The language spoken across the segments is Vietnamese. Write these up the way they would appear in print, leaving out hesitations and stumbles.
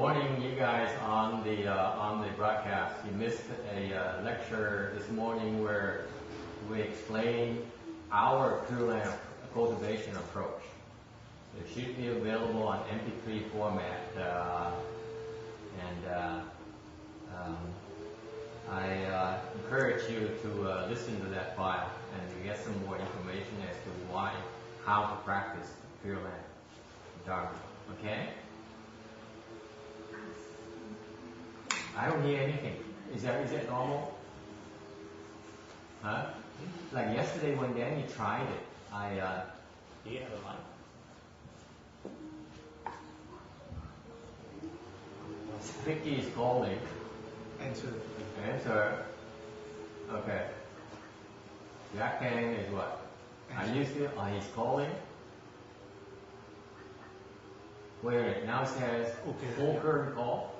Morning, you guys on the broadcast. You missed a lecture this morning where we explained our Pure Land cultivation approach. It should be available on MP3 format, I encourage you to listen to that file and to get some more information as to how to practice Pure Land Dharma. Okay? I don't hear anything. Is that normal? Huh? Like yesterday when Danny tried it, Do you have a mic? Vicky is calling. Answer. Okay. Jack Kang is what? He's calling. Wait a minute. Now it says full curtain call.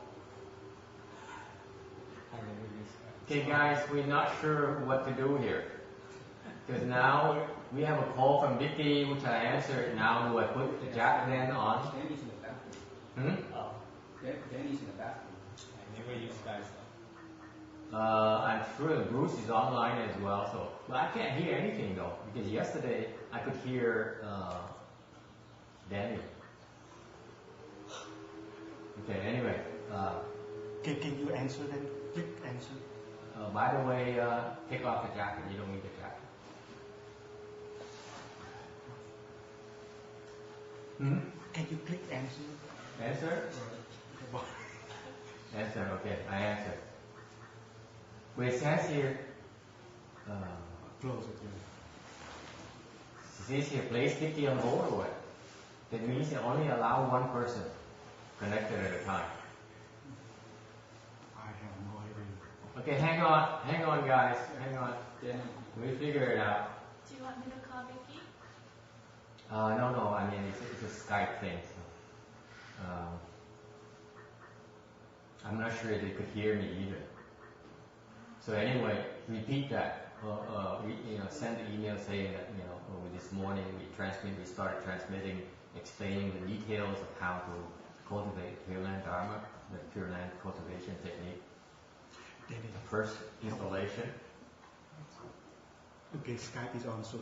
Okay, guys, we're not sure what to do here. Because now we have a call from Vicky, which I answered. Now do I put the Jack then on? Danny's in the bathroom. Oh, Danny's in the bathroom. I never use Skype. I'm sure Bruce is online as well, so I can't hear anything though, because yesterday I could hear Daniel. Okay, anyway. Can you answer then? Click answer. By the way, take off the jacket. You don't need the jacket. Can you click answer? Answer? Answer, okay, I answered. But it says here, Close it. it says here, place Vicky on hold or what? That means it only allow one person connected at a time. I have no idea. Okay, hang on guys, hang on. We figure it out. Do you want me to call Vicky? No, I mean, it's a Skype thing. So, I'm not sure they could hear me either. So anyway, repeat that. Send the email saying that, this morning we started transmitting, explaining the details of how to cultivate Pure Land Dharma, the Pure Land cultivation technique. The first installation. Okay, Skype is on, so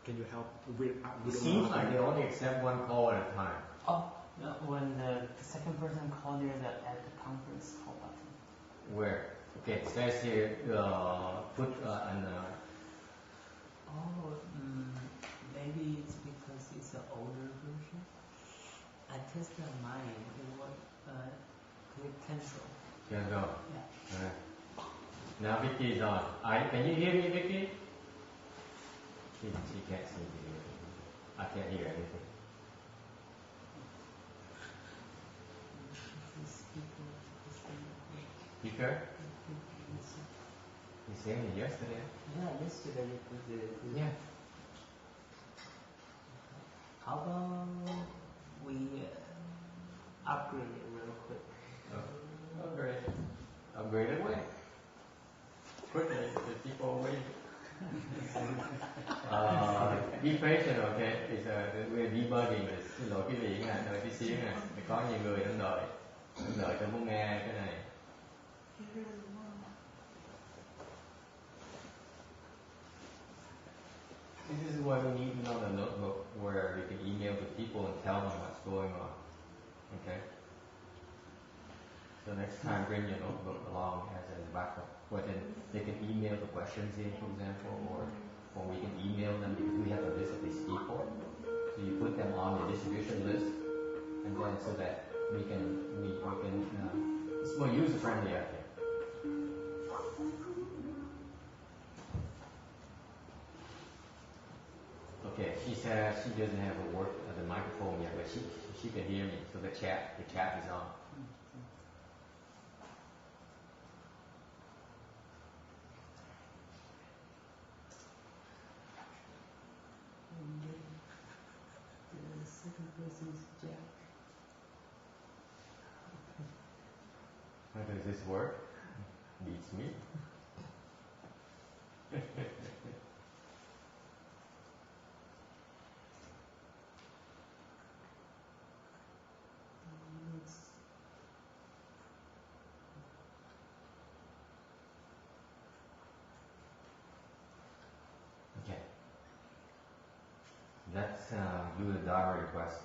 can you help with? It seems like they only accept one call at a time. Oh, no, when the second person called, there's at the conference call button. Where? Okay, it says here, put maybe it's because it's an older version. I tested mine. It was click cancel. Cancel. Yeah. Alright. Now Vicky is on. Can you hear me, Vicky? She can't seem to hear me. I can't hear anything. Speaker? You saying it yesterday? Yeah, yesterday it was Yeah. How about we upgrade it real quick? Upgrade it away. Quickly, the people wait. Be patient, okay? We're debugging this. Xin lỗi quý vị nha, đợi tí xíu nè. Có nhiều người đang đợi cho muốn nghe cái này. This is why we need another notebook where we can email to people and tell them what's going on. Okay? So next time bring your notebook along as a backup. But then they can email the questions in, for example, or we can email them because we have a list of these people. So you put them on the distribution list, and then so that we can it's more user friendly, I think. Okay, she says she doesn't have the microphone yet, but she can hear me. So the chat is on. The second person is Jack. How does this work? Beats me. Let's do the Dharma request.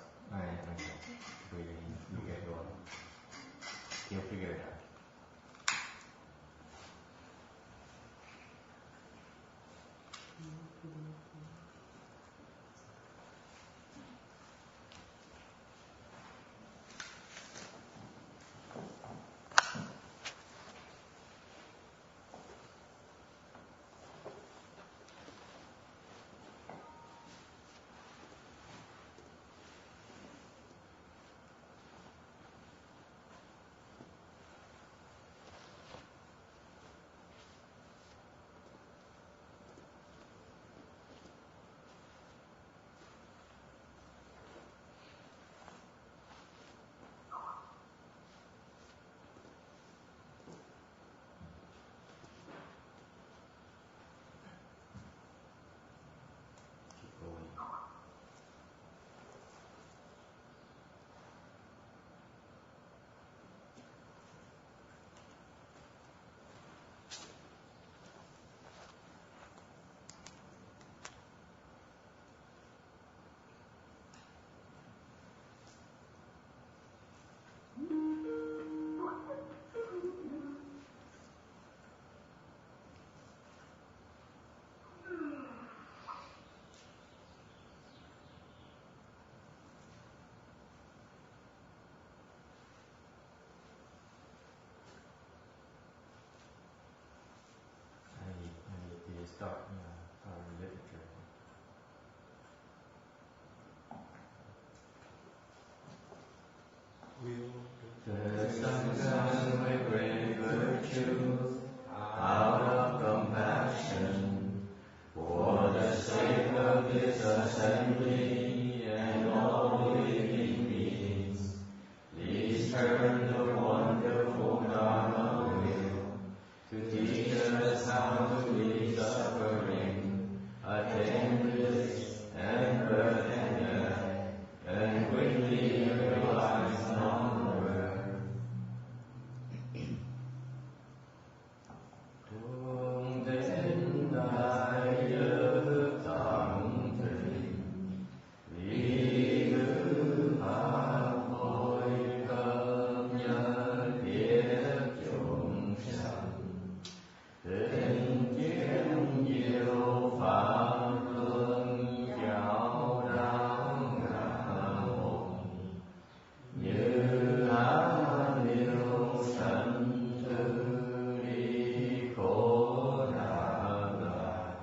You get going. You'll figure it out. Start literature. The sunshine with great virtue, out of compassion, for the sake of this assembly and all living beings, please turn the wonderful Dharma wheel to teach us how to leave suffering, attain bliss and birth and death, and quickly realize non-birth. Tung đến đại đức tăng thịnh, vì ngữ pháp hội cập nhật thiết chúng sanh, tình kiến diệu pháp luân giáo đạo ngã hồn, như há liêu sanh tư đi khổ nạn lạc,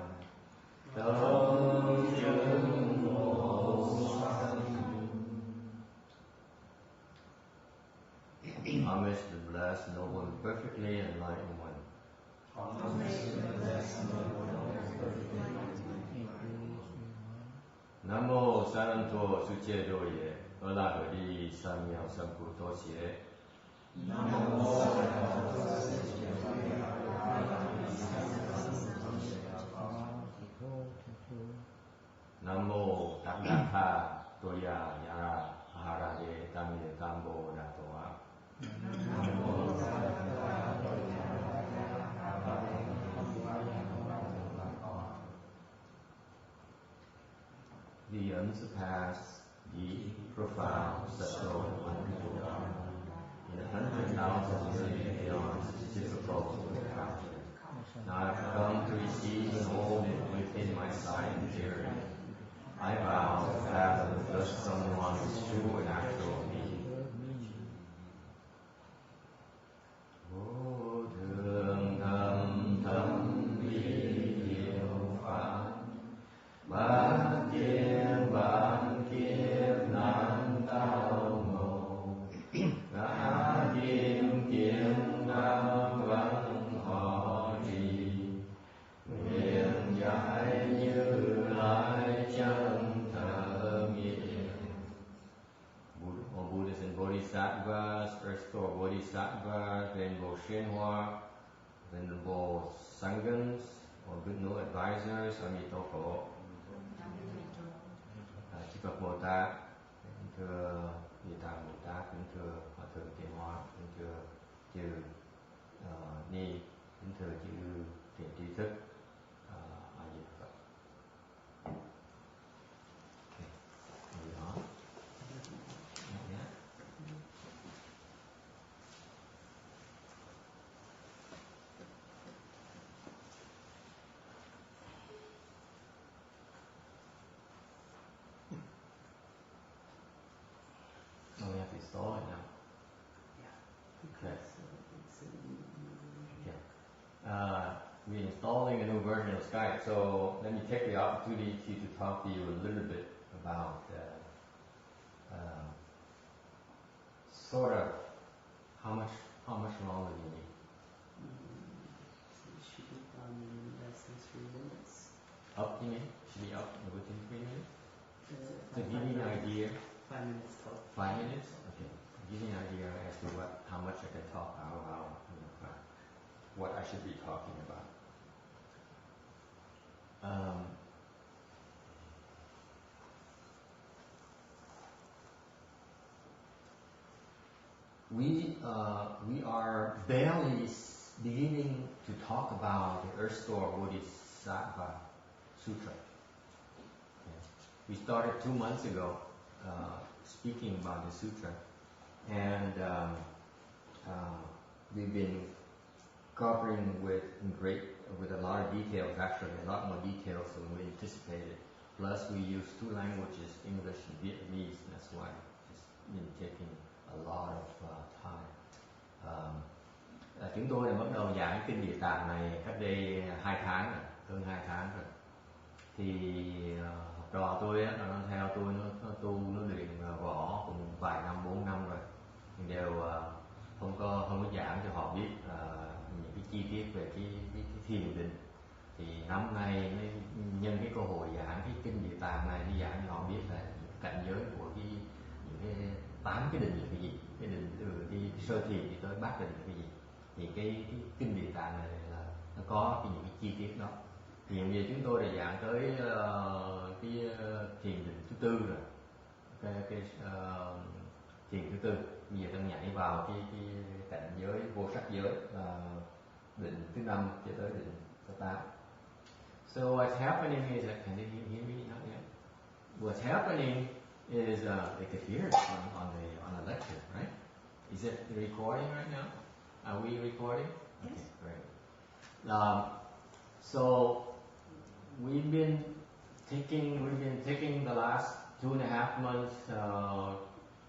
tâm chứng vô sanh. Homage to the blessed, noble, and perfectly enlightened one. Nam mô Saranto Suche Doye, Ola Hori Samyao Samputo Xie. Nam mô Saranto Suche Doye, Nam mô Tattha Toya Yara Aharade Tamye Tambo Datoa. Nam mô Tattha Toya the unsurpassed, deep, profound, subtle, and wonderful Dharma, in 100,000 million eons is difficult to encounter. Now I have come to receive and hold it within my sight and hearing. I vow to fathom thus someone's true and actual being. Vô thường thầm thầm vi diệu pháp, bát kiếp nan tao ngộ, ngã kim kiếm nam văn họ trì, nguyện giải như lai chân thờ nghĩa. All Buddhas and Bodhisattvas, Earth Store Bodhisattvas, Venerable Shenhua, Venerable Sanghas, or good no advisors, Amitoko. Chư Phật Bồ Tát, kính thưa Địa Tạng Bồ Tát, kính thưa Hòa Thượng Thiện Hóa, kính thưa chư Ni, kính thưa chư Thiện Tri Thức, A Di Đà Phật. Okay. So it's a new version. Okay. We're installing a new version of Skype, so let me take the opportunity to talk to you a little bit about sort of how much longer do you need? So it should be done in less than 3 minutes. Up, you mean? Should be up within 3 minutes? To Five give you an idea. 5 minutes talk. 5 minutes? Okay. Give you an idea as to how much I can talk, what I should be talking about. We are barely beginning to talk about the Earth Store Sutra. Okay. We started 2 months ago speaking about the sutra, and we've been covering with a lot of details, actually a lot more details than we anticipated. Plus we use 2 languages, English and Vietnamese. That's why it's been taking a lot of time. Chúng tôi đã bắt đầu giảng Kinh Địa Tạng này cách đây 2 tháng rồi, hơn 2 tháng rồi. Thì học trò tôi á, nó theo tôi, nó tu, nó luyện võ cũng vài năm, 4 năm rồi. Thì đều không có giảng cho họ biết những cái chi tiết về cái thiền định. Thì năm nay mới nhân cái cơ hội giảng cái Kinh Địa Tạng này đi giảng cho họ biết là cảnh giới của những cái 8 cái định là cái gì, cái định từ cái sơ thiền đi tới bát định là cái gì. Thì cái Kinh Địa Tạng này là nó có những cái chi tiết đó. Thì hiện giờ chúng tôi đã giảng tới cái thiền định thứ 4 rồi, cái thiền thứ 4. Bây giờ đang nhảy vào cái cảnh giới vô sắc giới, định thứ 5 cho tới định thứ 8. So what's happening is that, can you hear me now? Yeah. What's happening is they could hear it on a lecture, right? Is it recording right now? Are we recording? Yes. Okay, great. So we've been taking the last 2.5 months.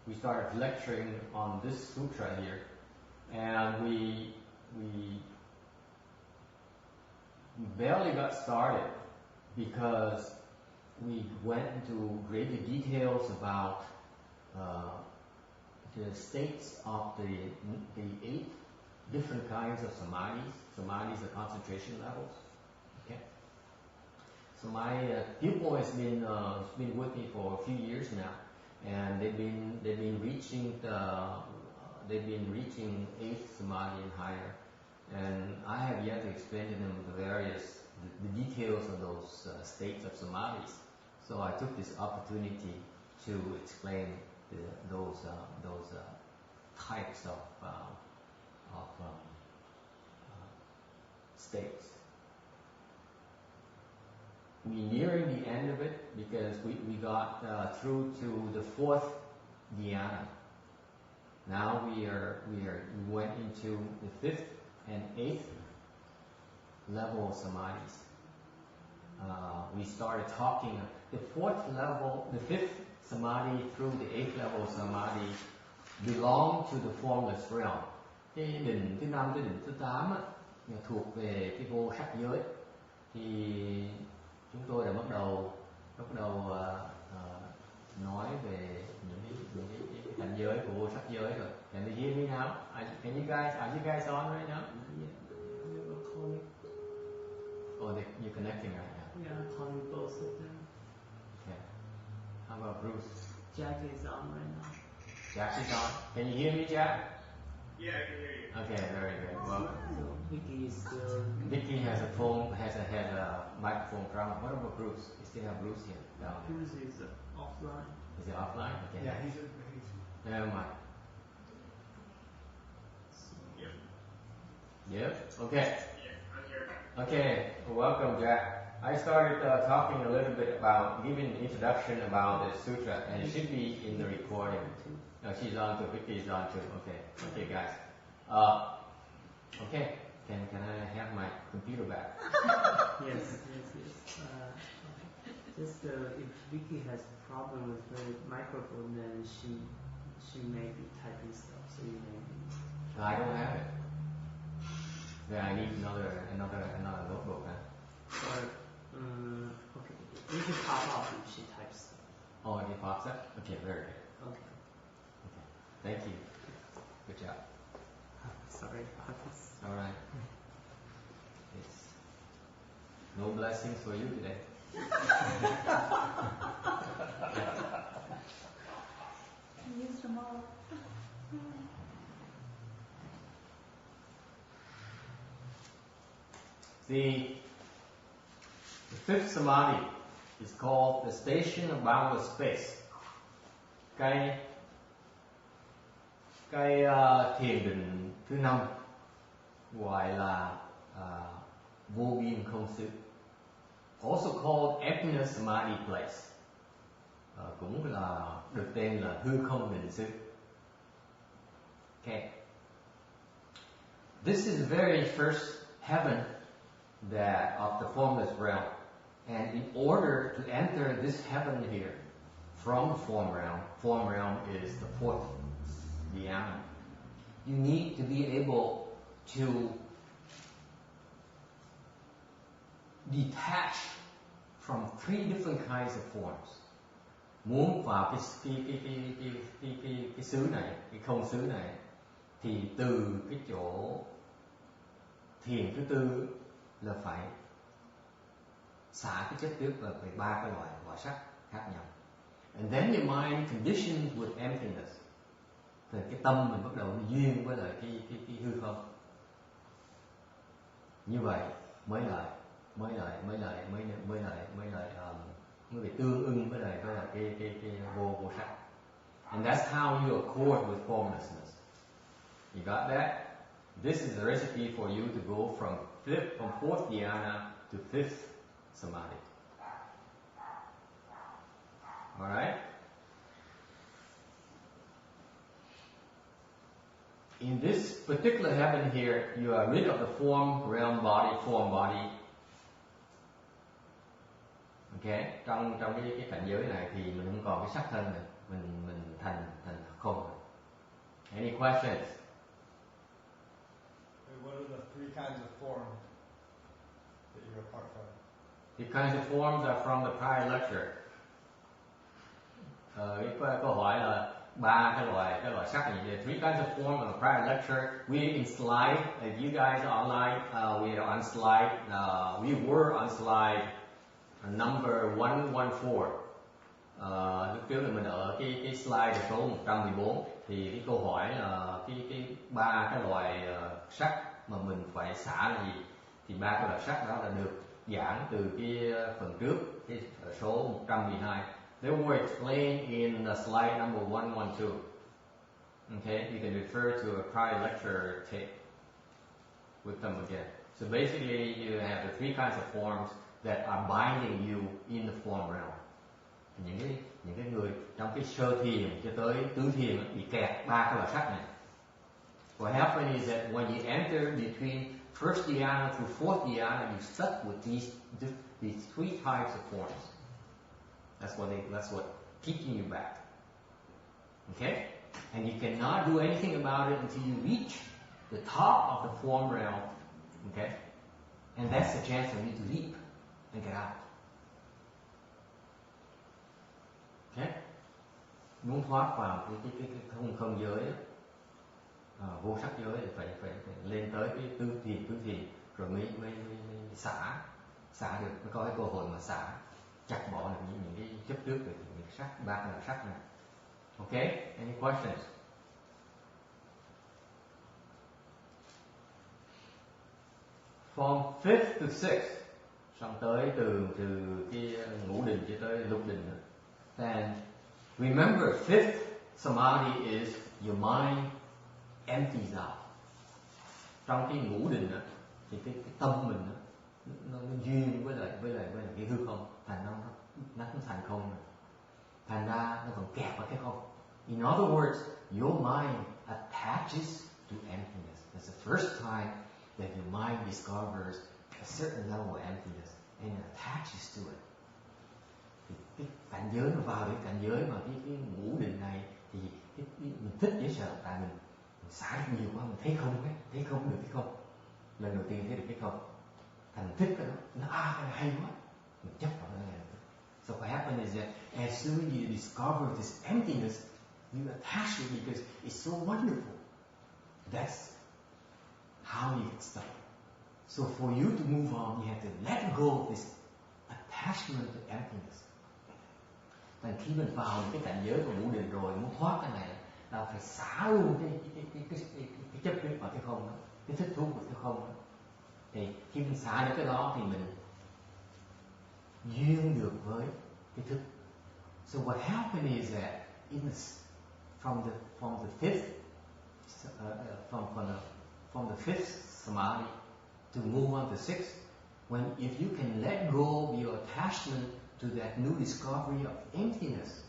We started lecturing on this sutra here, and we barely got started because we went into greater details about the states of the 8 different kinds of samadhis. Samadhis are concentration levels. Okay. So my pupil has been with me for a few years now, and they've been reaching 8th samadhi and higher. And I have yet to explain to them the details of those states of samadhis. So I took this opportunity to explain those types of states. We're nearing the end of it because we got through to the 4th dhyana. Now we went into the 5th and 8th level of samadhis. We started talking the 4th level, the 5th samadhi through the 8th level of samadhi belong to the formless realm. Cái định thứ 5 tới định thứ 8 thuộc về cái vô sắc giới. Thì chúng tôi đã bắt đầu nói về những cái cảnh giới của vô sắc giới rồi. Can you hear me now? Are you guys on right now? Yeah, we're calling. Oh, you're connecting right now. Yeah, calling both of them. Okay. How about Bruce? Jack is on right now. Jack is on. Can you hear me, Jack? Yeah, I can hear you. Okay, very good. Welcome. So Vicky is still. Vicky has a microphone problem. What about Bruce? We still have Bruce here. Down there. Bruce is offline. Is he offline? Okay. Yeah, he's Never mind. Yep. Yep. Okay. Yeah, I'm here. Okay. Welcome, Jack. I started talking a little bit about giving an introduction about the sutra, and it should be in the recording. No, she's on too. Vicky is on too. Okay. Okay, guys. Okay. Can I have my computer back? Yes. Just if Vicky has a problem with her microphone, then she may be typing stuff, so you may be. I don't have it. Then I need another notebook. Or, okay. You can pop off if she types. Oh, it pops up? Okay, very good. Okay. Thank you. Good job. Sorry about this. Alright. It's no blessings for you today. Use them all. The fifth samadhi is called the station of boundless space. Cái thiền định thứ 5 gọi là vô biên không xứ. Also called emptiness samadhi place. Cũng là được tên là hư không định xứ. Okay. This is the very first heaven that of the formless realm. And in order to enter this heaven here from the form realm is the fourth dhyana. You need to be able to detach from 3 different kinds of forms. Muốn vào cái xứ này, cái không xứ này, thì từ cái chỗ thiền thứ 4 là phải xả cái chất trước về 3 cái loại sắc khác nhau. And then your mind conditioned with emptiness. Thì cái tâm mình bắt đầu duyên với lại cái hư không. Như vậy mới bị tương ưng với lại cái vô sắc. And that's how you accord with formlessness. You got that? This is the recipe for you to go from fourth dhyana to fifth samadhi. All right? In this particular heaven here, you are rid of the form body. Okay? Trong cái cảnh giới này thì mình không còn cái sắc thân này, mình thành không. Any questions? What are the 3 kinds of form that you're apart from? The kinds of forms are from the prior lecture. Cái câu hỏi là 3 cái loại sắc này. The 3 kinds of form on the prior lecture. We in slide. If you guys are online, we are on slide. We were on slide number 114. Lúc trước là mình ở cái slide số 114. Thì cái câu hỏi là cái 3 cái loại sắc mà mình phải xả là gì? Thì 3 cái loại sắc đó là được giảng từ cái phần trước, cái số 112. They were explained in the slide number 112. Okay, you can refer to a prior lecture tape with them again. So basically, you have the 3 kinds of forms that are binding you in the form realm. Những cái người trong cái sơ thiền cho tới tứ thiền bị kẹt 3 cái loại sắc này. What happens is that when you enter between first dhyana through fourth dhyana, you stuck with these 3 types of forms. That's what keeping you back. Okay? And you cannot do anything about it until you reach the top of the form realm. Okay? And that's the chance for you to leap and get out. Okay? Muốn thoát vào cái không giới vô sắc giới thì phải lên tới cái tứ thiền rồi mới xả được, mới có cái cơ hội mà xả chặt bỏ được những cái chấp trước về những sắc 3 loại sắc này. Okay? Any questions? From 5th to 6th, xong tới từ cái ngũ định cho tới lục định nữa. And remember, 5th samadhi is your mind empties out. Trong cái ngũ định đó, thì cái tâm mình đó, nó duyên với lại cái hư không, thành nó thành không rồi. Thành ra nó còn kẹt vào cái không. In other words, your mind attaches to emptiness. That's the first time that your mind discovers a certain level of emptiness and it attaches to it. Thì cái cảnh giới mà vào cái cảnh giới mà cái ngũ định này thì mình thích dễ sợ, tại Mình xả được nhiều quá, mình thấy không ấy, thấy không được cái không. Lần đầu tiên thấy được cái không, thành thích cái đó, cái này hay quá, mình chấp vào nó là được. So what happens is that as soon as you discover this emptiness, you attach it because it's so wonderful. That's how you get stuck. So for you to move on, you have to let go of this attachment to emptiness. Thành khi mình vào cái cảnh giới của ngũ định rồi, muốn thoát cái này là phải xả luôn cái chấp quyết vào cái không đó, cái thích thú của cái không đó. Thì khi mình xả được cái đó thì mình duyên được với cái thức. So what happened is that from the fifth samadhi to move on to sixth, if you can let go of your attachment to that new discovery of emptiness,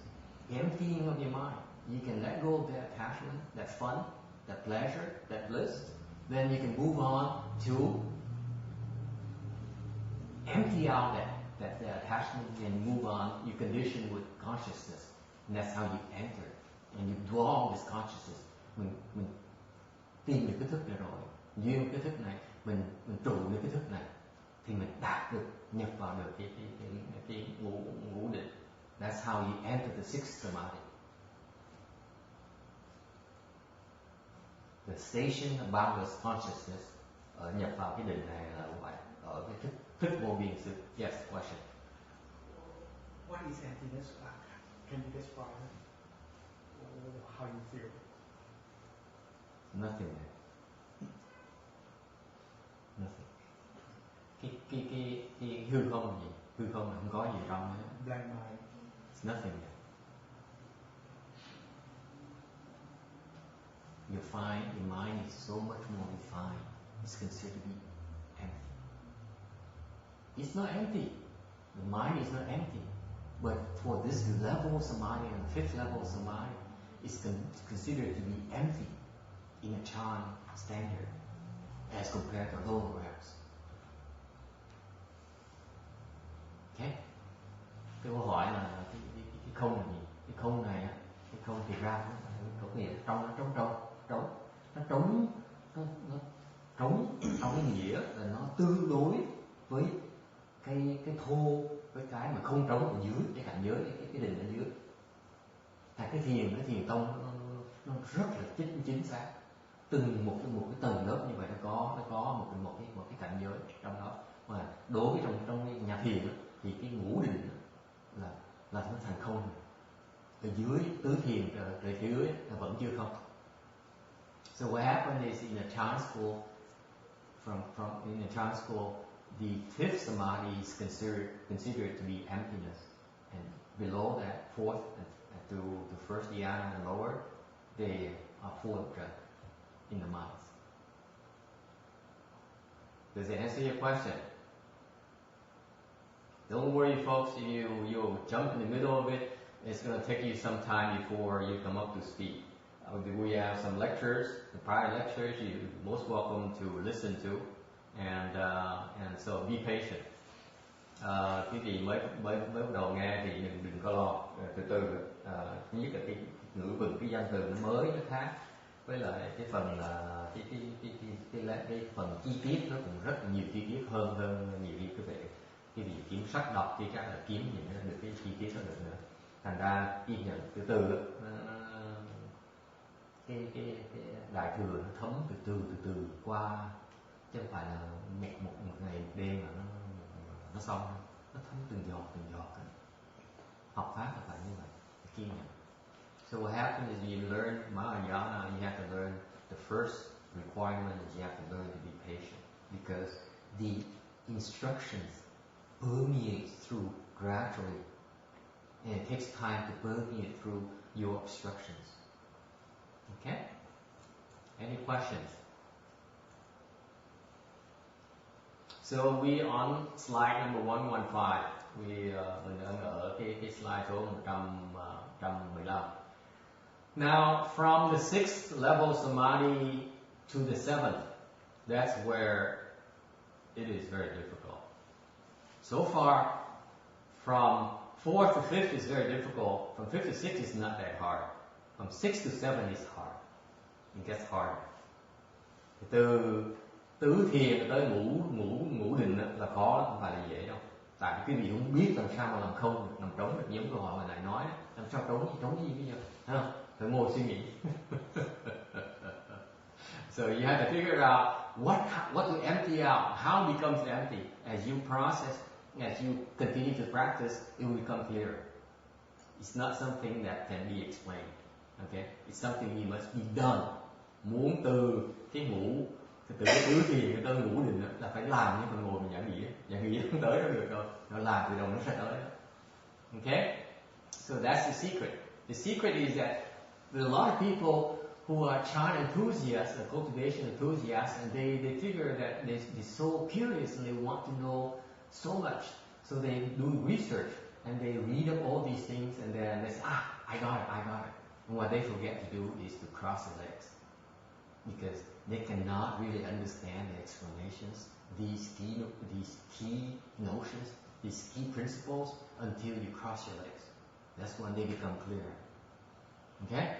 emptying of your mind, you can let go of that attachment, that fun, that pleasure, that bliss, then you can move on to empty out that attachment and move on. You condition with consciousness, and that's how you enter, and you draw this consciousness. Mình tìm được cái thức này rồi, duyên cái thức này, mình trụ được cái thức này, thì mình đạt được, nhập vào được cái ngũ định. That's how you enter the sixth samadhi. The station of boundless consciousness, nhập vào cái định này là vậy, ở cái thức vô biên sự. Yes, question. What is emptiness? Can you describe it? Or how you feel? Nothing there. Nothing. Cái hư không là gì? Hư không là không có gì trong nữa. Blank mind. It's nothing there. You find your mind is so much more refined. It's considered to be empty. It's not empty. The mind is not empty. But for this level of samadhi and the fifth level of samadhi, it's considered to be empty in a Chan standard as compared to lower realms. Okay? Cái câu hỏi là cái không là gì? Cái không này á, cái không thì ra có nghĩa là trong nó trống trong cái nghĩa là nó tương đối với cái thô, với cái mà không trống ở dưới, cái cảnh giới, cái định ở dưới. Cái thiền tông nó rất là chính xác. Từng một cái tầng lớp như vậy nó có một cái cảnh giới trong đó. Mà đối với trong cái nhà thiền thì cái ngũ định là nó thành không. Ở dưới tứ thiền trời phía dưới là vẫn chưa không. So what happened is in a Chan school, in a Chan school, the fifth samadhi is considered to be emptiness, and below that, fourth and to the first dhyana and lower, they are full of dread in the minds. Does it answer your question? Don't worry, folks. If you jump in the middle of it, it's going to take you some time before you come up to speed. We have some lectures, the prior lectures you're most welcome to listen to, and so be patient. Cái gì mới bắt đầu nghe thì đừng có lo, từ từ. Thứ nhất là cái ngữ vựng, cái danh từ nó mới, nó khác, với lại cái phần là cái phần chi tiết nó cũng rất là nhiều chi tiết hơn nhiều khi cái gì kiếm sách đọc thì chắc là kiếm gì nữa được cái chi tiết đó được nữa. Thành ra kiên nhẫn từ từ cái đại thừa nó thấm từ từ qua, chứ không phải là một ngày một đêm mà nó xong, nó thấm từng giọt. Học pháp là phải như vậy, kiên nhẫn. So what happens is you learn Mahayana, you have to learn the first requirement is you have to learn to be patient, because the instructions permeate through gradually, and it takes time to permeate through your obstructions. Okay? Any questions? So we on slide number 115. Mình đang ở cái slide số 115. Now, from the sixth level samadhi to the seventh, that's where it is very difficult. So far, from fourth to fifth is very difficult. From fifth to sixth is not that hard. From sixth to seventh is hard. it gets harder. Từ tứ thiền tới ngũ định là khó, không phải là dễ đâu. Tại vì quý vị không biết làm sao mà làm không được, làm trống được, giống câu hỏi hồi nãy nói, làm sao trống gì bây giờ, thấy không? Phải ngồi suy nghĩ. So you have to figure out what to empty out, how it becomes empty. As you process, as you continue to practice, it will become clearer. It's not something that can be explained. Okay? It's something you must be done. Muốn từ cái tứ thiền tới ngũ định là phải làm, nhưng mà ngồi mình giảng nghĩa không tới đâu được đâu. Nó làm từ đầu nó sẽ tới. Okay? So that's the secret. The secret is that there are a lot of people who are chant enthusiasts, cultivation enthusiasts, and they figure that they're so curious and they want to know so much. So they do research and they read up all these things and then they say, I got it. And what they forget to do is to cross the legs. Because they cannot really understand the explanations, these key notions, these key principles until you cross your legs. That's when they become clear. Okay?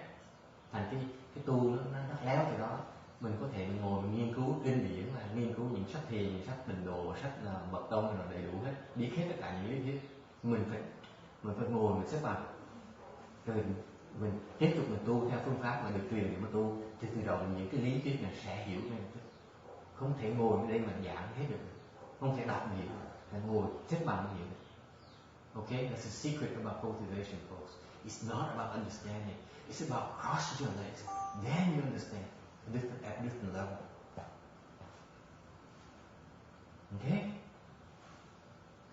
Thành cái tu nó léo từ đó. Mình có thể mình ngồi mình nghiên cứu kinh điển, là nghiên cứu những sách thiền, những sách tịnh độ, sách là mật tông là đầy đủ hết, biết hết tất cả những lý thuyết. Mình phải ngồi mình xếp bằng, rồi mình tiếp tục mình tu theo phương pháp mà được truyền để mà tu, thì từ đầu những cái lý thuyết này sẽ hiểu ngay lập tức. Không thể ngồi ở đây mà giảng hết được, không thể đọc hiểu, phải ngồi xếp bằng hiểu được. Okay, that's the secret about cultivation, folks. It's not about understanding. It's about crossing your legs. Then you understand at different level. Okay?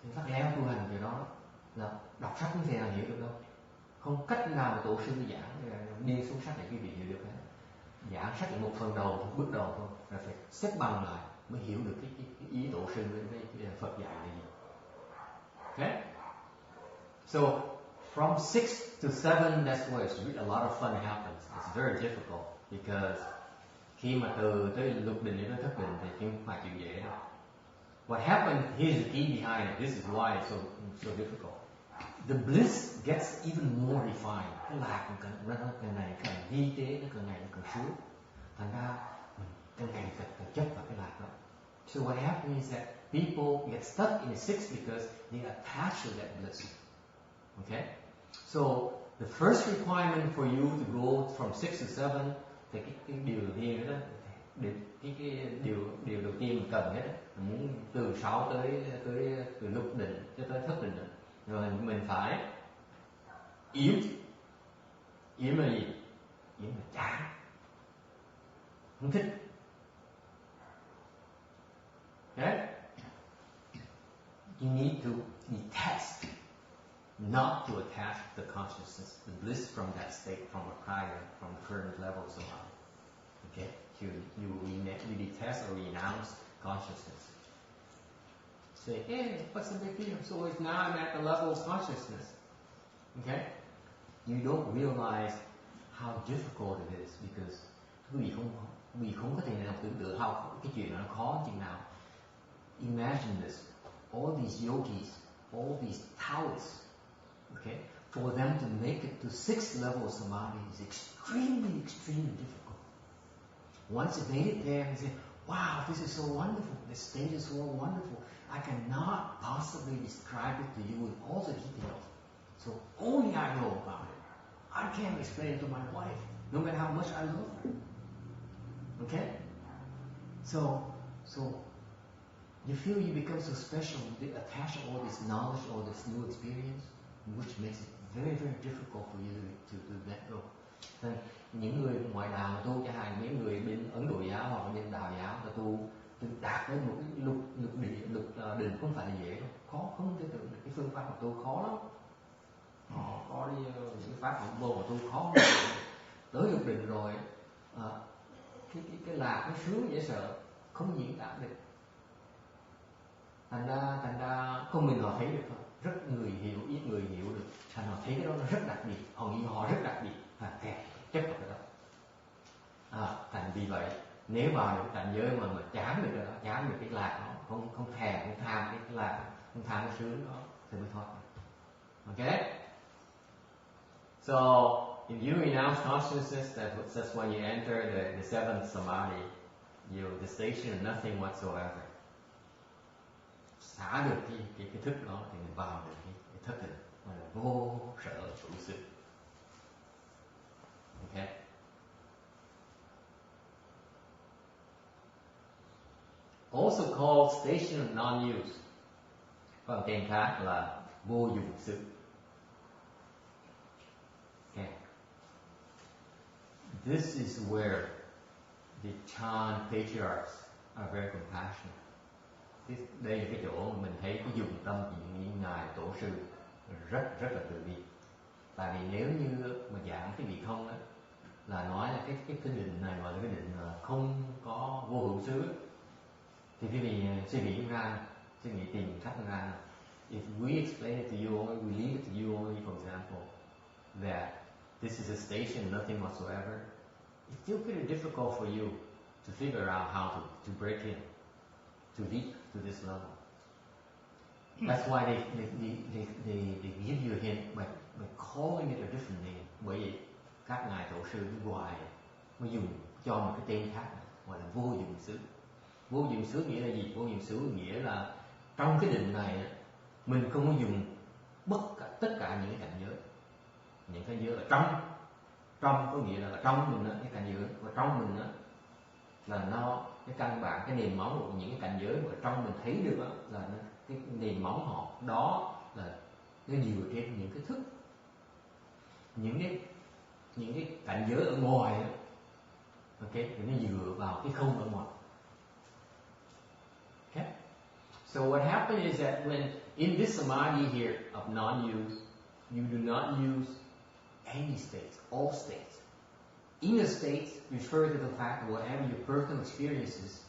Thì phát léo tu hành về đó là đọc sách không thể nào hiểu được đâu. Không cách nào mà tổ sư giảng đi xuống sách để quý vị hiểu được hết. Giảng sách là một phần đầu, bước đầu thôi, rồi phải xếp bằng lại mới hiểu được cái ý tổ sư với cái Phật dạy là gì. Okay? So from 6 to 7, that's where a lot of fun happens. It's very difficult because khi mà từ tới lục định đến thất định thì không phải chuyện dễ đâu. What happened? Here's the key behind it. This is why it's so difficult. The bliss gets even more refined. Cái lạc nó càng ngày càng vi tế, nó càng ngày càng sướng. Thành ra mình càng ngày càng chấp vào cái lạc đó. So what happens is that people get stuck in the 6 because they attach to that bliss. Okay? So the first requirement for you to go from 6 to 7, thì cái điều đầu tiên đó, cái điều đầu tiên mình cần hết, mình muốn từ 6 tới từ lục định cho tới thất định, rồi mình phải yếu là gì? Yếu là chán, không thích. Okay? You need to detest, not to attach the consciousness, the bliss from that state, from a prior, from the current level somehow. Okay? You detest or renounce consciousness. Say, hey, what's the big deal? So it's now I'm at the level of consciousness. Okay? You don't realize how difficult it is because quý vị không có thể nào tưởng tượng cái chuyện nó khó chừng nào. Imagine this. All these yogis, all these Taoists, okay, for them to make it to 6th level samadhi is extremely difficult. Once they made it there, they say, wow, this is so wonderful. This state is so wonderful. I cannot possibly describe it to you in all the details. So only I know about it. I can't explain it to my wife, no matter how much I love her. Okay? So you feel you become so special, you attach all this knowledge, all this new experience, which makes it very difficult for you to let go. Nên những người ngoại đạo tu, chẳng hạn những người bên Ấn Độ giáo hoặc bên Đạo giáo là tu đạt đến một cái lục định không phải là dễ đâu, khó không thể tưởng được. Cái phương pháp của tu khó lắm. Họ có đi những pháp hậu môn của tu khó lắm. Tới lục định rồi cái lạc nó sướng dễ sợ, không diễn tả được. Thành ra không mình họ thấy được thôi, rất người hiểu, ít người hiểu được. Thành họ thấy cái đó nó rất đặc biệt, họ nghĩ họ rất đặc biệt, chấp vào cái đó. Thành vì vậy nếu vào được cảnh giới mà chán được cái đó, chán được cái lạc đó, không thèm, không tham cái lạc, không tham cái sướng đó, thì mới thoát. Okay? So If you renounce consciousness, that's when you enter the seventh samadhi. The station of nothing whatsoever. Xả được cái thức đó thì mình vào được cái thức định, gọi là vô sở hữu sự. Okay. Also called station of non-use. Còn tên khác là vô dụng sự. Okay. This is where the Chan patriarchs are very compassionate. Đây là cái chỗ mà mình thấy cái dụng tâm những ngài tổ sư rất là từ bi. Tại vì nếu như mà giảng cái vị không á, là nói là cái định này gọi là cái định là không có vô hữu xứ, thì quý vị suy nghĩ tìm cách ra. If we explain it to you only, we leave it to you only, for example, that this is a station, nothing whatsoever, it's still pretty difficult for you to figure out how to break in, to leap to this level. That's why they give you a hint by calling it a different name. Bởi vì các ngài tổ sư mới dùng cho một cái tên khác gọi là vô dụng xứ. Vô dụng xứ nghĩa là gì? Vô dụng xứ nghĩa là trong cái định này mình không có dùng tất cả những cái cảnh giới. Những cái giới ở trong có nghĩa là ở trong mình cái cảnh giới, và trong mình là nó cái căn bản, cái nền móng của những cái cảnh giới mà ở trong mình thấy được là cái nền móng họ đó là nó dựa trên những cái thức, những cái cảnh giới ở ngoài đó. Okay, thì nó dựa vào cái không ở ngoài. Okay, so what happens is that when in this samadhi here of non-use, you do not use any states, all states. Inner states refer to the fact that whatever your personal experiences,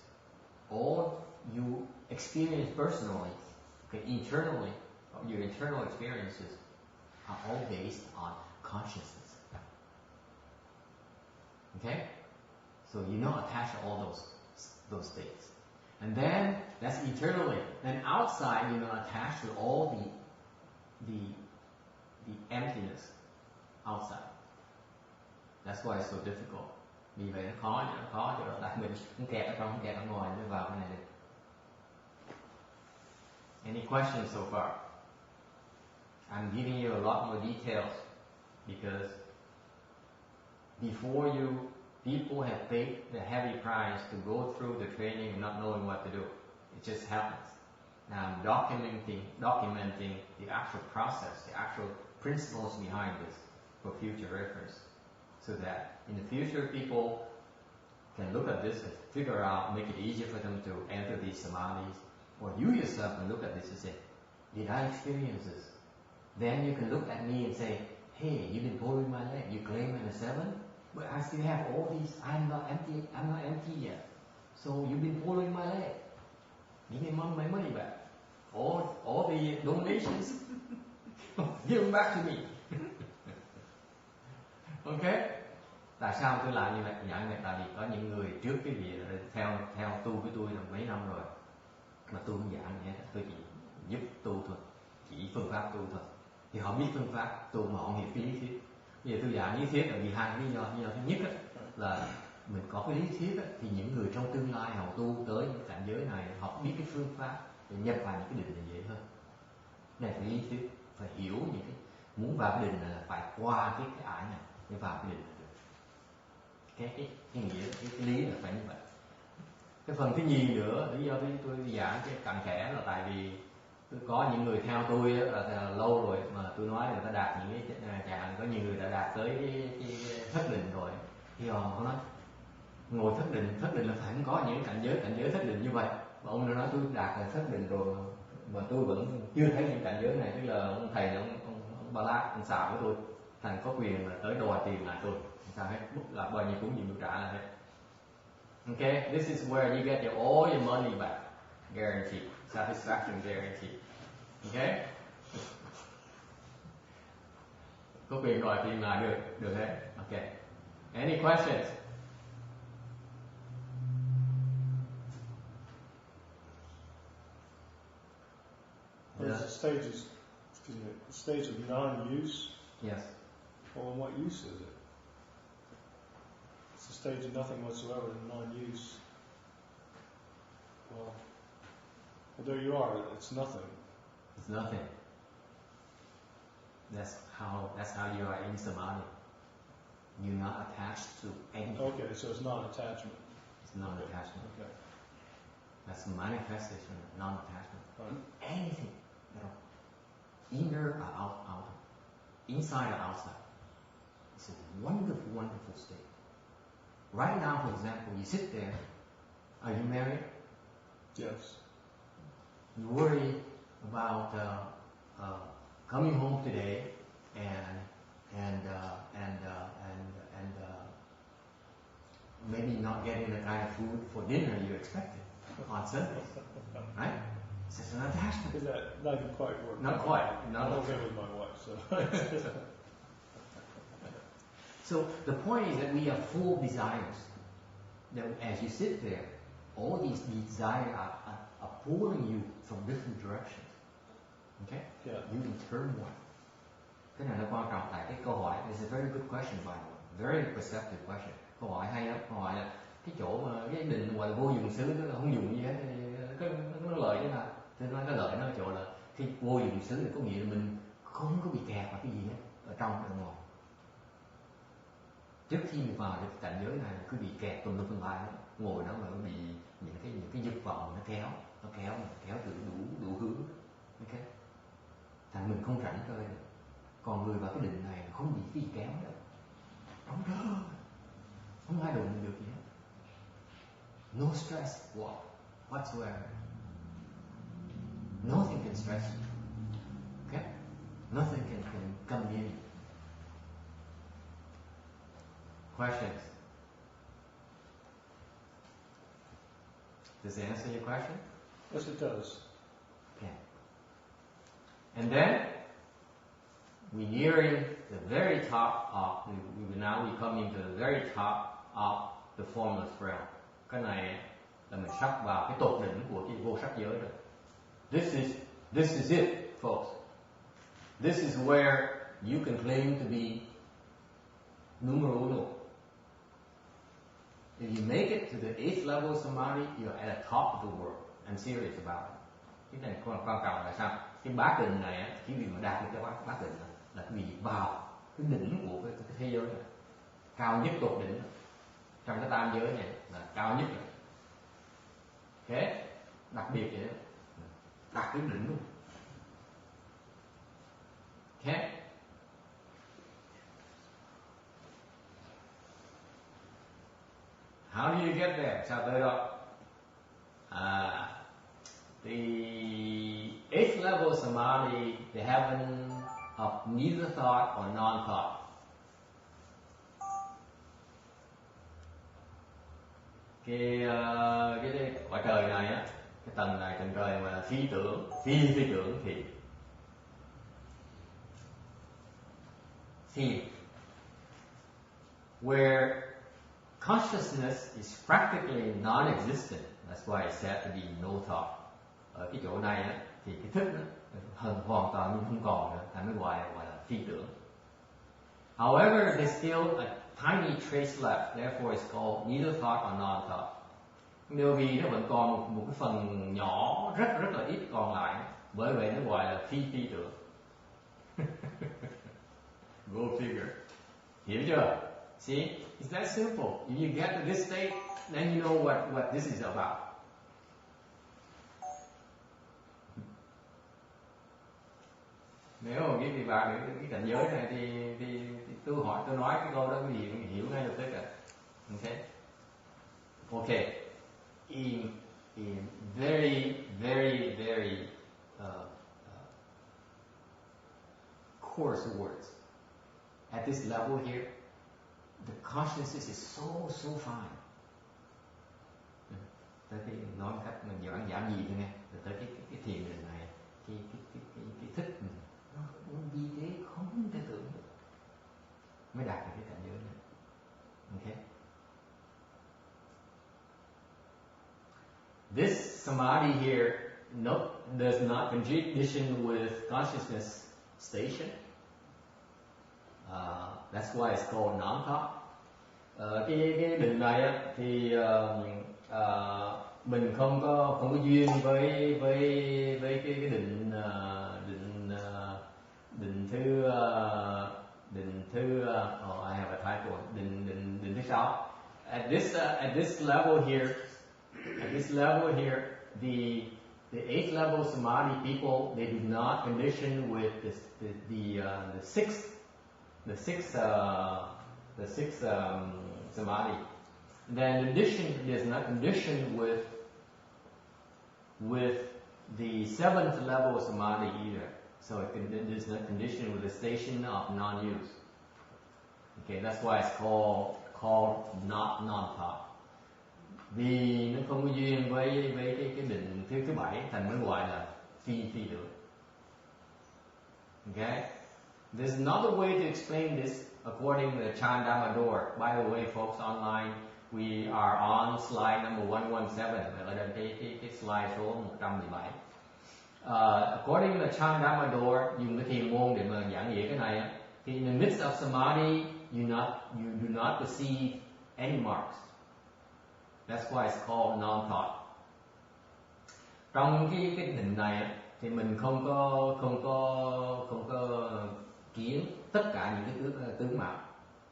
all you experience personally, okay, internally, your internal experiences are all based on consciousness. Okay? So you're not attached to all those states. And then that's internally. Then outside you're not attached to all the emptiness outside. That's why it's so difficult. Vì vậy nó khó cho đó, tại mình cũng kẹt ở trong, không kẹt ở ngoài mới vào cái này được. Any questions so far? I'm giving you a lot more details because before you, people have paid the heavy price to go through the training and not knowing what to do. It just happens. Now I'm documenting the actual process, the actual principles behind this for future reference, so that in the future people can look at this and figure out, make it easier for them to enter these samadhis, or you yourself can look at this and say, did I experience this? Then you can look at me and say, hey, you've been pulling my leg, you claim I'm a 7, but I still have all these, I'm not empty yet. So you've been pulling my leg. Give me my money back. All the donations, give them back to me. Okay? Tại sao tôi làm như vậy? Dạ, tại vì có những người trước cái việc theo tu với tôi là mấy năm rồi, mà tôi không giảng gì hết, tôi chỉ giúp tu thôi, chỉ phương pháp tu thôi. Thì họ biết phương pháp tu mà họ hiểu cái lý thuyết. Bây giờ tôi giảng lý thuyết là vì hai lý do. Lý do thứ nhất là mình có cái lý thuyết thì những người trong tương lai họ tu tới những cảnh giới này, họ biết cái phương pháp để nhập vào những cái định này dễ hơn. Này phải lý thuyết, phải hiểu những cái muốn vào cái định này là phải qua cái ải này để vào cái định này được. Cái nghĩa, cái lý là phải như vậy. Cái phần thứ nhì nữa, lý do tôi giảng cái cặn kẽ là tại vì tôi có những người theo tôi là lâu rồi mà tôi nói là người ta đạt những cái trạng, có nhiều người đã đạt tới cái thất định rồi, thì họ nói ngồi thất định là phải không có những cảnh giới thất định như vậy. Mà ông đã nói tôi đạt là thất định rồi mà tôi vẫn chưa thấy những cảnh giới này, tức là ông thầy này, ông Ba La, ông xạo của tôi, thằng có quyền là tới đòi tiền lại tôi, sao hết, là bao nhiêu cũng gì tôi trả là hết. Okay, this is where you get all your money back, guaranteed, satisfaction guaranteed. Okay, có quyền đòi tiền lại được hết. Okay, any questions? There's the stage of non-use. Yes. Well, and what use is it? It's a stage of nothing whatsoever, non-use. Well, there you are. It's nothing. It's nothing. That's how you are in samadhi. You're not attached to anything. Okay, so it's non-attachment. It's non-attachment. Okay. That's a manifestation of non-attachment. Right. Anything, inner or outer, inside or outside. It's a wonderful, wonderful state. Right now, for example, you sit there. Are you married? Yes. You worry about coming home today and maybe not getting the kind of food for dinner you expected on Sunday, right? It's just an attachment. Is that not even quite work? Not quite. I'm okay with my wife, so. So the point is that we are full of desires. That as you sit there, all these desires are pulling you from different directions. Okay? Yeah. You in turmoil. Cái này nó quan trọng tại cái câu hỏi. It's a very good question by the way. Very perceptive question. Câu hỏi hay lắm. Câu hỏi là cái chỗ mà cái định gọi là vô dụng xứ nó không dùng gì hết. Nó lợi thế nào? Tôi nói cái lợi nó ở chỗ là khi vô dụng xứ thì có nghĩa là mình không có bị kẹt vào cái gì hết ở trong ở ngoài. Trước khi mình vào cái cảnh giới này cứ bị kẹt tùm lum tùm la, ngồi đó mà bị những cái dục vọng nó kéo từ đủ hướng. Ok, thành mình không rảnh rơi được. Còn người vào cái định này không bị cái gì kéo đâu, trống rơ, không ai đụng được gì hết. No stress whatsoever. Nothing can stress you. Okay, nothing can come near you. Questions? Does it answer your question? Yes, it does. Okay. And then we're nearing the very top of. Now we come into the very top of the formless realm. Cái này là mình sắp vào cái tột đỉnh của cái vô sắc giới rồi. This is it, folks. This is where you can claim to be numero uno. If you make it to the 8th level of samadhi, you're at the top of the world. I'm serious about it. Cái này quan trọng là sao? Cái bát định này á, cái vị mà đạt được cái bát định này, là cái vị vào cái đỉnh của cái thế giới này, cao nhất tột đỉnh trong cái tam giới này là cao nhất rồi. Okay? Đặc biệt vậy đó, đạt cái đỉnh luôn. Okay? How do you get there? Sao tới đó? The 8th level of samadhi, the heaven of neither thought or non-thought. Cái cõi trời này á, cái tầng này tầng trời mà phi tưởng thì where consciousness is practically non-existent. That's why it's said to be no thought. Ở cái chỗ này á, thì cái thức nó hoàn toàn như không còn nữa, thành mới gọi là phi tưởng. However, there's still a tiny trace left. Therefore, it's called neither thought or non-thought. Điều vì nó vẫn còn một cái phần nhỏ rất là ít còn lại, bởi vậy nó gọi là phi tưởng. Go figure. Hiểu chưa? See, it's that simple. If you get to this state, then you know what this is about. Nếu mà biết đi vào cái cảnh giới này thì tôi nói cái câu đó cái gì cũng hiểu ngay lập tức à. Okay. Okay. In very coarse words, at this level here, the consciousness is so fine. Tới cái nói cách mình giảm gì thôi nghe, rồi tới cái thiền định này, cái thức mình nó vi tế không thể tưởng được, mới đạt được cái cảnh giới này. Okay. This samadhi here does not condition with consciousness station. That's why it's called non-thought. Cái định này á, thì mình không có duyên với cái định thứ I have a typo, định thứ 6. At this level here, the 8th level samadhi people, they do not condition with the sixth samadhi. Then there's not condition with the 7th level samadhi either. So it is not conditioned with the station of non-use. Okay, that's why it's called not non-thought. Vì nó không có duyên với cái định thứ 7, thành mới gọi là phi tưởng. Okay, there's another way to explain this according to the Chandamador. By the way, folks online, we are on slide number 117. Ở đây cái slide số 117. According to the Chandamador, dùng cái thiền môn để mà giảng nghĩa cái này á, thì in the midst of samadhi, you do not perceive any marks. That's why it's called non-thought. Trong cái định này á, thì mình không có kiến tất cả những cái tướng mạo,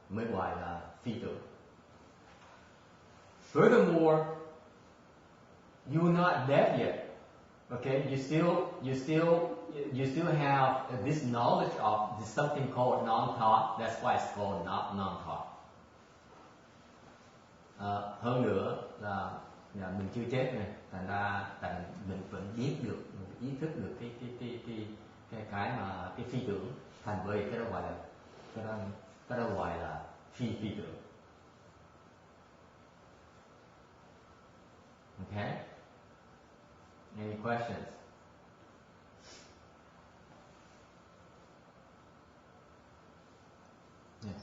mới gọi là phi tưởng. Furthermore, you're not dead yet. Okay, you still have this knowledge of this something called non-thought. That's why it's called not non-thought. Hơn nữa là mình chưa chết này, thành ra mình vẫn biết được, mình ý thức được cái mà cái phi tưởng, thành vậy cái đó gọi là phi tưởng. Okay? Any questions? Yes.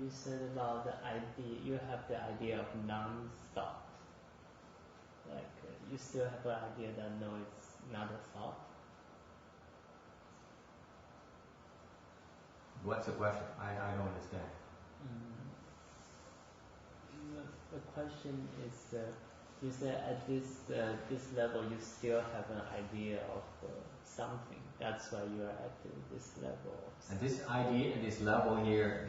You said about the idea, you have the idea of non-thought. Like, you still have an idea that no, it's not a thought. What's the question? I don't understand. The question is, you said at this level you still have an idea of something. That's why you are at this level. And this idea, at this level here,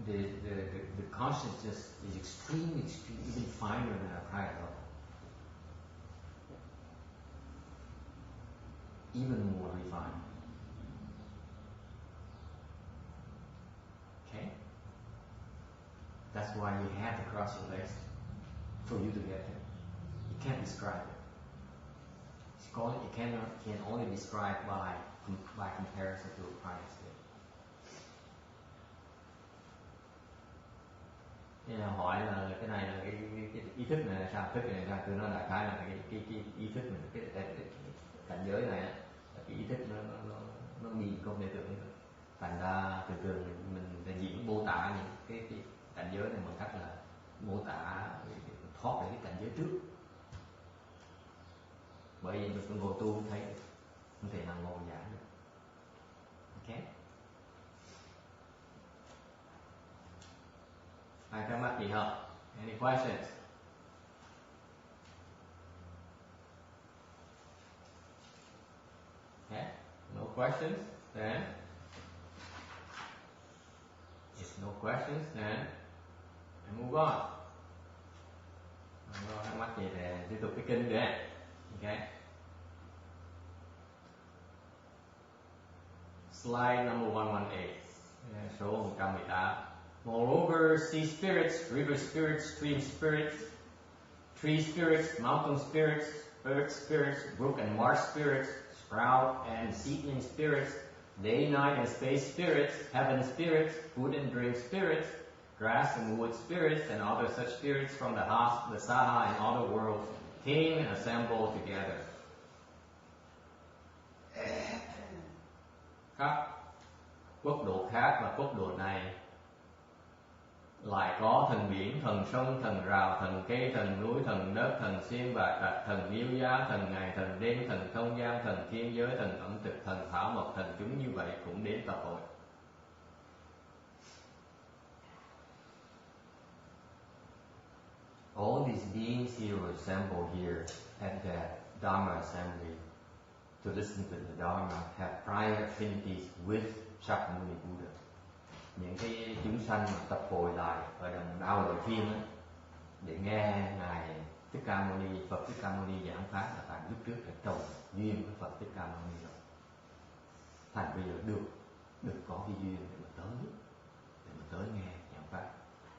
the consciousness is extremely, even finer than a higher level. Even more refined. Okay? That's why you have to cross your legs for you to get there. You can't describe it. You can only describe by comparison to a prior state. Nên là hỏi là cái này là cái ý thức này là sao? Thức này là sao? Tôi nói đại khái là cái ý thức mình, cái cảnh giới này là cái ý thức nó nhìn không thể tưởng được. Thành ra thường mình diễn mô tả những cái cảnh giới này bằng cách là mô tả thoát ra cái cảnh giới trước. Bởi vì mình ngồi tu thấy không thể nào ngồi giảng được. Okay? Ai thắc mắc gì không? Any questions? Okay? No questions? Then if no questions, then I move on. Không có thắc mắc gì thì tiếp tục cái kinh nữa. Okay? Slide number 118. Số 118. Moreover, sea spirits, river spirits, stream spirits, tree spirits, mountain spirits, earth spirits, brook and marsh spirits, sprout and seedling spirits, day, night and space spirits, heaven spirits, food and drink spirits, grass and wood spirits, and other such spirits from the Saha and other worlds came and assembled together. Các quốc độ khác và quốc độ này lại có thần biển, thần sông, thần rào, thần cây, thần núi, thần đất, thần xiên bạc rạch, thần miêu giá, thần ngày, thần đêm, thần không gian, thần thiên giới, thần ẩm thực, thần thảo mộc, thần chúng như vậy cũng đến tập hội. all these beings here were assembled here at that Dharma assembly to listen to the Dharma have prior affinities with Shakyamuni Buddha. Những cái chúng sanh mà tập hội lại ở đồng đạo lợi thiên ấy, để nghe ngài Thích Ca Mâu Ni, Phật Thích Ca Mâu Ni giảng pháp là tại lúc trước đã trồng duyên với Phật Thích Ca Mâu Ni rồi. Thành bây giờ được có cái duyên để mà tới nghe giảng pháp.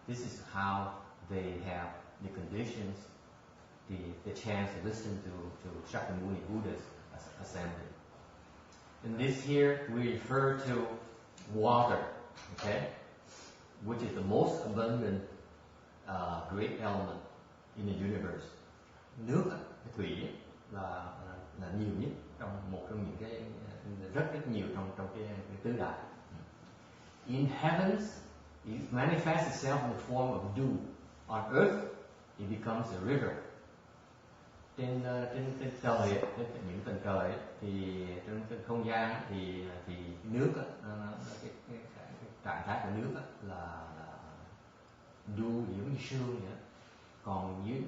This is how they have the conditions, the chance to listen to Shakyamuni Buddha's assembly. In this here we refer to water, okay, which is the most abundant great element in the universe. Nước, cái thủy là nhiều nhất trong một trong những cái rất nhiều trong cái tứ đại. In heavens, it manifests itself in the form of dew. On earth, it becomes a river. Trên trời, những tầng trời thì trên không gian thì nước cái trạng thái của nước là dew giống như sương vậy. Còn dưới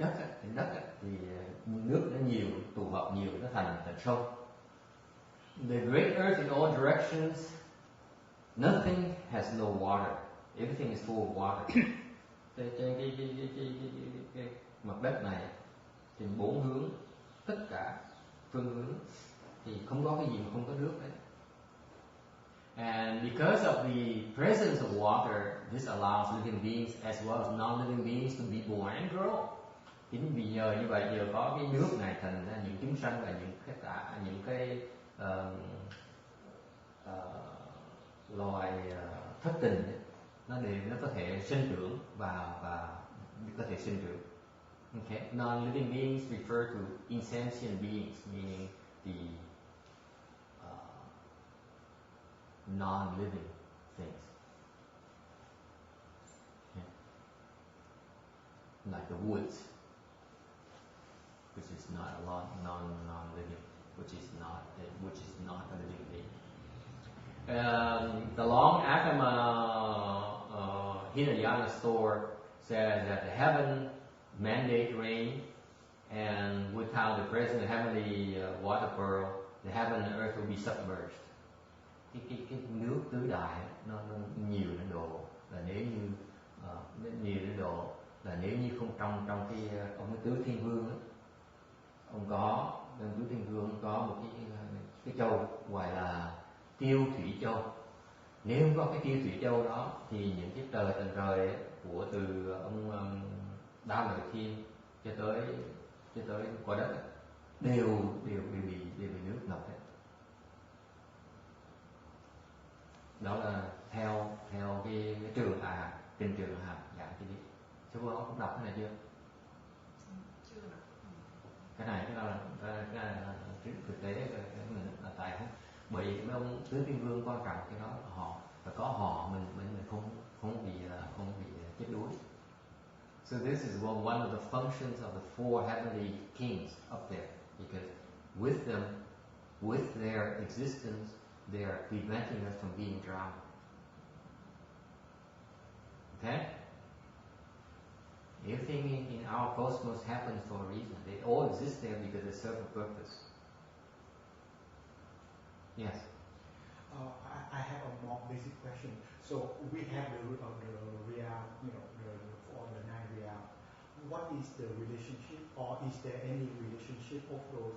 đất thì nước nó nhiều, tụ hợp nhiều, nó thành sông. The great earth in all directions, nothing has no water. Everything is full of water. Trên cái mặt đất này, trên bốn hướng, tất cả phương hướng thì không có cái gì mà không có nước đấy. And because of the presence of water, this allows living beings as well as non-living beings to be born and grow. Chính vì nhờ như vậy, nhờ có cái nước này thành ra những chúng sanh và những cái loài thất tình ấy, nó có thể sinh trưởng và có thể sinh trưởng. Okay, non-living beings refer to insentient beings, meaning the non-living things. Okay. Like the woods, which is not a non-living, which is not a living being. The long Agama Hinayana store says that the heaven mandate rain, and without the present heavenly water pearl, the heaven and earth will be submerged. Cái nước tứ đại nó nhiều đến độ là nếu như không trong cái ông tứ thiên vương ấy, ông tứ thiên vương có một cái châu gọi là tiêu thủy châu. Nếu không có cái tiêu thủy châu đó thì những cái tầng trời ấy, của từ ông Đao Lợi Thiên cho tới quả đất ấy, đều bị nước ngập hết. Đó là theo cái trường kinh trường hàm giảng chi tiết. Chú có đọc cái này chưa? Chưa. Cái này là thực tế mình là tại không, bởi vì mấy ông tứ thiên vương quan trọng cái đó họ phải có họ mình không bị chết đuối. So this is one of the functions of the four heavenly kings up there, because with their existence, they are preventing us from being drowned. Okay? Everything in our cosmos happens for a reason. They all exist there because they serve a purpose. Yes. I have a more basic question. So we have the realm, for the nine realm. What is the relationship, or is there any relationship of those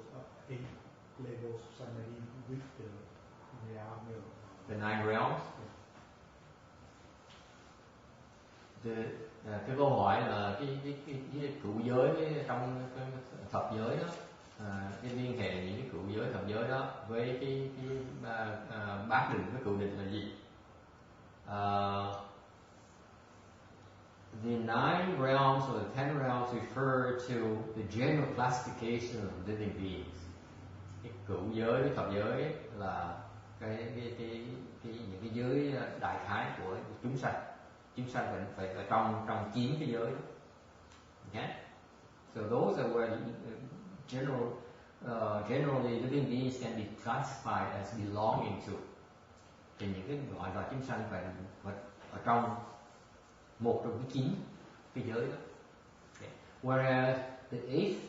8 levels of samadhi with the realm? The nine realms. Cái câu hỏi là cái cựu giới trong cái Phật giới đó, cái liên hệ những cái cựu giới thập giới đó với cái bát định với cựu định là gì? The 9 realms or the 10 realms refer to the general classification of living beings. Cái cựu giới với thập giới là những cái giới đại khái của chúng sanh. Chúng sanh phải ở trong 9 cái giới đó. Okay? So those are where generally living beings can be classified as belonging to. Thì những cái gọi là chúng sanh phải ở trong một trong cái 9 cái giới đó. Okay. Whereas the 8th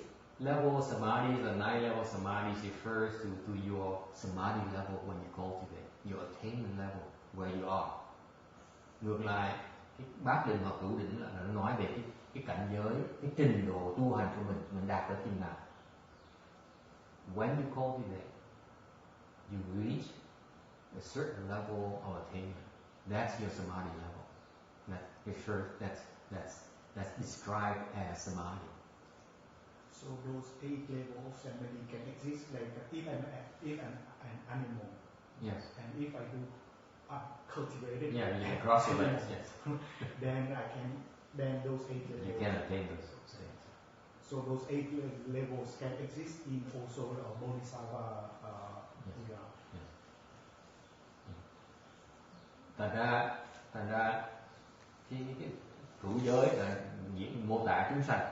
level samadhi, the 9th level samadhi refers to your samadhi level when you cultivate, your attainment level where you are. Ngược lại, cái bát định hoặc cửu định là nó nói về cái cảnh giới, cái trình độ tu hành của mình đạt tới chừng nào. When you cultivate, you reach a certain level of attainment. That's your samadhi level. That's described as samadhi. So those 8 levels of samadhi can exist like if I'm an animal. Yes. And if I do cultivated. Yeah, you can cross your legs. Yes. then those 8 levels. You can attain those states. So those 8 levels can exist in also bodhisattva. Yes. Yes. Thành ra cái cửu giới là mô tả chúng sanh,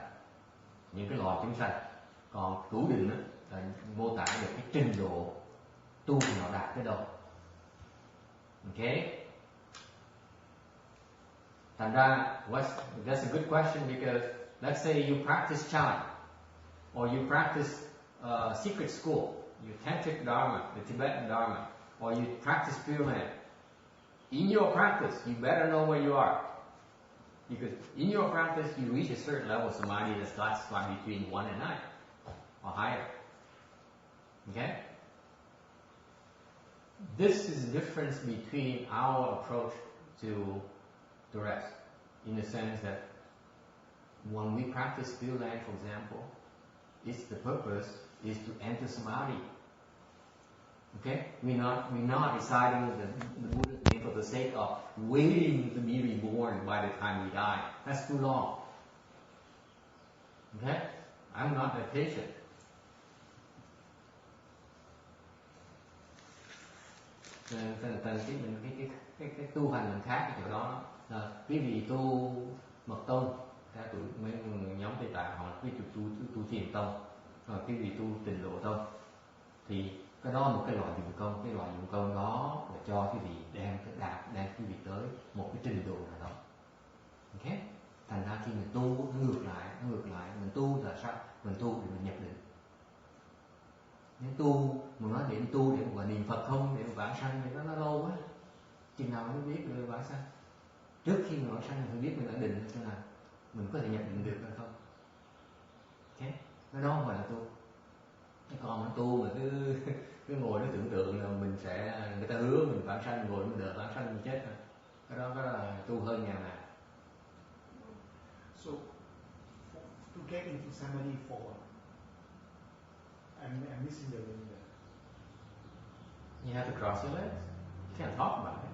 những cái loài chúng sanh. Còn cửu định là mô tả được cái trình độ tu của họ đạt tới đâu. Okay? Thành ra, that's a good question because let's say you practice Chan or you practice secret school, you tantric dharma, the Tibetan dharma, or you practice Pure Land. In your practice, you better know where you are. Because in your practice, you reach a certain level of samadhi that's classified between 1 and 9 or higher. Okay? This is the difference between our approach to the rest. In the sense that when we practice Pure Land, for example, the purpose is to enter samadhi. Okay? We're not reciting the Buddha's name for the sake of waiting to be reborn by the time we die. That's too long. Okay? I'm not that patient. Cái tu hành mình khác cái chỗ đó là quý vị tu mật tông, theo tụi mấy nhóm Tây Tạng họ quý vị tu thiền tông, rồi quý vị tu tịnh độ tông, thì cái đó là một cái loại dụng công đó là cho quý vị đem quý vị tới một cái trình độ nào đó. Ok? Thành ra khi mình tu nó ngược lại mình tu là sao? Mình tu để mình nhập định. Nếu tu mà nói để tu để mà niệm Phật không, để mà vãng sanh thì nó lâu quá. Chừng nào mới biết được vãng sanh? Trước khi mình vãng sanh mình phải biết mình đã định thế nào, mình có thể nhập định được hay không? Ok? Cái đó không phải là tu. Cái còn nó tu mà cứ ngồi nó tưởng tượng là mình sẽ, người ta hứa mình vãng sanh, ngồi mình đợi vãng sanh mình chết rồi. Cái đó là tu hơn nhà nào. So to get into samadhi form, I'm missing the link there. You have to cross your legs. You can't talk about it.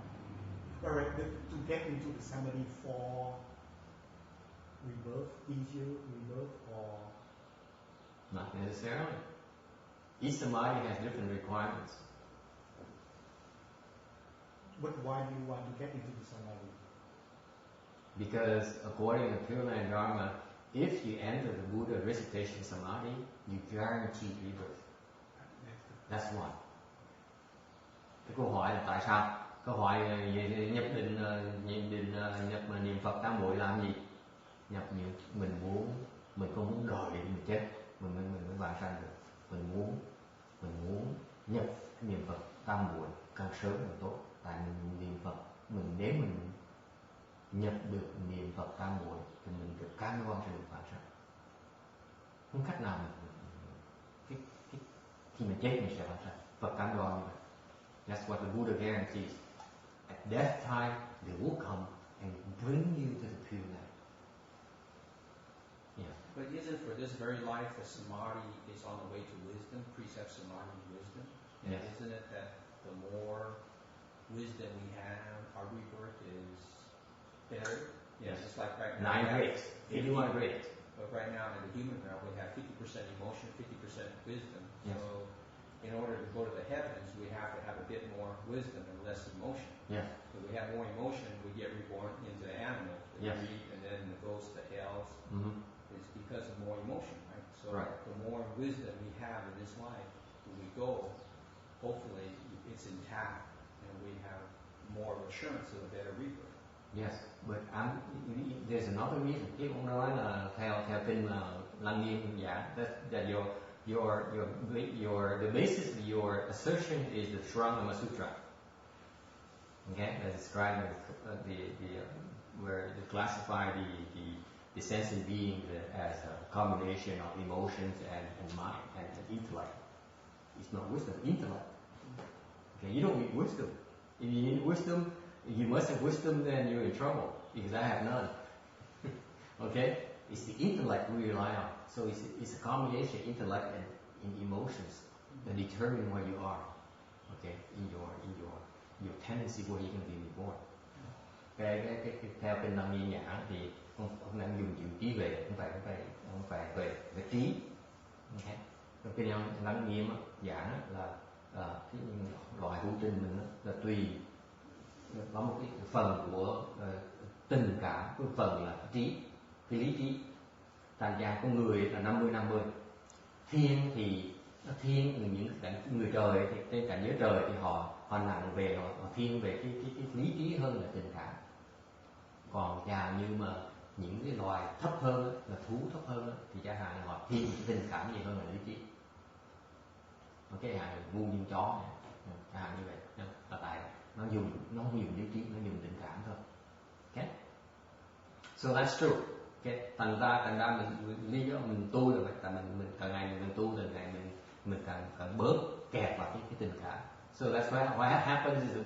Alright, to get into the samadhi for rebirth, easier rebirth, or not necessarily. Each samadhi has different requirements. But why do you want to get into the samadhi? Because according to Pure Land Dharma, if you enter the Buddha recitation samadhi, you guarantee rebirth. That's one. Cái câu hỏi là tại sao? Câu hỏi về nhập định nhập mà niệm Phật tam muội làm gì? Nhập niệm mình không muốn đòi để mình chết, mình mới vãng sanh được. Mình muốn nhập niệm Phật tam muội càng sớm càng tốt. Tại mình niệm Phật, nếu mình nhập được niệm Phật tam muội thì mình được cam đoan sẽ được vãng sanh. Không cách nào mình khi mình chết mình sẽ vãng sanh. Phật cam đoan như vậy. That's what the Buddha guarantees. At death time, they will come and bring you to the Pure Land. Yeah. But isn't for this very life that samadhi is on the way to wisdom, precept samadhi wisdom? And Yes. isn't it that the more wisdom we have, our rebirth is better? Yes. It's like right now. 9 grades. 81 grades. But right now in the human realm, we have 50% emotion, 50% wisdom. Yes. So in order to go to the heavens, we have to have a bit more wisdom and less emotion. Yes. If we have more emotion, we get reborn into the animal, the Yes. greed, and then it goes to hells. Mm-hmm. It's because of more emotion, right? So Right. the more wisdom we have in this life, when we go, hopefully it's intact, and we have more assurance of a better rebirth. Yes, but there's another reason. Khi ông nói là theo kinh Lăng Nghiêm giảng that the basis of your assertion is the Shrangama Sutra. Okay, that describes where they classify the sensing being as a combination of emotions and mind and intellect. It's not wisdom, intellect. Okay, you don't need wisdom. If you need wisdom, you must have wisdom, then you're in trouble because I have none. Okay, it's the intellect we rely on. So it's a combination of intellect and emotions that determine where you are. Okay, in your tendency where you're going to be born. Theo kinh Lăng Nghiêm giảng thì ông đang dùng chữ trí về, không phải về trí. Okay. Trong kinh Lăng Nghiêm giảng là cái loại hữu tình mình là tùy có một cái phần của tình cảm, cái phần là trí, cái lý trí. Thành ra con người là 50-50. Thiên thì thiên những người trời thì trên cảnh giới trời thì họ nặng về họ thiên về cái lý trí hơn là tình cảm. Còn chào như mà những cái loài thấp hơn là thú thấp hơn thì chẳng hạn họ thiên cái tình cảm gì hơn là lý trí. Cái hạn ngu như chó này, chẳng hạn như vậy là tại nó không dùng lý trí, nó dùng tình cảm thôi. Okay? So that's true. Okay? Thành ra mình lý do mình tu là vậy, tại mình càng ngày mình tu từ ngày mình càng bớt kẹt vào cái tình cảm. So that's why what happens is that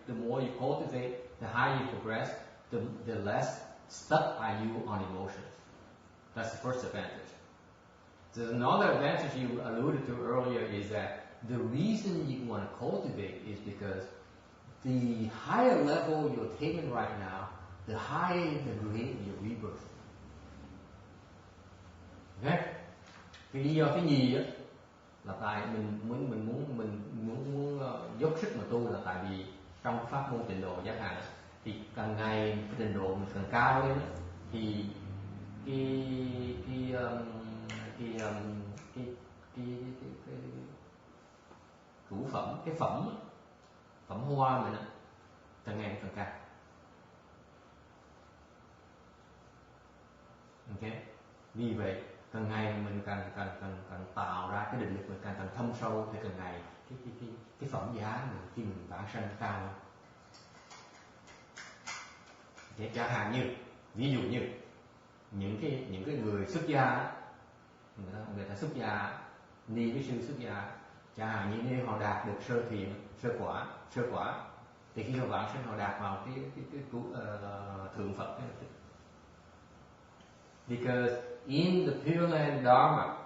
the more you cultivate, the higher you progress, the less stuck are you on emotions. That's the first advantage. So another advantage you alluded to earlier is that the reason you want to cultivate is because the higher level you're taking right now, the higher the rate of your rebirth. Okay? Cái lý do cái gì á là tại mình muốn dốc sức mà tu là tại vì trong pháp môn tịnh độ giác hạn thì càng ngày cái trình độ mình càng cao lên thì cái củ phẩm, cái phẩm hoa mình càng ngày càng cao. Okay. Vì vậy càng ngày mình càng tạo ra cái định lực mình càng thâm sâu thì càng ngày cái phẩm giá mình khi mình vãng sanh cao. Để chẳng hạn như ví dụ như những cái người xuất gia, người ta xuất gia ni với sư xuất gia, chẳng hạn như nếu họ đạt được sơ thiện, sơ quả thì khi họ vãng sanh họ đạt vào cái thượng Phật. Because in the Pure Land Dharma,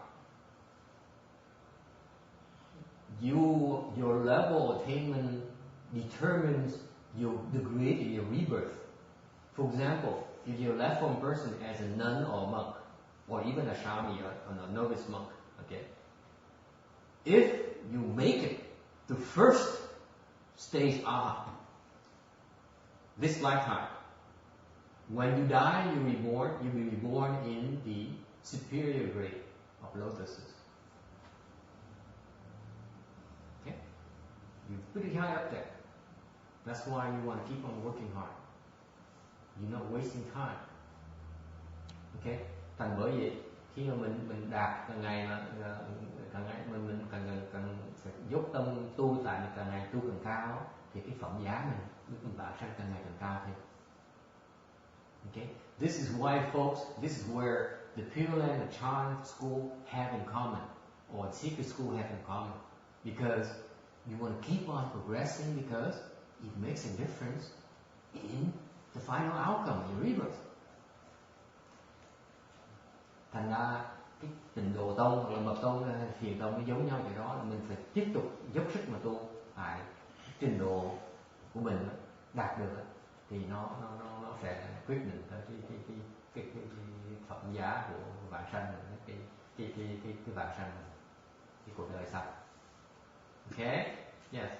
your level of attainment determines the grade of your rebirth. For example, if you're a left-form person as a nun or a monk, or even a shami or a novice monk, okay, if you make it to first stage aha, this lifetime, when you die, you will be reborn in the superior grade of lotuses. Okay? You're pretty high up there. That's why you want to keep on working hard. You're not wasting time. Okay? Thành bởi vậy khi mà mình đạt càng ngày mình càng phải dốc tâm tu, tại vì càng ngày tu càng cao thì cái phẩm giá mình vãng sanh càng ngày càng cao thêm. Okay? This is why, folks, this is where the Pure Land and Chan school have in common, or the secret school have in common, because you want to keep on progressing because it makes a difference in the final outcome, your rebirth. Thành ra cái trình độ tông hoặc là bậc tông thiền tông nó giống nhau vậy đó, là mình phải tiếp tục dốc sức mà tu, tại trình độ của mình đạt được thì nó sẽ quyết định tới cái phẩm giá của vãng sanh, cái vãng sanh, cái cuộc đời sau. Okay? Yes.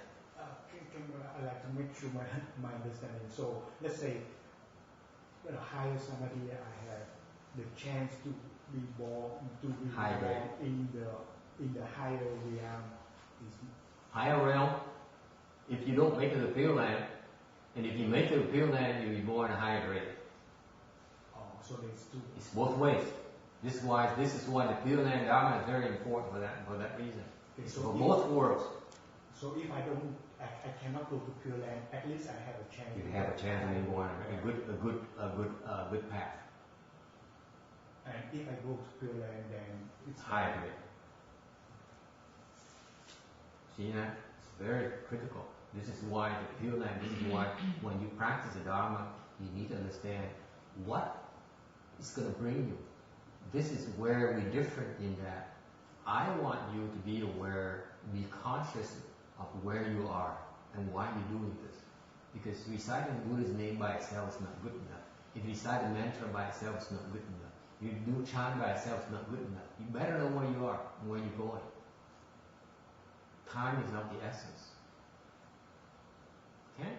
I like to make sure my understanding. So let's say higher samadhi, I have the chance to be born in the higher realm. Higher realm. If you don't make it to the Pure Land, And if you make it to Pure Land, you'll be born a higher grade. So there's two. It's both ways. This is why the Pure Land Dharma is very important for that reason. Okay, So for both worlds. So if I cannot go to Pure Land, at least I have a chance. You have a chance of being born a good path. And if I go to Pure Land, then it's Higher grade. See that? It's very critical. This is why the Pure Land, this is why when you practice the Dharma, you need to understand what is going to bring you. This is where we're different in that I want you to be aware, be conscious of where you are and why you're doing this. Because reciting Buddha's name by itself is not good enough. If you recite a mantra by itself is not good enough. You do chant by itself is not good enough. You better know where you are and where you're going. Time is not the essence. Okay?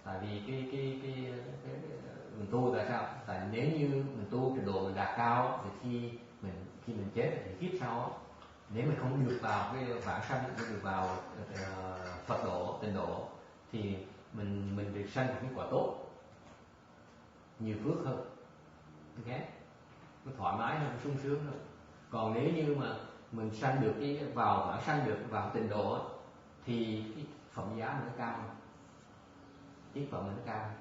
Tại vì cái mình tu tại sao? Tại nếu như mình tu trình độ mình đạt cao thì khi mình chết thì kiếp sau á, nếu mình không được vào cái vãng sanh, không được vào Phật độ, tịnh độ thì mình được sanh cái quả tốt, nhiều phước hơn, ok? Nó thoải mái hơn, sung sướng hơn. Còn nếu như mà mình sanh được vào vãng sanh được vào tịnh độ á, thì cái phẩm giá mình nó cao hơn, tiết phẩm mình nó cao hơn.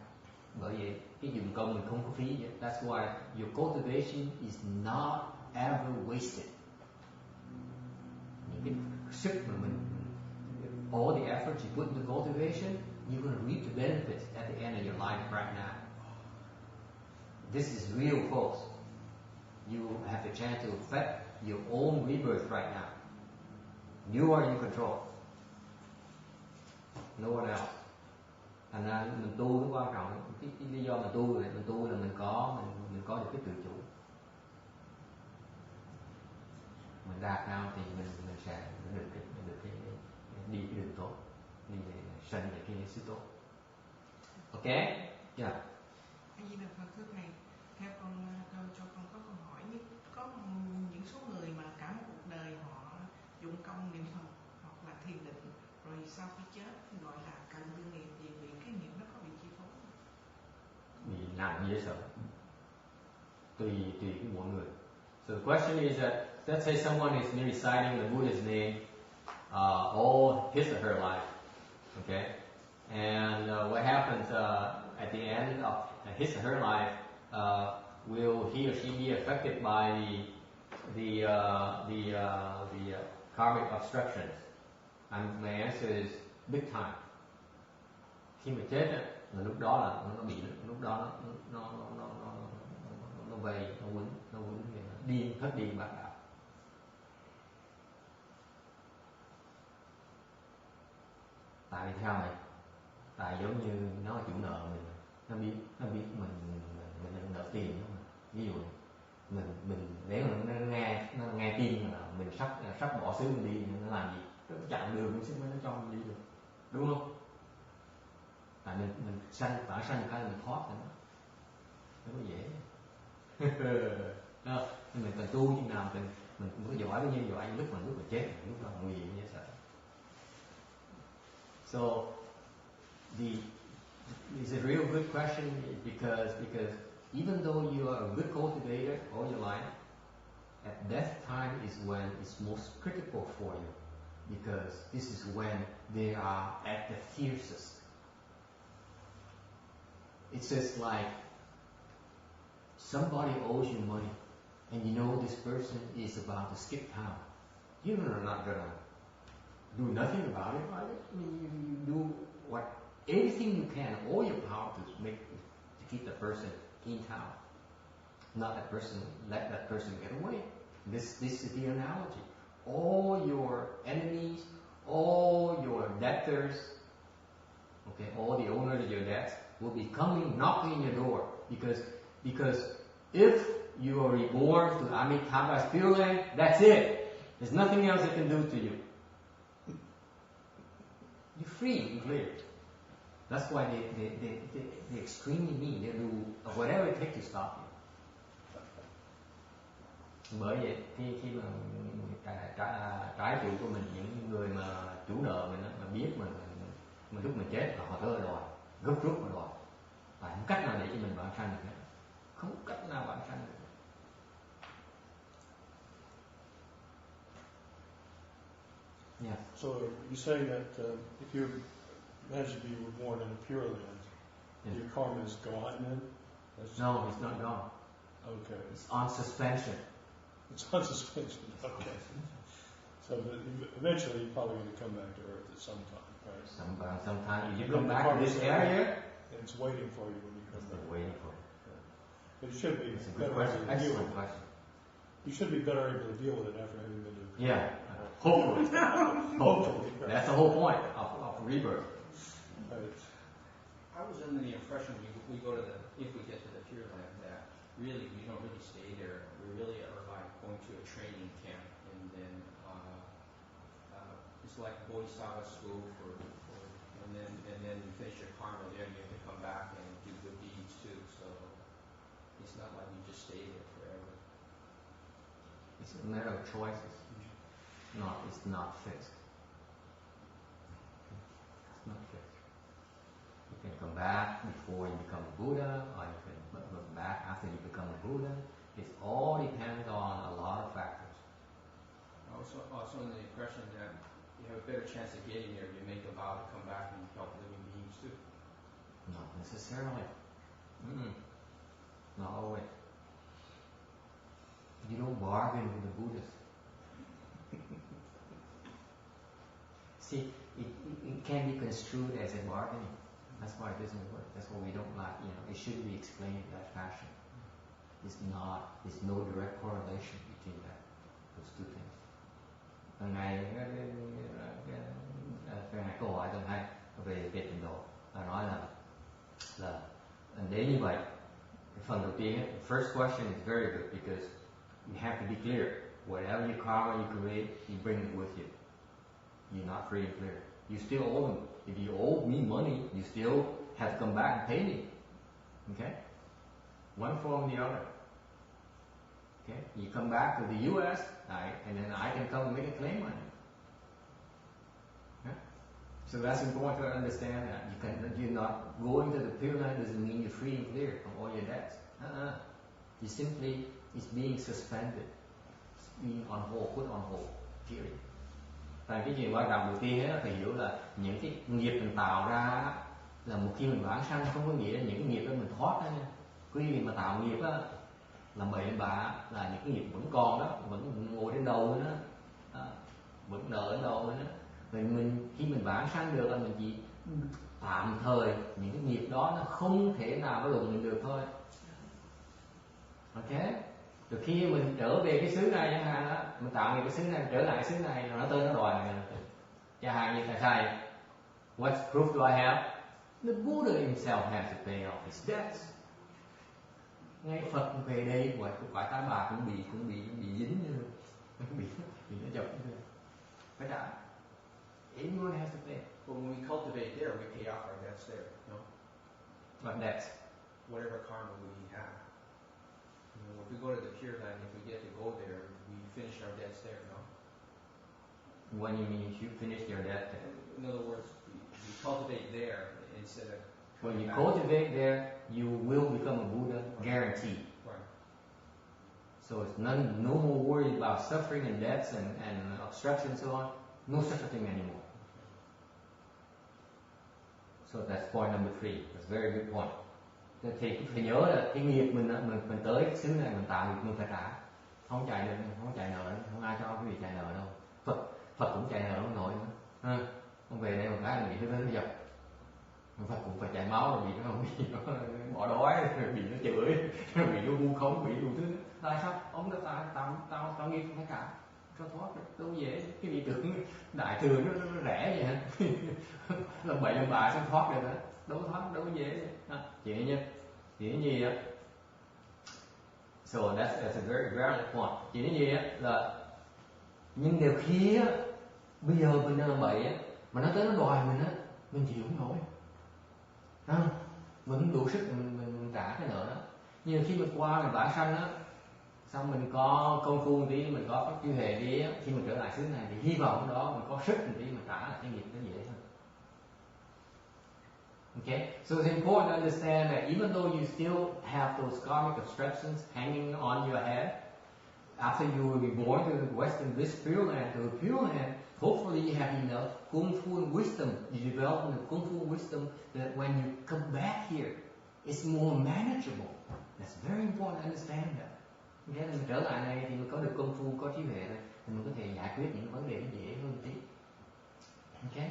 Bởi vậy cái dùng công mình không có phí vậy. That's why your cultivation is not ever wasted. Những cái sức mà mình, all the efforts you put into cultivation, you're going to reap the benefits at the end of your life right now. This is real, folks. You have the chance to affect your own rebirth right now. You are in control. No one else. Thành ra mình tu nó quan trọng. Cái lý do mình tu là mình có được cái tự chủ. Mình đạt cao thì mình sẽ được cái đi cái đường tốt, đi về sanh về cái sự tốt. Ok? Yeah. Di Đà Phật thưa thầy, theo cho con có câu hỏi nhất, có những số người mà cả một cuộc đời họ dụng công niệm Phật hoặc là thiền định, rồi sau khi chết gọi là cận tư nghiệp, vì cái nghiệp nó có bị chi phối không? Bị nặng dễ sợ. Tùy cái mỗi người. So the question is that let's say someone is reciting the Buddha's name all his or her life, okay, and what happens at the end of his or her life? Will he or she be affected by the karmic obstructions? And my answer is big time. Khi mà chết là lúc đó là nó bị, lúc đó nó vây, nó quấn điên, thất điên bạc đạo. Tại vì sao vậy? Tại giống như nó là chủ nợ mình, nó biết mình nợ tiền đó mà. Ví dụ mình nếu mà nó nghe tin là mình sắp bỏ xứ mình đi, nó làm gì? Nó chặn đường nó mới nó cho mình đi được, đúng không? Tại mình sanh cái mình thoát rồi đó, nó có dễ. Mình cần tu như nào mình cũng có giỏi bao nhiêu giỏi, lúc mà chết lúc đó nguy hiểm như vậy. So it's a real good question because even though you are a good cultivator all your life, at death time is when it's most critical for you, because this is when they are at the fiercest. It's just like somebody owes you money and you know this person is about to skip town. You're not gonna do nothing about it, right? I mean, you do everything you can, all your power to keep the person in town. Not let that person get away. This is the analogy. All your enemies, all your debtors, okay, all the owners of your debts will be coming, knocking on your door, because if you are reborn to Amitabha's Pure Land, that's it. There's nothing else it can do to you. You're free and clear. That's why they extremely mean. They do whatever it takes to stop you. Bởi vậy khi mà trái chủ của mình, những người mà chủ nợ mình mà biết mình Mà lúc mình chết là họ tới đòi, gấp rút mà đòi. Và không cách nào để cho mình vãng sanh được hết. Không cách nào vãng sanh được. Yeah. So you're saying that if you manage to be reborn in a Pure Land, your karma is gone then? No, it's not gone. Okay. It's on suspension. It's on suspension. Okay. So eventually you're probably going to come back to Earth at some time, right? Sometime if you come back to this area, and it's waiting for you when you come back. It's waiting for you. But it should be It's a good better question. able to deal Excellent with it. question. You should be better able to deal with it after having been to Yeah. Hopefully. Hopefully. That's the whole point of rebirth. Right. I was under the impression we go to if we get to the Pure Land, that really we don't really stay there. We really are like going to a training camp, and then it's like Bodhisattva school and then you finish your karma there, and you have to come back and do good deeds too. So it's not like you just stay there forever. It's a matter of choices. It's not fixed. It's not fixed. You can come back before you become a Buddha, or you can come back after you become a Buddha. It all depends on a lot of factors. Also in the impression that you have a better chance of getting there if you make a vow to come back and help living beings too. Not necessarily. Not always. You don't bargain with the Buddhists. See, it can be construed as a bargaining. That's why it doesn't work. That's why we don't like, it should be explained in that fashion. There's no direct correlation between those two things. Lần này câu hỏi lần hai về trình độ, nói là nếu như vậy, cái phần đầu tiên, the first question is very good because you have to be clear. Whatever your karma you create, you bring it with you. You're not free and clear. You still owe them. If you owe me money, you still have to come back and pay me. Okay? One form or the other. Okay? You come back to the U.S., right, and then I can come and make a claim on it. Okay? So that's important to understand that. You're not going to the Pure Land doesn't mean you're free and clear from all your debts. You simply, it's being suspended. It's being on hold, put on hold, period. Và cái chuyện quan trọng đầu tiên là phải hiểu là những cái nghiệp mình tạo ra là một khi mình vãng sanh không có nghĩa là những cái nghiệp đó mình thoát ra nha. Quý vị mà tạo nghiệp á, làm bậy làm bạ là những cái nghiệp vẫn còn đó, vẫn ngồi trên đầu nữa đó, vẫn nợ trên đầu nữa đó. Rồi khi mình vãng sanh được là mình chỉ tạm thời những cái nghiệp đó nó không thể nào nó đụng mình được thôi. Ok? Rồi khi mình trở về cái xứ này chẳng hạn đó, mình tạo nghiệp cái xứ này, trở lại xứ này, nó tới nó đòi mình. Chẳng hạn như thầy, what proof do I have? The Buddha himself has to pay off his debts. Ngay Phật về đây, quả tá bà cũng bị dính như bị nó chọc như phải trả. Everyone has to pay. But when we cultivate there, we pay off our debts there, no? What debts? Whatever karma we have. If we go to the Pure Land, if we get to go there, we finish our debts there, no? What do you mean you finish your debt there? In other words, we cultivate there instead of... When you cultivate there, you will become a Buddha, guaranteed. Right. So it's no more worry about suffering and debts and obstruction and so on. No such a thing anymore. So that's point number 3. That's a very good point. Thì phải nhớ là cái nghiệp mình tới cái xứ này mình tạo nghiệp mình phải trả. Không chạy nợ, không ai cho quý vị chạy nợ đâu. Phật cũng chạy nợ ông nội nữa. Không về đây một cái là bị nó đến dập. Phật cũng phải chạy máu rồi bị nó bỏ đói, rồi bị nó chửi, rồi bị nó vu khống, bị đủ thứ. Tại sao? Ông đã tạo nghiệp phải trả. Cho thoát đâu dễ. Cái vị tưởng đại thừa nó rẻ vậy hả? Làm bậy làm bạ sao thoát được hả? Đâu dễ vậy. Chỉ nói gì á? So that's a very valid point. Chỉ nói gì á là nhưng nếu khi á bây giờ mình đang làm bậy á mà nó tới nó đòi mình á, mình chịu không nổi. Mình không đủ sức mình trả cái nợ đó. Nhưng khi mình qua mình vãng sanh á, xong mình có công phu một tí, mình có các chư hề đi á, khi mình trở lại xứ này thì hy vọng đó mình có sức một tí mình trả lại cái nghiệp nó dễ hơn. Okay, so it's important to understand that even though you still have those karmic obstructions hanging on your head, after you will be born to the Western bliss Pure Land, to the Pure Land, hopefully you have enough Kung Fu and wisdom, you develop the Kung Fu wisdom that when you come back here, it's more manageable. That's very important to understand that. Okay, mình trở lại này thì mình có được Kung Fu, có trí huệ này, thì mình có thể giải quyết những vấn đề dễ hơn tí. Okay?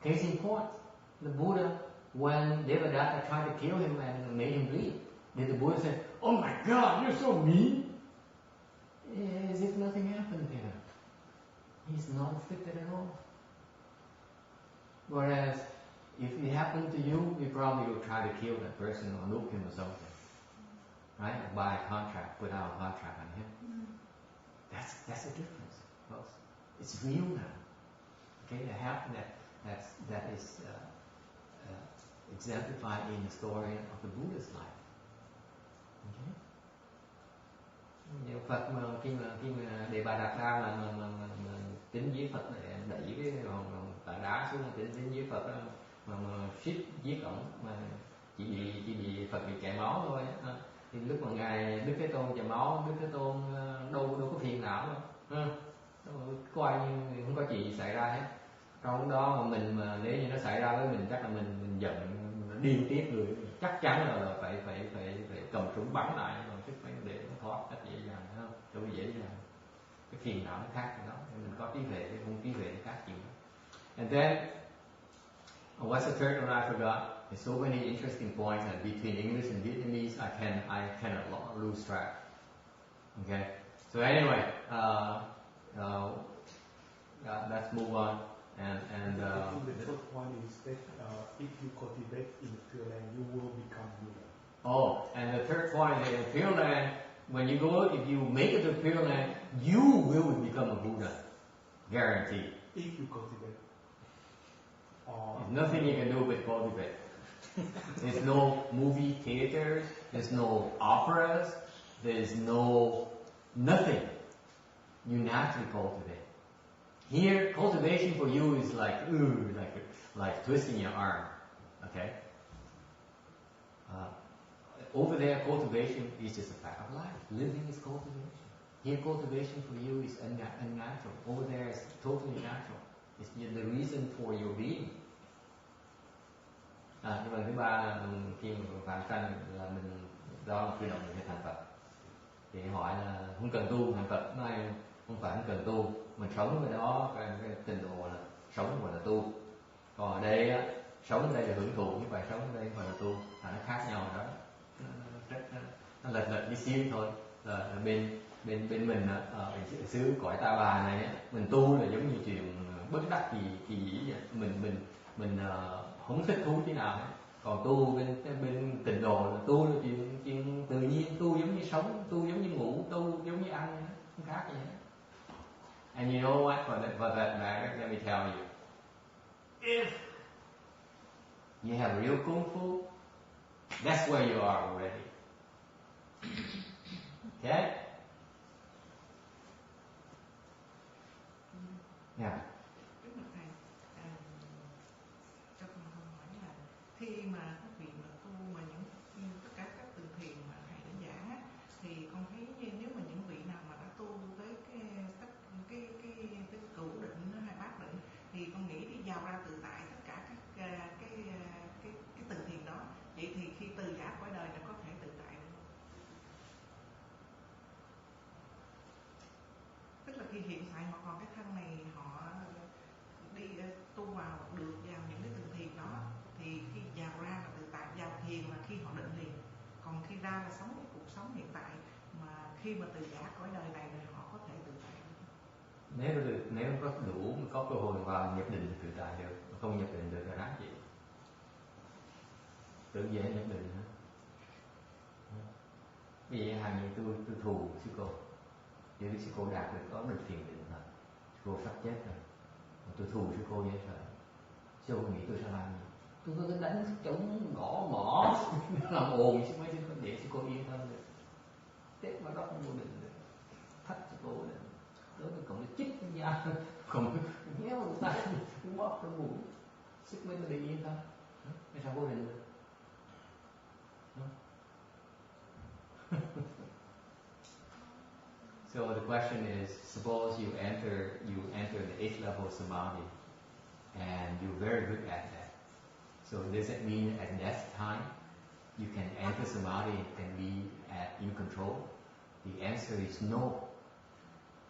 Case in point, the Buddha, when Devadatta tried to kill him and made him bleed, did the Buddha say, "Oh my God, you're so mean"? As if nothing happened there. He's not afflicted at all. Whereas, if it happened to you, you probably would try to kill that person or nuke him or something. Right? Or buy a contract, put out a contract on him. That's the difference, folks. It's real now. Okay, that is exemplified in the story of the Buddha's life. Okay. Nhiều Phật mà khi mà Đề Bà Đạt Đa mà tính với Phật này đẩy cái hòn tảng đá xuống tính với Phật đó, mà suýt giết ổng, mà chỉ bị Phật bị chảy máu thôi. Thì lúc mà ngài Đức Thế Tôn chảy máu, Đức Thế Tôn đâu có phiền não đâu, coi như không có chuyện gì xảy ra hết. Trong đó mà mình mà nếu như nó xảy ra với mình chắc là mình giận, mình điên tiết người, chắc chắn là phải cầm súng bắn lại, còn sức phải để nó thoát cách dễ dàng, thấy không? Đâu dễ dàng. Cái phiền não nó khác cái đó, mình có trí huệ, cái không trí huệ nó khác chuyện đó. And then what's the third one I forgot? There's so many interesting points, and between English and Vietnamese, I cannot lose track. Okay, so anyway, let's move on. And I think the third point is that if you cultivate in the Pure Land, you will become Buddha. Oh, and the third point is in Pure Land, when you go, if you make it to Pure Land, you will become a Buddha, guaranteed. If you cultivate. There's nothing you can do but cultivate. There's no movie theaters, there's no operas, there's nothing. You naturally cultivate. Here, cultivation for you is like twisting your arm. Okay. Over there, cultivation is just a fact of life. Living is cultivation. Here, cultivation for you is unnatural. Over there, is totally natural. It's the reason for your being. Nhưng mà thứ ba là khi mà phạm sanh là mình do một cử động mình sẽ thành Phật. Thì hỏi là không cần tu thành Phật, nói không phải không cần tu, mình sống ở đó cái trình độ là sống gọi là tu. Còn ở đây á, sống ở đây là hưởng thụ, như vậy sống ở đây gọi là tu, nó khác nhau đó. Nó lệch đi xíu thôi. Là bên mình ở xứ cõi Ta Bà này mình tu là giống như chuyện bất đắc kỳ dĩ vậy. Mình không thích thú thế nào hết. Còn tu bên tịnh độ là tu là chuyện tự nhiên, tu giống như sống, tu giống như ngủ, tu giống như ăn, không khác gì hết. And you know what? For that matter, let me tell you, if you have real kung fu, that's where you are already. Okay? Yeah. Cho con hỏi là khi mà các vị mà tu mà những tất cả các từ thiền mà thầy đã giảng á, thì con thấy nếu mà những vị nào mà đã tu tới cái cửu định hay bát định thì con nghĩ đi vào ra tự tại tất cả các cái từ thiền đó. Vậy thì khi từ giả cõi đời là có thể tự tại được không? Tức là khi hiện tại họ còn cái thân này, họ đi tu vào được vào những cái từ thiền đó, thì khi vào ra là tự tại, vào thiền là khi họ định liền, còn khi ra là sống cái cuộc sống hiện tại, mà khi mà từ giả cõi đời này thì họ có thể tự tại được. Nếu có đủ có cơ hội vào nhập định thì tự tại được, không nhập định được là ráng chịu. Tưởng dễ nhập định hả? Vì hàng như tôi thù sư cô, nếu sư cô đạt được có được thiền định rồi, sư cô sắp chết rồi, tôi thù sư cô dễ sợ. Sư cô nghĩ tôi sẽ làm gì? Tôi cứ đánh chống gõ mỏ làm ồn chứ mấy chứ không để sư cô yên tâm được. Tết mà đó không vô định được, thách sư cô định. Tới tôi cộng chích cái da, cộng nhéo tay, bóp cái mũi. Sức mới nó đi yên thôi. Hay sao vô định được? So the question is, suppose you enter the 8th level of samadhi, and you're very good at that. So does it mean at death time you can enter samadhi and be in control? The answer is no.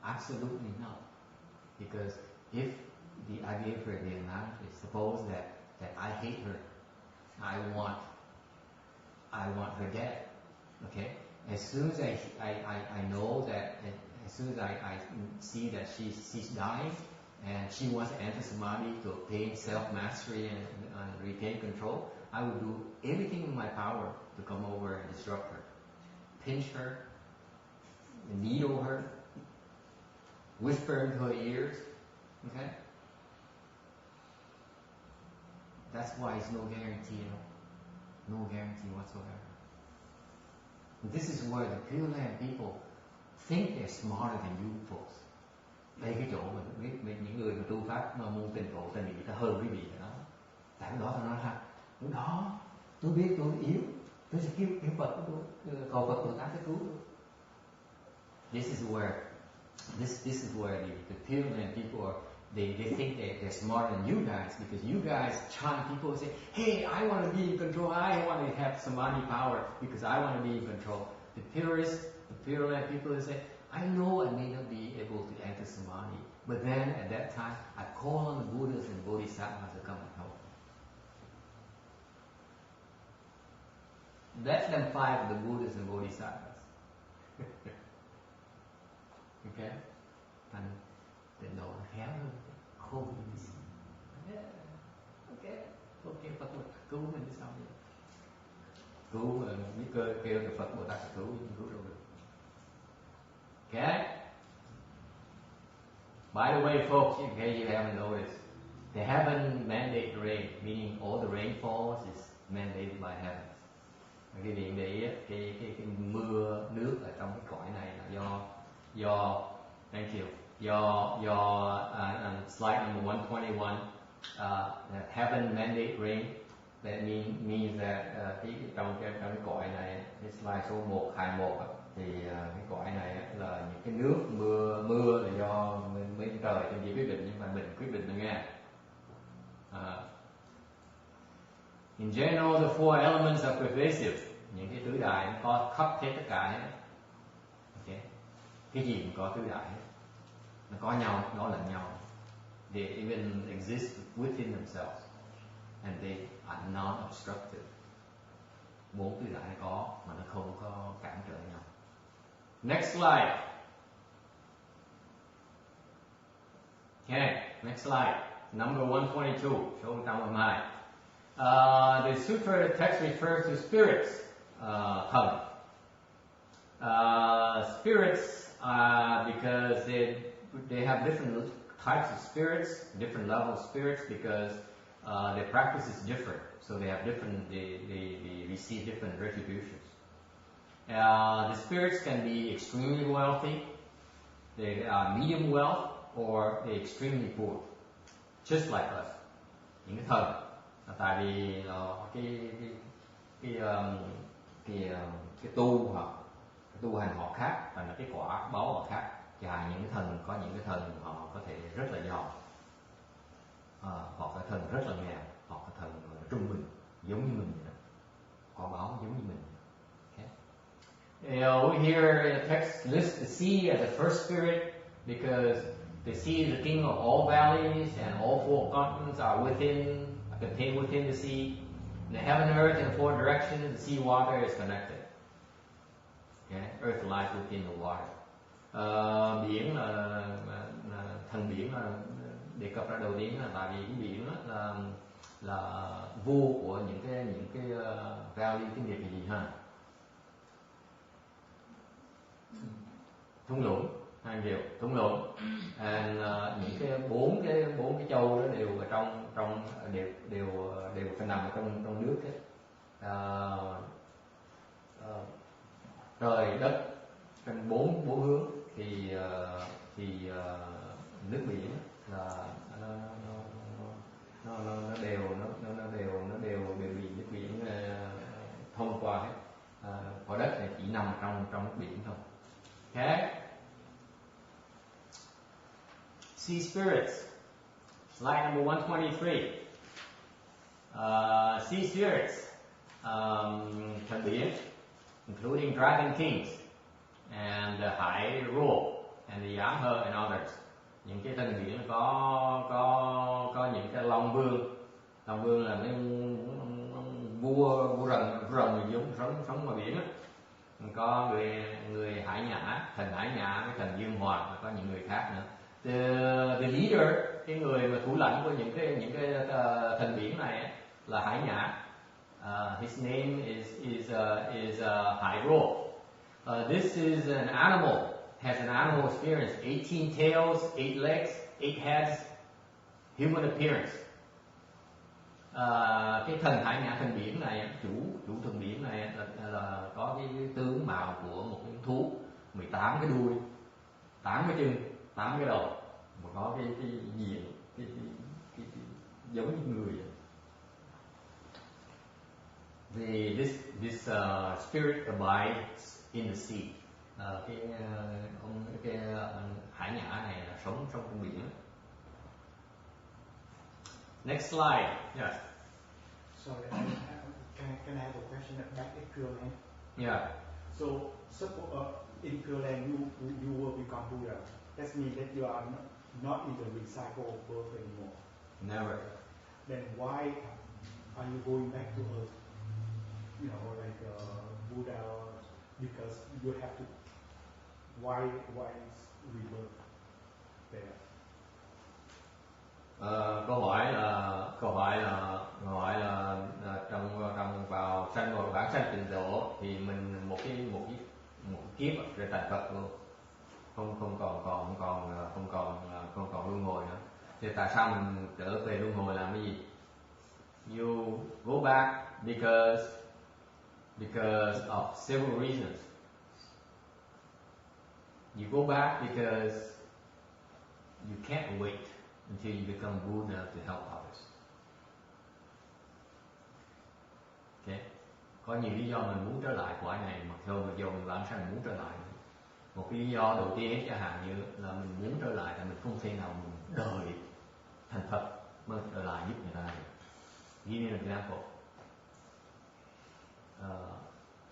Absolutely no. Because if the idea for Vietnam is, suppose that I hate her, I want her dead. Okay? As soon as I know that, as soon as I see that she's dying and she wants to enter samadhi to obtain self-mastery and retain control, I will do everything in my power to come over and disrupt her. Pinch her, needle her, whisper into her ears. Okay? That's why it's no guarantee, no guarantee whatsoever. This is where the Pure Land people think they're smarter than you folks. Đây cái chỗ mà biết những người mà tu pháp mà môn tình độ tình nghĩa ta hơn quý vị đó. Tại đó tôi nói là đó tôi biết tôi yếu, tôi sẽ kêu Phật của tôi, cầu Phật Bồ Tát sẽ cứu tôi. This is where the Pure Land people are. They think they're smarter than you guys, because you guys chant, people say, hey, I want to be in control, I want to have samadhi power because I want to be in control. The purists, the Pure Land people, they say, I know I may not be able to enter samadhi, but then at that time I call on the Buddhas and Bodhisattvas to come and help. Let them fight with the Buddhas and Bodhisattvas. Okay? And tình độ khéo hơn, khôn hơn gì. Ok, Phật cứu mình chứ sao vậy? Cứu mà biết kêu được Phật Bồ Tát sẽ cứu đâu được. Okay? By the way, folks, in case you haven't noticed, the heaven mandate rain, meaning all the rainfalls is mandated by heaven. Cái việc để ý, cái mưa nước ở trong cái cõi này là do thank you. Your slide number 121, heaven mandate rain. That means that trong cái cõi này, cái slide số 121 thì cái cõi này là những cái nước mưa là do bên trời trên địa quyết định, nhưng mà mình quyết định thôi nghe. In general, the four elements are pervasive. Những cái tứ đại nó có khắp hết tất cả hết. Okay. Cái gì cũng có tứ đại hết. Nó có nhau, nó lẫn nhau. They even exist within themselves, and they are non-obstructive. Bốn tứ đại có mà nó không có cản trở nhau. Next slide. Okay, next slide. Number 122. Số 122. The sutra text refers to spirits, thần. Spirits, because they have different types of spirits, different levels of spirits, because their practice is different. So they have different, they receive different retributions. The spirits can be extremely wealthy, they are medium wealth, or they're extremely poor, just like us. Những cái thần, tại vì cái tu hành họ khác, và là cái quả báo họ khác. Và những cái thần, có những cái thần họ có thể rất là giàu, họ có thần rất là nghèo, họ có thần trung bình giống như mình vậy đó, có báo giống như mình. Okay. Over here the text lists the sea as the first spirit, because the sea is the king of all valleys, and all four continents are contained within the sea. The heaven, earth, and four directions, the sea water is connected. Okay. Earth lies within the water. Biển là thần biển là đề cập ra đầu tiên, là tại vì cái biển là vua của những cái valley, tiếng Việt là gì ha? Thung lũng, hai điều thung lũng. And những cái bốn cái châu đó đều ở trong đều phải nằm ở trong nước hết. Trời đất trên bốn hướng thì nước biển là nó đều bị nước biển thông qua hết. Quả đất này chỉ nằm trong nước biển thôi. Okay. Sea spirits. Slide number 123. Sea spirits, thần biển, including dragon kings and hải rùa and the Yamhe and others. Những cái thần biển có những cái long vương. Long vương là mấy vua rồng sống ngoài biển á. Có người hải nhã, thần hải nhã với thần dương hòa, và có những người khác nữa. The leader, cái người mà thủ lãnh của những cái thần biển này ấy, là hải nhã. His name is Hải Rô. This is an animal, has an animal experience, 18 tails, 8 legs, 8 heads, human appearance. Cái thần hải nhã, thần biển này, chủ thần biển này là có cái tướng mạo của một cái thú, 18 cái đuôi, 8 cái chân, 8 cái đầu, mà có cái diện, cái giống như người vậy. This spirit abides in the sea. Cái hải nhã này là sống trong con biển. Next slide. Yes. Sorry, can I have a question back at Pure Land? Yeah. So, suppose in Pure Land you will become Buddha. That means that you are not in the recycle of birth anymore. Never. Then why are you going back to Earth? You know, like Buddha, because you have to. Why is rebirth there? Câu hỏi là trong vào sanh vào bản sanh tịnh độ thì mình một kiếp trở thành Phật luôn, không còn luân hồi nữa. Thì tại sao mình trở về luân hồi làm cái gì? You go back because of several reasons. You go back because you can't wait until you become Buddha to help others. Okay. Có nhiều lý do mình muốn trở lại cõi này, mặc dù mình bản thân muốn trở lại. Một cái lý do đầu tiên chẳng hạn như là mình muốn trở lại là mình không thể nào mình đợi thành Phật mới trở lại giúp người ta được. Give me an example.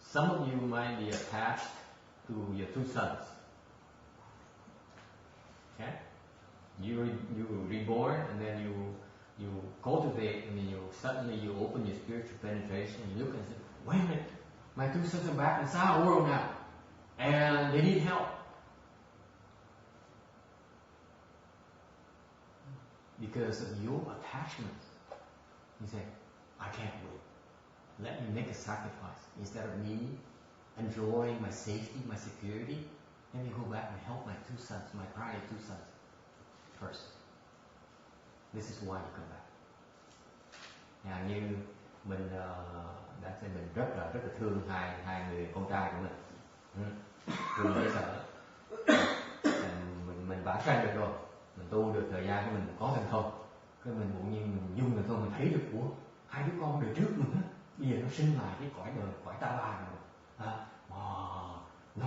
Some of you might be attached to your two sons. Okay? You were reborn, and then you cultivate, and then suddenly you open your spiritual penetration, and you look and say, wait a minute, my two sons are back inside the world now, and they need help. Because of your attachment, you say, I can't wait. Let me make a sacrifice. Instead of me enjoying my safety, my security, let me go back and help my two sons, my prior two sons first. This is why you come back. Như mình mình rất là thương hai người con trai của mình, thương dễ sợ. Mình vãng sanh được rồi, mình tu được thời gian của mình có thành công, cái mình bỗng nhiên mình dung thành công, mình thấy được của hai đứa con đời trước mình á, bây giờ nó sinh lại cái cõi đời, cõi ta bà rồi, nó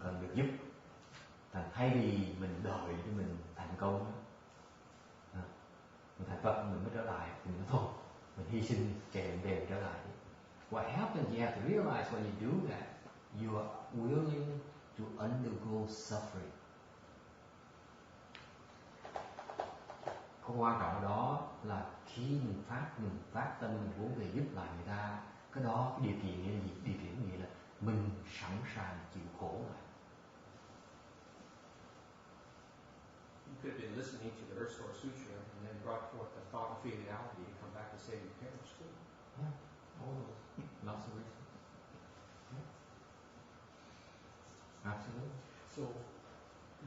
cần được giúp. Thay vì mình đợi cho mình thành công, mình thành Phật mình mới trở lại, thì mình nói thôi, mình hy sinh chèn trở lại. What happens? You have to realize when you do that, you are willing to undergo suffering. Cái quan trọng đó là khi mình phát tâm mình muốn về giúp lại người ta, cái đó cái điều kiện nghĩa là gì? Điều kiện nghĩa là mình sẵn sàng chịu khổ lại. You could have been listening to the Earth Store Sutra and then brought forth the thought of filiality to come back and save your parents too. Yeah, all those, lots of reasons. Yeah. Absolutely. So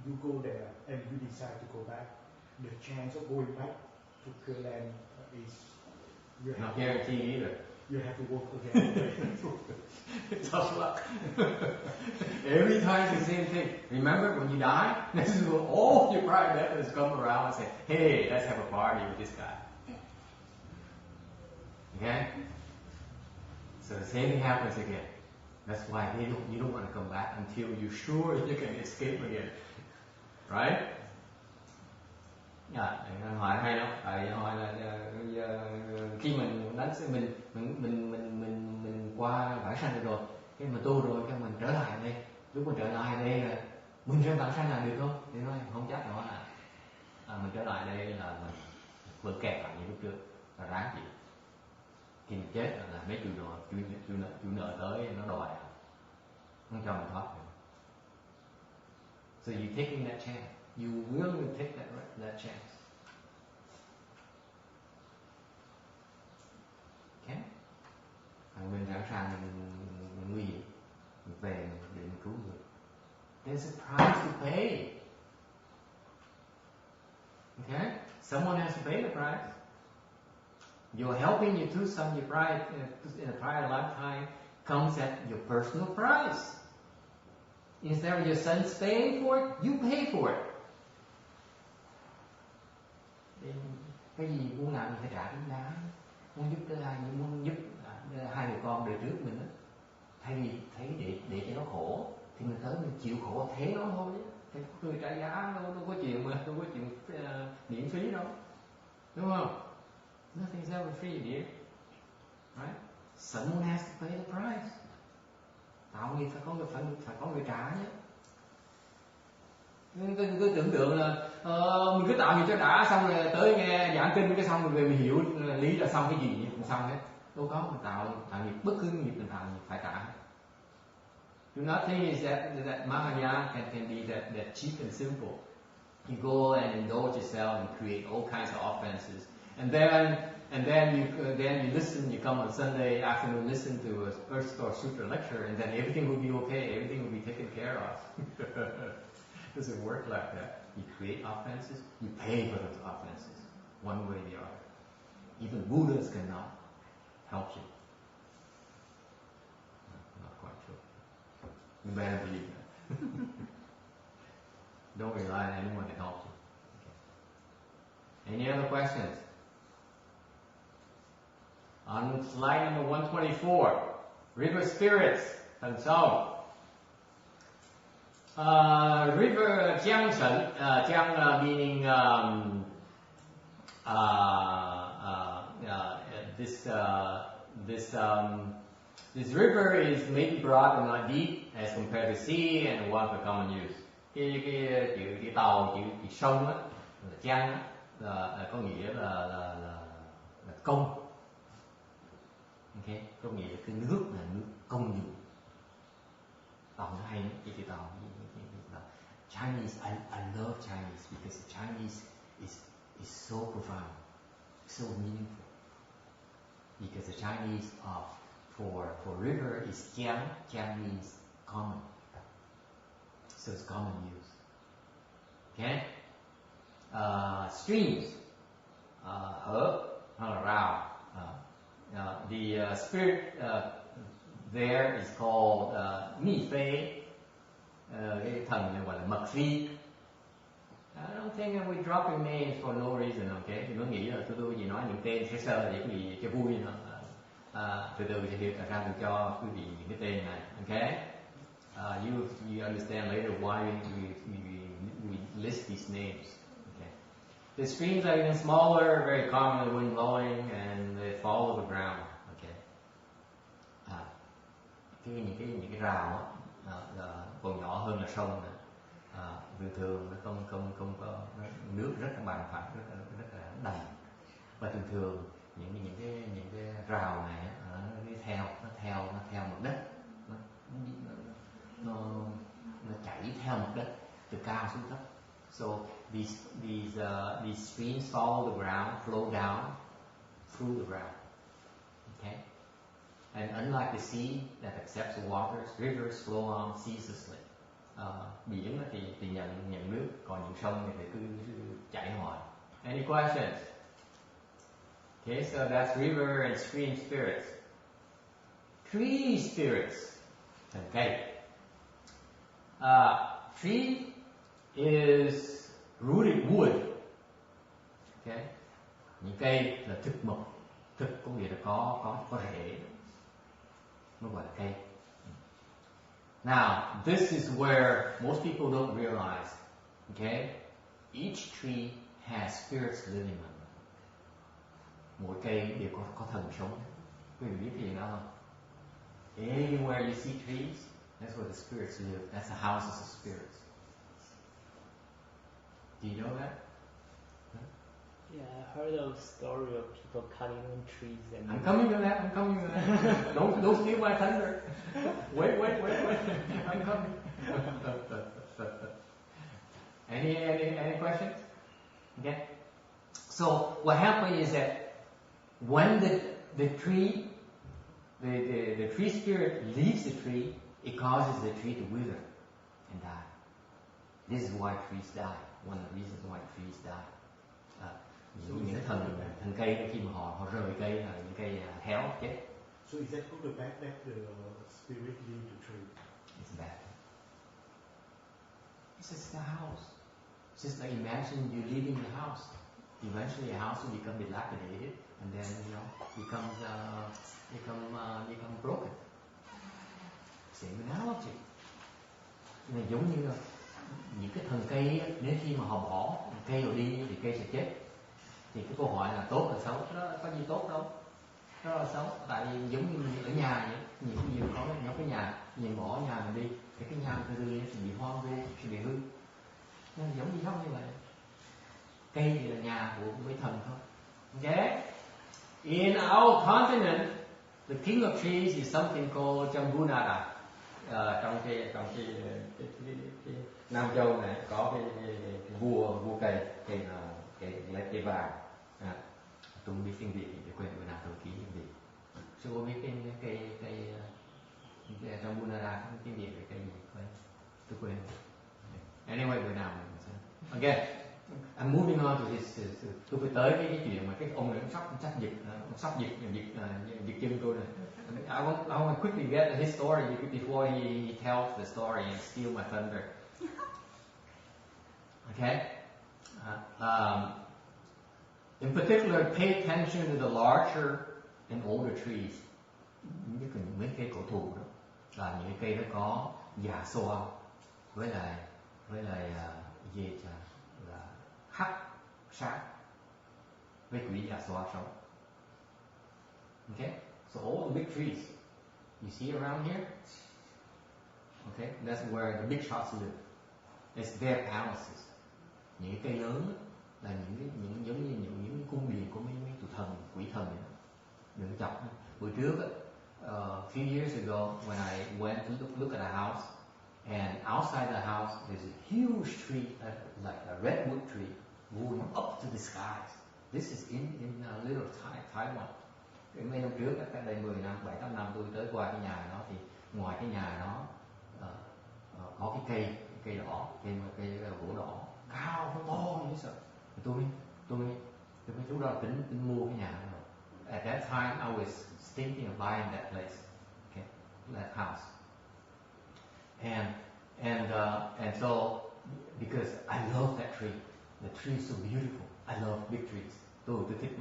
you go there and you decide to go back. The chance of going back to Pure Land is not guaranteed either. You have to work again. Tough luck. Every time it's the same thing. Remember when you die, all your private members come around and say, hey, let's have a party with this guy. Okay? So the same thing happens again. That's why you don't want to come back until you're sure you can escape again. Right? Hỏi hay lắm. Hỏi là khi mình qua vãng sanh rồi, khi mà tu rồi, cái mình trở lại đây, lúc mình trở lại đây là mình sẽ vãng sanh là được không? Thì nói không chắc nữa là mình trở lại đây là mình vẫn kẹt lại như lúc trước, là ráng chịu. Khi mình chết là mấy chủ nợ tới nó đòi, không cho mình thoát được. So you taking that chance. You will take that chance. Okay? Mình sẵn sàng mình nguy hiểm, mình về để mình cứu người. There's a price to pay. Okay? Someone has to pay the price. You're helping your two sons, your bride in a prior lifetime comes at your personal price. Instead of your sons paying for it, you pay for it. Cái gì muốn làm thì phải trả chính giá. Muốn giúp đỡ ai, muốn giúp hai người con đời trước mình đó. Thay vì thấy để cho nó khổ thì mình tới mình chịu khổ thế nó thôi. Thì người trả giá đâu có chuyện mà đâu có chuyện miễn phí đâu, đúng không? Nothing's ever free, dear. Right? Someone has to pay the price. Tạo nghiệp phải có người trả nhé. Cứ tưởng tượng là mình cứ tạo nghiệp cho đã, xong rồi tới nghe giảng kinh cái xong rồi về mình hiểu lý là xong cái gì cũng xong hết. Đâu có, mình tạo nghiệp, bất cứ nghiệp mình tạo nghiệp phải trả hết. Do not think is that Mahayana can be that cheap and simple. You go and indulge yourself and create all kinds of offenses, and then you listen. You come on Sunday afternoon, listen to a Earth Store Sutra lecture, and then everything will be okay. Everything will be taken care of. Doesn't work like that. You create offenses, you pay for those offenses, one way or the other. Even Buddhas cannot help you. Not quite true. You better believe that. Don't rely on anyone to help you. Okay. Any other questions? On slide number 124, river spirits, thần sông. River Jiang Shen, Jiang meaning this river is maybe broad but not deep as compared to sea and one for common use. Cái tàu chữ sông á, là Jiang á, là có nghĩa là công. Okay, có nghĩa là cái nước là nước công dụng. Tàu nó hay lắm, cái tàu. Chinese, I love Chinese because the Chinese is so profound, so meaningful. Because the Chinese for river is jiang. Jiang means common, so it's common use. Okay, streams, hở hoặc là rào. The spirit there is called Mi Fei. Cái thần này gọi là mật phi. I don't think that we dropping names for no reason, okay? Thì nó nghĩ là tôi chỉ nói những tên sơ để quý vị cho vui nữa. Từ từ sẽ hiểu ra được cho quý vị những cái tên này, okay? You understand later why we list these names, okay? The streams are even smaller, very common when blowing, and they follow the ground, okay? Những cái rào á, còn nhỏ hơn là sông này. Thường nó không có nước rất là bằng phẳng, rất là đầy, và thường những cái rào này nó theo mặt đất, nó chảy theo mặt đất từ cao xuống thấp. So these streams follow the ground, flow down through the ground. Okay. And unlike the sea that accepts waters, rivers flow on ceaselessly. Biển thì nhận nước, còn những sông thì cứ chảy hoài. Any questions? Okay, so that's river and stream spirits. Tree spirits, thần cây. Tree is rooted wood. Okay. Những cây là thực mục. Thực có nghĩa là có rễ. Nó gọi là cây. Now, this is where most people don't realize. Okay. Each tree has spirits living on it. Mỗi cây đều có thần sống. Quý vị biết gì đó không? Anywhere you see trees, that's where the spirits live. That's the houses of spirits. Do you know that? Yeah, I heard of story of people cutting down trees and. I'm coming to that. Don't steal my thunder. Wait. I'm coming. Any questions? Okay. So what happens is that when the tree, the tree spirit leaves the tree, it causes the tree to wither and die. This is why trees die. One of the reasons why trees die. Những cái thần cây khi mà họ rời cây là những cây héo chết. So is that good or bad that the spirit leave the tree? It's bad. It's just a house. It's just like imagine you leaving the house. Eventually, a house will become dilapidated, and then become broken. Same analogy. Này giống như là những cái thần cây nếu khi mà họ bỏ cây rồi đi thì cây sẽ chết. Thì cái câu hỏi là tốt là xấu, đó có gì tốt đâu, đó là xấu. Tại vì giống như ở nhà vậy, nhiều có cái nhà, nhìn bỏ nhà mình đi, thì cái nhà từ từ nó sẽ bị hoang vu, sẽ bị hư. Nó giống như vậy. Cây thì là nhà của mấy thần thôi. Okay? In our continent, the king of trees is something called Jambunara. Trong cái Nam Châu này có cái vua cây là cây vàng. Tôi không biết tiếng Việt thì quên bữa nào tôi ký tiếng Việt. Sư có biết cái Jambunara tiếng Việt là cây gì quên? Tôi quên. Anyway, bữa nào mình sẽ. Okay. I'm moving on to this. Tôi phải tới cái chuyện mà cái ông này sắp dịch chân tôi này. I want to quickly get his story before he tells the story and steal my thunder. Okay. In particular, pay attention to the larger and older trees. Mấy cây cổ thụ đó là những cây đó có già xoa với lại gì là hắc sát với quỷ già xoa sống. Okay, so all the big trees you see around here, okay, that's where the big shots live. It's their palaces. Những cây lớn là những giống như những cung điện của mấy tụ thần, quỷ thần này. Đừng chọc. Bữa trước a few years ago when I went to look at a house, and outside the house there's a huge tree, like a redwood tree, going up to the skies. This is in little Taiwan. Mấy năm trước, cách đây 10 năm, 7-8 năm tôi tới qua cái nhà nó, thì ngoài cái nhà nó có cái cây đỏ, cây gỗ đỏ cao to như vậy. Tôi mới lúc đó tính mua cái nhà đó. At that time I was thinking of buying that place, okay, that house. And so because I love that tree, the tree is so beautiful. I love big trees. Tôi thích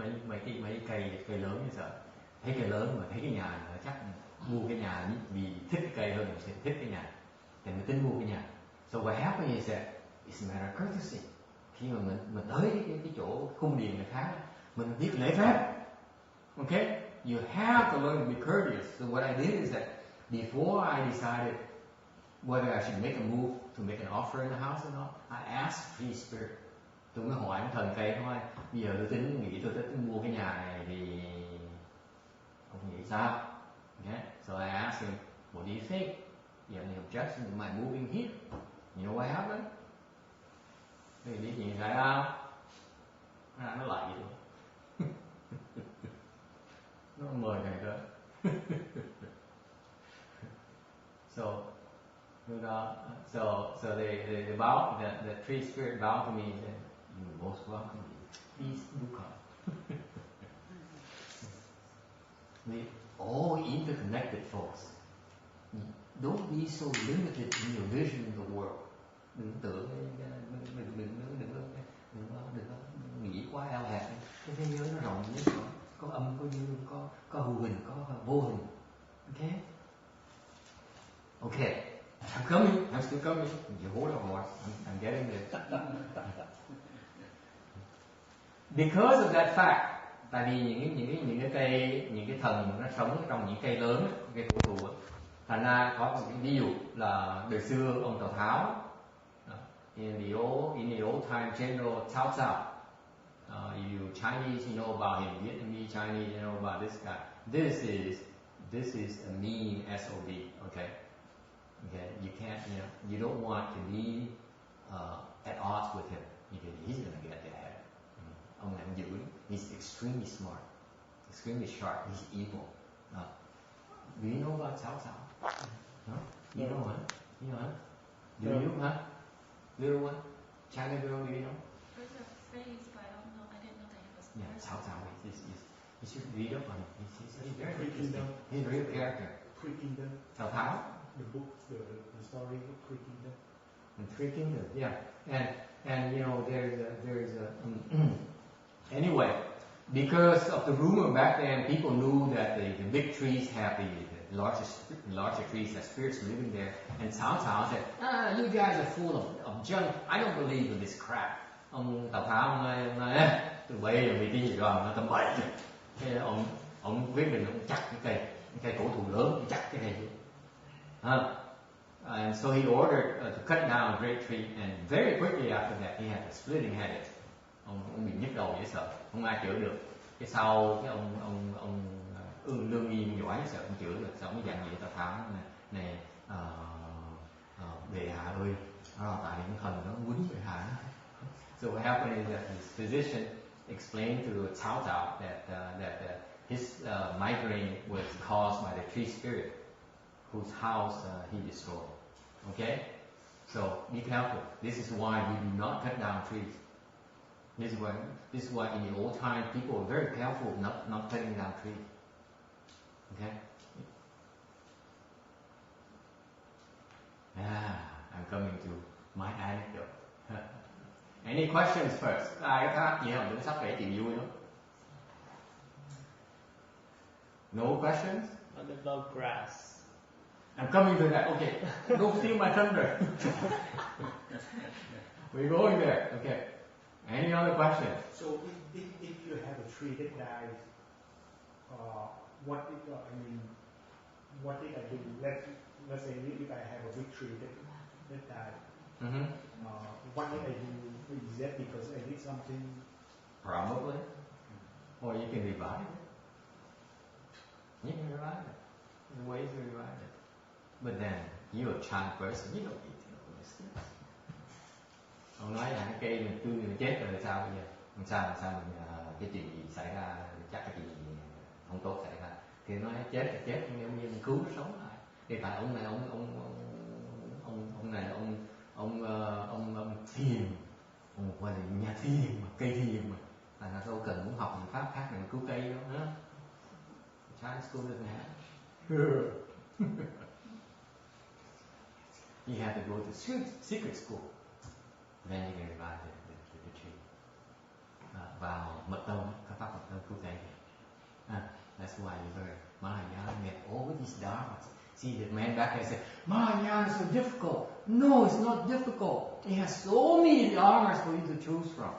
mấy cây lớn như vậy. Thấy cây lớn mà thấy cái nhà nữa chắc mua cái nhà vì thích cái cây hơn thì thích cái nhà. Thì mình tính mua cái nhà. So what happened is that it's a matter of courtesy. Khi mà mình tới cái chỗ cung điện người khác, mình biết lễ phép. Okay? You have to learn to be courteous. So what I did is that before I decided whether I should make a move to make an offer in the house or not, I asked tree spirit. Tôi mới hỏi cái thần cây thôi. Bây giờ tôi tính mua cái nhà này thì ông nghĩ sao? Okay? So I asked him, what do you think? You have any objection to my moving here? You know what happened? Thì biết gì xảy ra không? Nó lại vậy thôi. Nó mời thầy tới. So the tree spirit bowed to me and said, "You're most welcome. Please do come." We all interconnected, folks. don't be so limited in your vision of the world. Đừng tưởng đừng nghĩ quá eo hẹp. Cái thế giới nó rộng nhất, có âm, có dương, có hữu hình, có vô hình. Okay? Okay. I'm coming. I'm still coming. You hold on, horse. I'm getting there. Because of that fact, tại vì những cái thần nó sống trong những cây lớn, cây cổ thụ, thành ra có một cái ví dụ là đời xưa ông Tào Tháo, in the old time general Cao Cao. You Chinese, you know about him. Vietnamese Chinese, you know about this guy. This is a mean SOB. Okay. You can't, you don't want to be at odds with him because he's gonna get ahead. Ông này ông dữ lắm. He's extremely smart, extremely sharp. He's evil. Do you know about Cao Cao? No? You know what? You know what? Do you, huh? Little one? China girl, do you know? There's a phrase, but I don't know. I didn't know that he was. Yeah, Cao Cao. You should read up on him. He's very Three interesting. Kingdom. He's a real character. Three Kingdom. Cao Tháo. The book, the story of Three Kingdom. And Three Kingdoms, yeah. And you know, there's a anyway, because of the rumor back then, people knew that the big trees have the larger trees have spirits living there. And Cao Cao said, you guys are full of junk. I don't believe in this crap. Ông Tào Tháo ông nói, tôi bây giờ vì cái gì đó nó tầm bậy. Thế ông quyết định ông chặt cái cây cổ thụ lớn, ông chặt cái này. And so he ordered to cut down a great tree, and very quickly after that he had a splitting headache. Ông bị nhức đầu dễ sợ, không ai chữa được. Cái sau cái ông Lương Nghiêm giỏi dễ sợ không chữa được, sao ông mới dặn vậy Tào Tháo này bệ hạ ơi, tại những thần nó quýnh bệ hạ. So what happened is that his physician explained to Cao Cao that his migraine was caused by the tree spirit whose house he destroyed. Okay? So be careful. This is why we do not cut down trees. This is why in the old time people were very careful of not cutting down trees. Okay? I'm coming to my anecdote. Any questions first? Ai có thắc gì không? Đừng sắp kể chuyện vui không? No questions? What about grass? I'm coming to that. Okay. Don't steal my thunder. We're going there. Okay. Any other questions? So if you have a tree that dies, what did I do? Let's say if I have a big tree that died, Mm-hmm. what did I do? Is that because I did something? Probably. Or you can revive it. You can revive it. There's ways to revive it. But then, you're a child person, you don't need to know this stuff. Ông nói là cái cây mình tươi mình chết rồi sao bây giờ? Sao mình cái chuyện gì xảy ra, chắc cái chuyện gì không tốt xảy ra. Thì nói chết là chết, nhưng bây giờ mình cứu nó sống lại. Thì tại ông này ông thiền, ông gọi là nhà thiền mà, cây thiền mà. Thành ra đâu cần muốn học những pháp khác để cứu cây đâu nữa. Child school doesn't have. You have to go to secret school. Then you can revive the tree. Vào mật tông, các pháp mật tông cứu cây. That's why you heard Mahayana met all these dharmas. See, the man back there said, Mahayana is so difficult. No, it's not difficult. It has so many dharmas for you to choose from.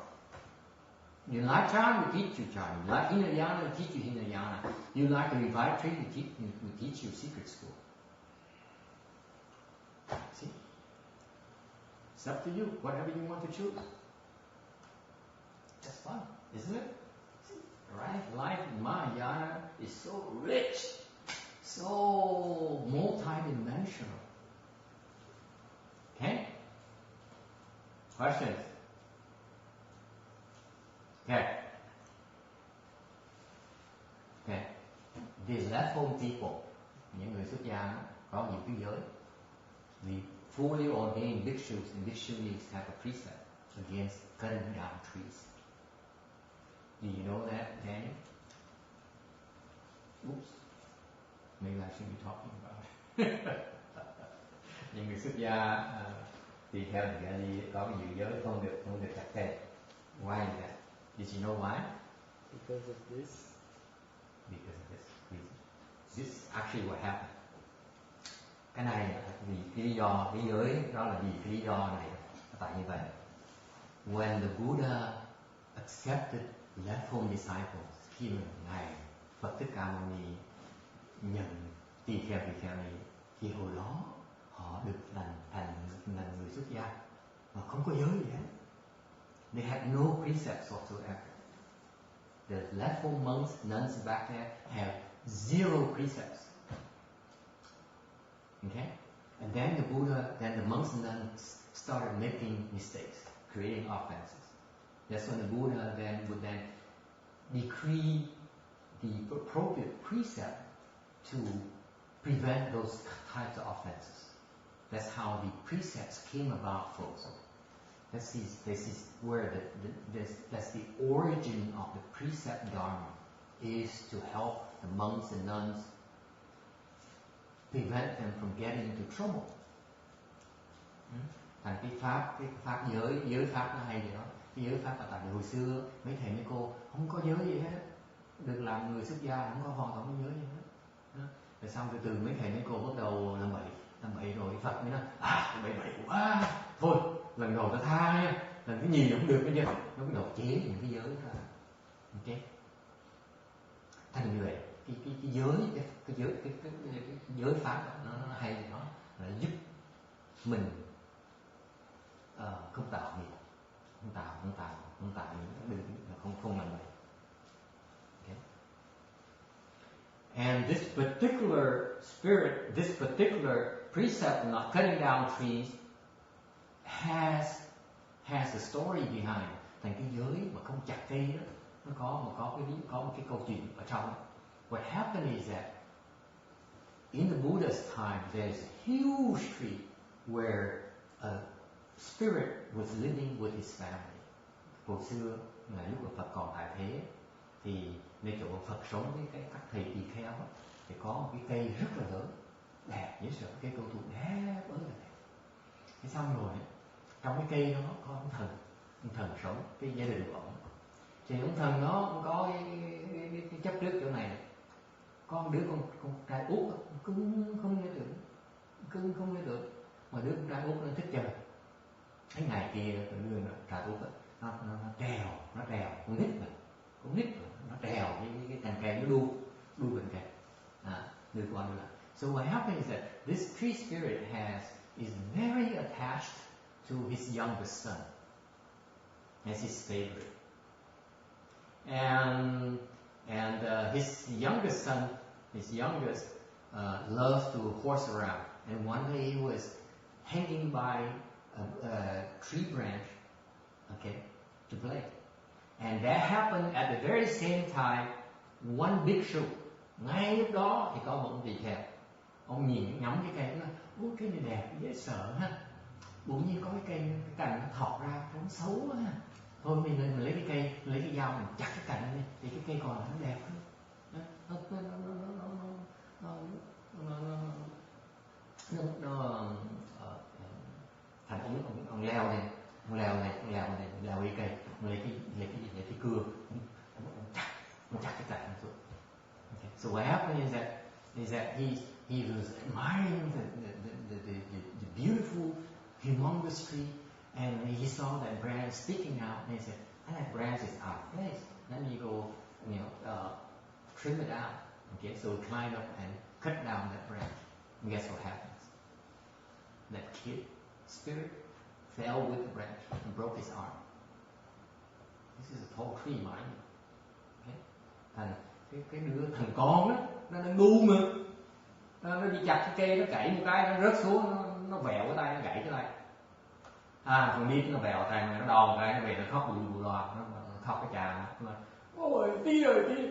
You like Chan, we teach you Chan. You like Hinayana, we teach you Hinayana. You like the revived tree, we teach you secret school. See? It's up to you, whatever you want to choose. That's fun, isn't it? See? Right? Life in Mahayana is so rich, so multi-dimensional. Okay? Questions? Okay. The left home people, những người xuất gia có nhiều cái giới. The fully ordained bhikshus and bhikshunis have a precept against cutting down trees. Do you know that, Daniel? Oops. Maybe I shouldn't be talking about it. những người xuất gia tùy theo những cái gì có cái giữ giới không được chặt cây. Why is that? Did you know why? Because of this. Because of this reason. This is actually what happened. Cái này là vì cái lý do, cái giới đó là vì cái lý do này là tại như vậy. When the Buddha accepted left home disciples, khi mà ngài Phật Thích Ca Mâu Ni nhận tỳ kheo ni, thì hồi đó họ được thành người xuất gia mà không có giới gì hết. They had no precepts whatsoever. The left home monks, nuns back there have zero precepts. Okay? And then the Buddha, then the monks and nuns started making mistakes, creating offenses. That's when the Buddha would decree the appropriate precept to prevent those types of offenses. That's how the precepts came about, folks. This is where that's the origin of the precept dharma, is to help the monks and nuns, prevent them from getting into trouble. Thành cái pháp giới pháp nó hay gì đó. Cái giới pháp là tại hồi xưa mấy thầy mấy cô không có giới gì hết, được làm người xuất gia không có hoàn toàn có giới gì hết. Rồi xong từ mấy thầy mấy cô bắt đầu làm bậy rồi Phật mới nói bậy quá, thôi lần đầu ta tha nha, lần thứ nhì không được bây giờ nó bắt đầu chế những cái giới ra. Ok, thành như vậy cái giới pháp nó hay thì nó là giúp mình không tạo nghiệp, không tạo những đường không làm vậy. Okay. And this particular spirit, this particular precept of not cutting down trees has a story behind. Thành cái giới mà không chặt cây đó, nó có một cái câu chuyện ở trong. What happened is that in the Buddha's time, there's a huge tree where a spirit was living with his family. Hồi xưa, lúc mà Phật còn tại thế, thì nơi chỗ Phật sống với các thầy tỳ kheo thì có một cái cây rất là lớn, đẹp dễ sợ, cây cổ thụ đẹp ơi là đẹp. Thế xong rồi, trong cái cây đó có ông thần sống, cái gia đình của ông. Thì ông thần đó cũng có cái chấp trước chỗ này. Có một đứa con trai út cưng không nghe được, mà đứa con trai út nó thích chơi. Cái ngày kia đưa trai út nó trèo, con nít nó trèo cái cành cây nó đu cành cây, đưa con đưa lại. So what happens is that this tree spirit is very attached to his youngest son as his favorite, and his youngest son, loves to horse around. And one day he was hanging by a tree branch, okay, to play. And that happened at the very same time. One bhikshu, ngay lúc đó thì có một ông tỳ kheo. Ông nhìn ngắm cái cây, nó nói: cái này đẹp, dễ sợ ha. Bỗng nhiên có cái cành nó thọt ra, nó xấu quá ha. Thôi mình lấy cái cây, lấy cái dao mình chặt cái cành này, thì cái cây còn nó đẹp hơn. Thành ông leo lên cái cây, lấy cái cưa, ông chặt cái cành xuống. Okay. So what happened is that he was admiring the beautiful, humongous tree, and he saw that branch sticking out, and he said, "That branch is out of place. Let me go, trim it out." Okay, so he climbed up and cut down that branch. And guess what happens? That kid spirit fell with the branch and broke his arm. This is a tall tree, mind you. Okay? Thành cái đứa thằng con đó, nó đang ngu mà, nó đi chặt cái cây, nó gãy một cái, nó rớt xuống, nó vẹo cái tay, nó gãy cái tay. Thằng nít nó vẹo tay, nó đòn cái, nó về nó khóc bù loa, nó khóc cái chà, nó ôi tí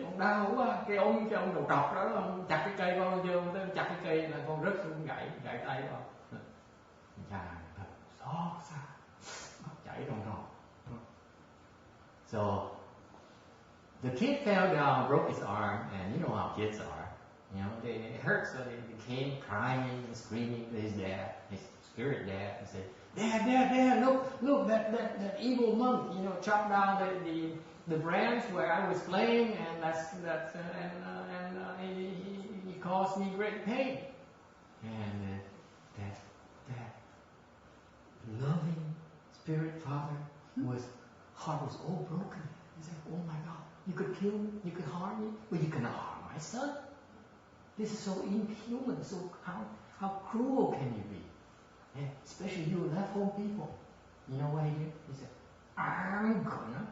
con đau quá, cái ông đầu trọc đó, ông chặt cái cây con chưa, tới chặt cái cây là con rớt xuống gãy tay con. Chà, thật xót xa, chảy ròng ròng. So the kid fell down, broke his arm, and you know how kids are. You know, it hurt, so they came crying and screaming to his dad, his spirit dad, and said, Dad, look, that evil monk, you know, chopped down the branch where I was playing, and he caused me great pain. And that loving spirit father heart was all broken. He said, oh my God, you could kill me, you could harm me, but you cannot harm my son. This is so inhuman, so how cruel can you be? And especially you left home people. You know what he did? He said, I'm gonna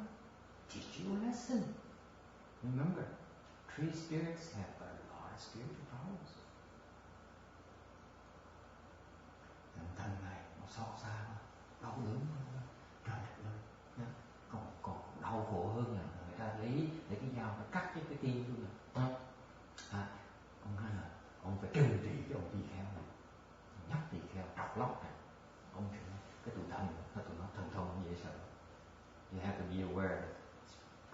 teach you a lesson. Remember, tree spirits have a lot of spiritual powers. Thần này nó xót xa quá, đau đớn quá, trời đất ơi, còn đau khổ hơn là người ta lấy cái dao nó cắt cái tim tôi nè. Ông nói là ông phải trừng trị cái ông tỳ kheo này, nhắc tỳ kheo trọc lóc này, ông phải cái tụi nó thần thông dễ sợ. You have to be aware that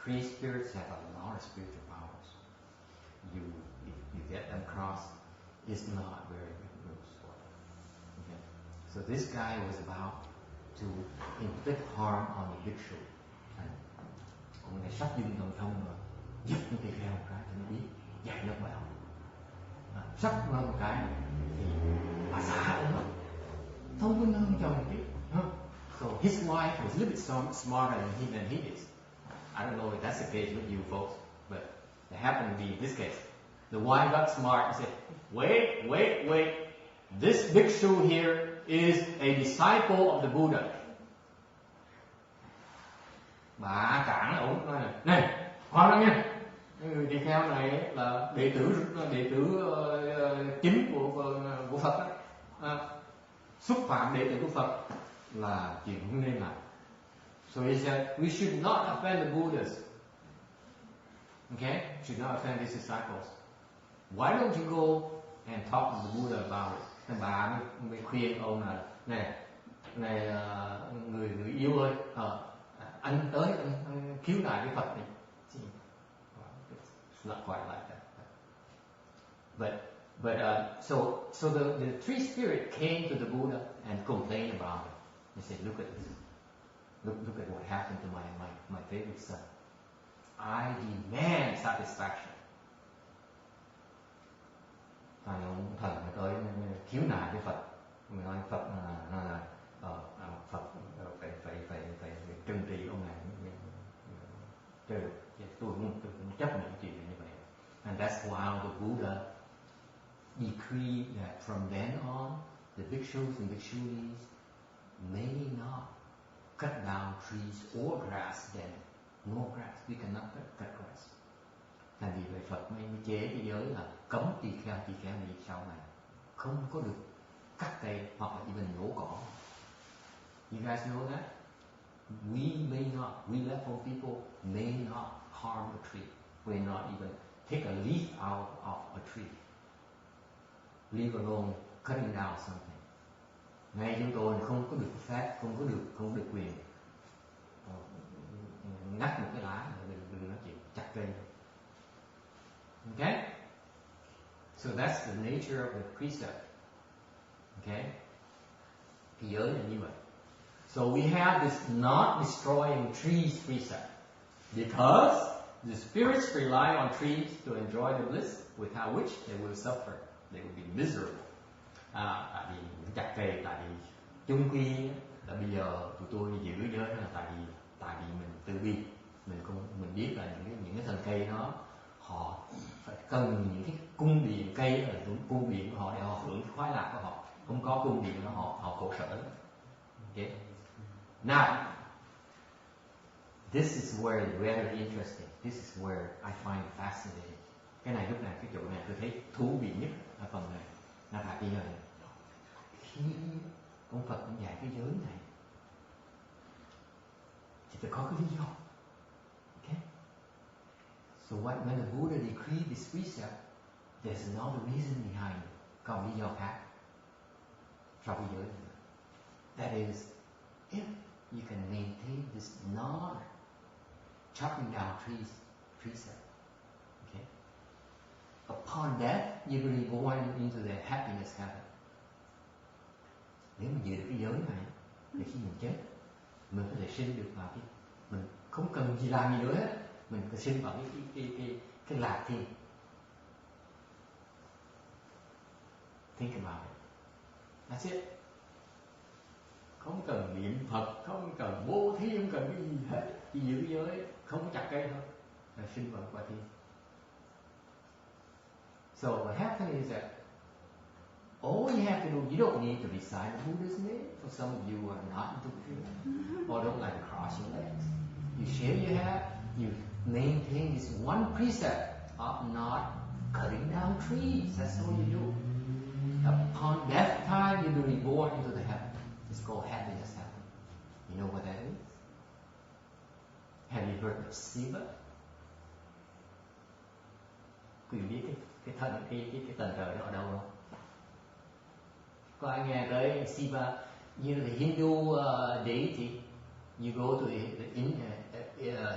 tree spirits have a lot of spiritual powers. If you get them crossed, it's not very good news for them. Okay? So this guy was about to inflict harm on the bhikshu. Ông này sắp dùng thần thông rồi, giúp những tỳ kheo một cái cho nó biết, dạy nó bài học. Sắp nó một cái thì bà xã nữa, không có nương chồng biết. So his wife was a little bit smarter than he is. I don't know if that's the case with you folks, but it happened to be in this case. The wife got smart and said, wait. This bhikshu here is a disciple of the Buddha. Bà cản ổng nói này, khoan đó nha. Người tỳ kheo này là đệ tử chính của Phật đó. Xúc phạm đệ tử của Phật là chuyện không nên làm. So he said, we should not offend the Buddhas. Okay? Should not offend his disciples. Why don't you go and talk to the Buddha about it? Nên bà mới khuyên ông là này người yêu ơi, anh tới anh khiếu nại với Phật đi. It's not quite like that. But so the tree spirit came to the Buddha and complained about it. He said, look at this. Look at what happened to my favorite son. I demand satisfaction. Thần mới tới khiếu nại với Phật. Mình nói Phật Phật phải trừng trị ông này. Tôi cũng chấp nhận chuyện như vậy. And that's why the Buddha decreed that from then on, the bhikshus and bhikshunis may not cut down trees or grass then. No grass, we cannot cut grass. Thành vì vậy Phật mới chế cái giới là cấm tỳ kheo này sau này không có được cắt cây hoặc là even nhổ cỏ. You guys know that? We left home people may not harm a tree. May not even take a leaf out of a tree. Leave alone cutting down something. Ngay chúng tôi không có được phép, không được quyền ngắt một cái lá, đừng nói chuyện chặt cây. Okay? So that's the nature of the precept. Okay? Cái giới là như vậy. So we have this not destroying trees precept because the spirits rely on trees to enjoy the bliss, without which they will suffer. They will be miserable. Tại vì chặt cây, tại vì chung quy là bây giờ tụi tôi giữ giới là tại vì mình từ bi, mình biết là những cái thân cây đó họ phải cần những cái cung điện cây ở cung điện của họ để họ hưởng khoái lạc của họ. Không có cung điện đó họ khổ sở. Okay. Now, this is where it's very interesting. This is where I find it fascinating. Cái này lúc này cái chỗ này tôi thấy thú vị nhất ở phần này. Là tại vì khi ông Phật cũng dạy cái giới này thì phải có cái lý do. Okay? So when the Buddha decreed this precept, there's another reason behind it. Có lý do khác sau cái giới này. That is, if you can maintain this non chopping down trees precept, okay, upon death you will be born into the happiness heaven. Nếu mình giữ được cái giới này, thì khi mình chết, mình có thể sinh được vào mình không cần gì làm gì nữa hết, mình có sinh vào cái lạc thiên. Think about it. That's it. Không cần niệm Phật, không cần bố thí, không cần cái gì hết, chỉ giữ giới, không có chặt cây thôi, là sinh vào quả thiên. So what happens is that all you have to do, you don't need to recite the Buddha's name. For some of you who are not into Buddhism or don't like to cross your legs, you shave your hair, you maintain this one precept of not cutting down trees. That's all you do. Upon death time, you will be born into the heaven. It's called happiness heaven. You know what that is? Have you heard of Siva? Quý vị biết cái tầng trời đó ở đâu không? Có ai nghe tới Siva? You know the Hindu deity. You go to the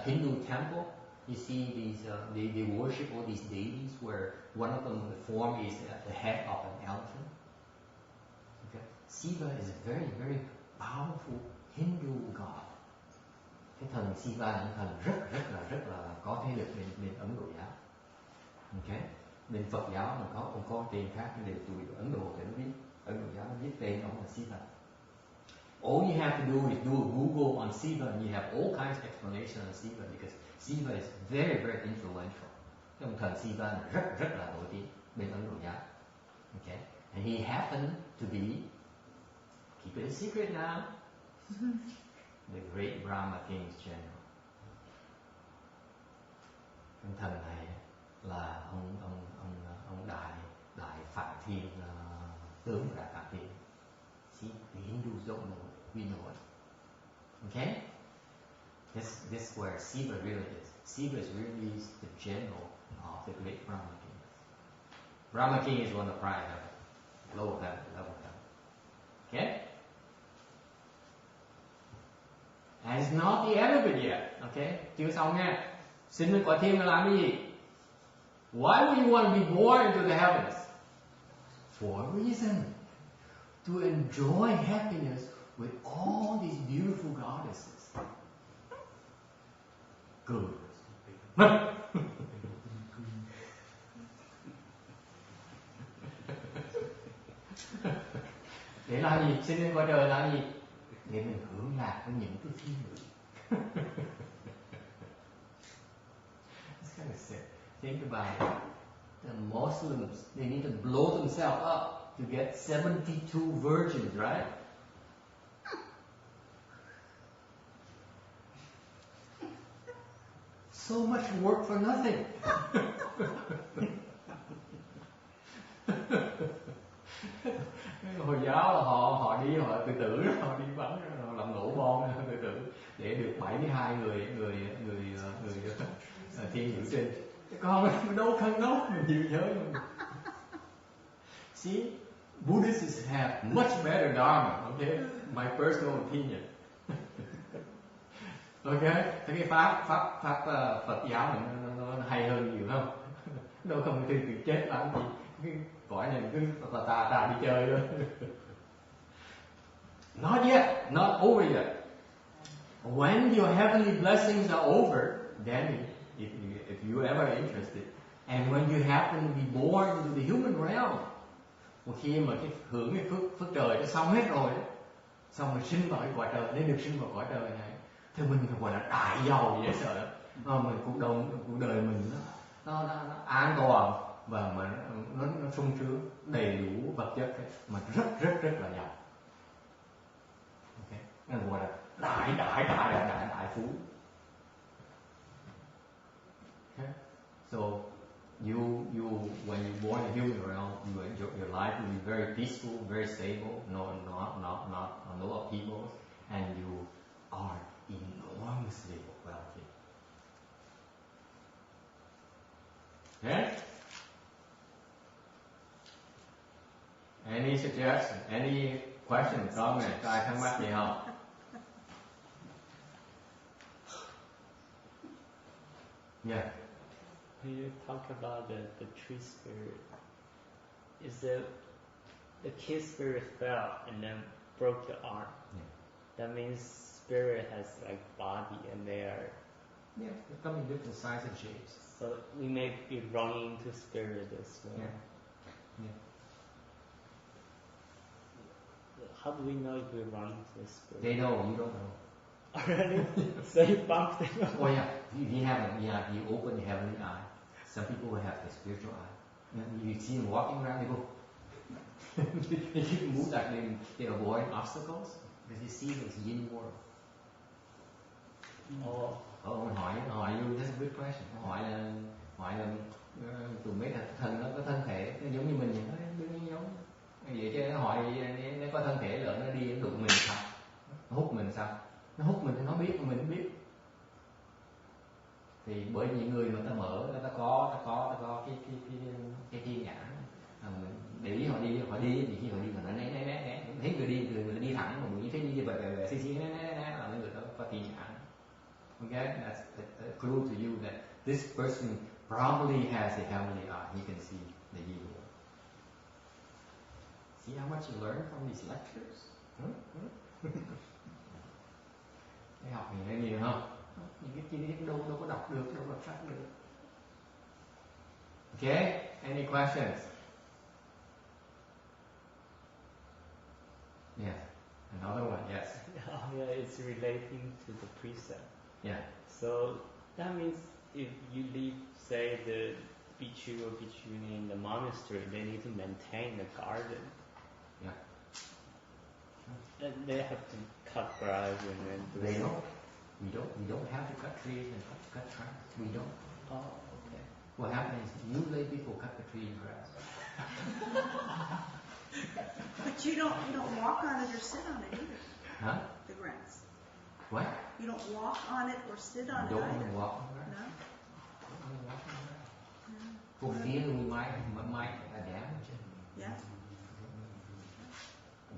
Hindu temple. You see these they worship all these deities where one of them, the form is the head of an elephant. Okay. Siva is a very, very powerful Hindu god. Cái thần Siva là một thần rất là có thế lực bên Ấn Độ giáo. Okay. Bên Phật giáo mình có tên khác, nhưng đều tụi Ấn Độ thì nó biết, Ấn Độ giáo nó biết tên ông là Siva. All you have to do is do a Google on Siva and you have all kinds of explanation on Siva because Siva is very, very influential. Cái ông thần Siva là rất là nổi tiếng bên Ấn Độ giáo. Okay. And he happened to be, keep it a secret now, the great Brahma King's general. Ông thần này là ông đại Phạm Thiên, tướng của đại Phạm Thiên. See, the Hindus don't know it. We know it. Okay? This is where Siva really is. Siva is really the general of the great Brahma King. Brahma King is one of the prime heaven, lower heaven, level heaven. Okay? And it's not the end of it yet. Okay? Chưa xong nha. Sinh lên quả thiên là làm cái gì? Why would you want to be born into the heavens? For a reason. To enjoy happiness with all these beautiful goddesses. Good. Để làm gì? Sinh lên cõi trời làm gì? Để mình hưởng lạc với những cái thiên nữ. It's kind of sick. Think about it. The Muslims, they need to blow themselves up to get 72 virgins, right? So much work for nothing. Hồi giáo là họ đi, họ tự tử, họ đi bắn, họ làm nổ bom tự tử để được 72 người thiên nữ trên. Con đâu cần đâu, mình chịu giới. See, Buddhists have much better dharma. Okay, my personal opinion. Okay, cái pháp Phật giáo mình nó hay hơn nhiều không? Đâu không từ chết làm gì, cái cõi này cứ tà đi chơi thôi. Not yet, not over yet. When your heavenly blessings are over, then if you ever interested, and when you happen to be born into the human realm, một khi mà cái hưởng cái phước trời nó xong hết rồi đó, xong rồi sinh vào cái quả trời, để được sinh vào quả trời này, thì mình gọi là đại giàu dễ sợ. Mình cuộc đời mình nó an toàn và mà nó sung sướng, đầy đủ vật chất ấy, mà rất là giàu. Okay. Nó gọi là đại phú. Okay. So you when you born in the human realm, your life will be very peaceful, very stable, no upheavals, and you are enormously wealthy. Okay? Any suggestion? Any question, comment? Ai thắc mắc gì không? Yeah. When you talk about the tree spirit, is the kid spirit fell and then broke the arm. Yeah. That means spirit has like body and they are. Yeah, they come in different sizes and shapes. So we may be running into spirit as well. Yeah. Yeah. How do we know if we're running into a spirit? They know, you don't know. Really? So you bump them. Oh yeah, you open the heavenly eye. Some people will have the spiritual eye. And you see them walking around, they go. They keep move like they avoid obstacles because you see this yin world. Hỏi you, that's a good question. Hỏi là tụi mấy thần nó có thân thể nó giống như mình vậy, nó đương nhiên giống. Vậy chứ nó hỏi nó có thân thể lợn nó đi nó đụng mình sao? Nó hút mình sao? Nó hút mình thì nó biết mà mình không biết. Thì bởi vì người mà ta mở, ta có cái thiên nhãn. Mình để ý họ đi thì khi họ đi họ né thấy người đi thẳng mà mình thấy đi về xí né là người ta có thiên nhãn. Okay, that's a clue to you that this person probably has a heavenly eye. He can see the evil. See how much you learn from these lectures? Để học thì nghe nhiều không? Những cái chi tiết đâu có đọc được, đâu có đọc sách được. Okay, any questions? Yeah, another one, yes. Oh yeah, it's relating to the precept. Yeah. So that means if you leave, say, the Bhikkhu or Bhikkhuni in the monastery, they need to maintain the garden. Yeah. And they have to cut grass and then do They some- don't. We don't have to cut trees and cut trunks. We don't. Oh, okay. What happens is you lay people cut the tree and grass. But you don't walk on it or sit on it either. Huh? The grass. What? You don't walk on it or sit on You don't it want either. to walk on grass. No. Don't want to walk on grass. For fear we might damage it. Yeah.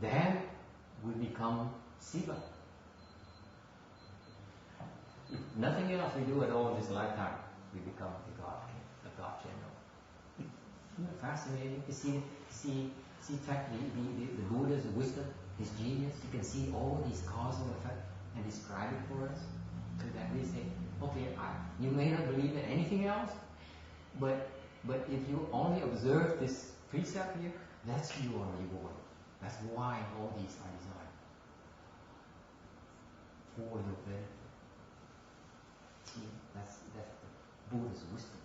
Then we become Siva. If nothing else we do at all in this lifetime, we become the God general. Isn't it fascinating to see the Buddha's wisdom, his genius? You can see all these cause and effect and describe it for us. So that we say, okay, you may not believe in anything else, but if you only observe this precept here, that's your reward. That's why all these are designed. For your benefit. See, that's the Buddha's wisdom.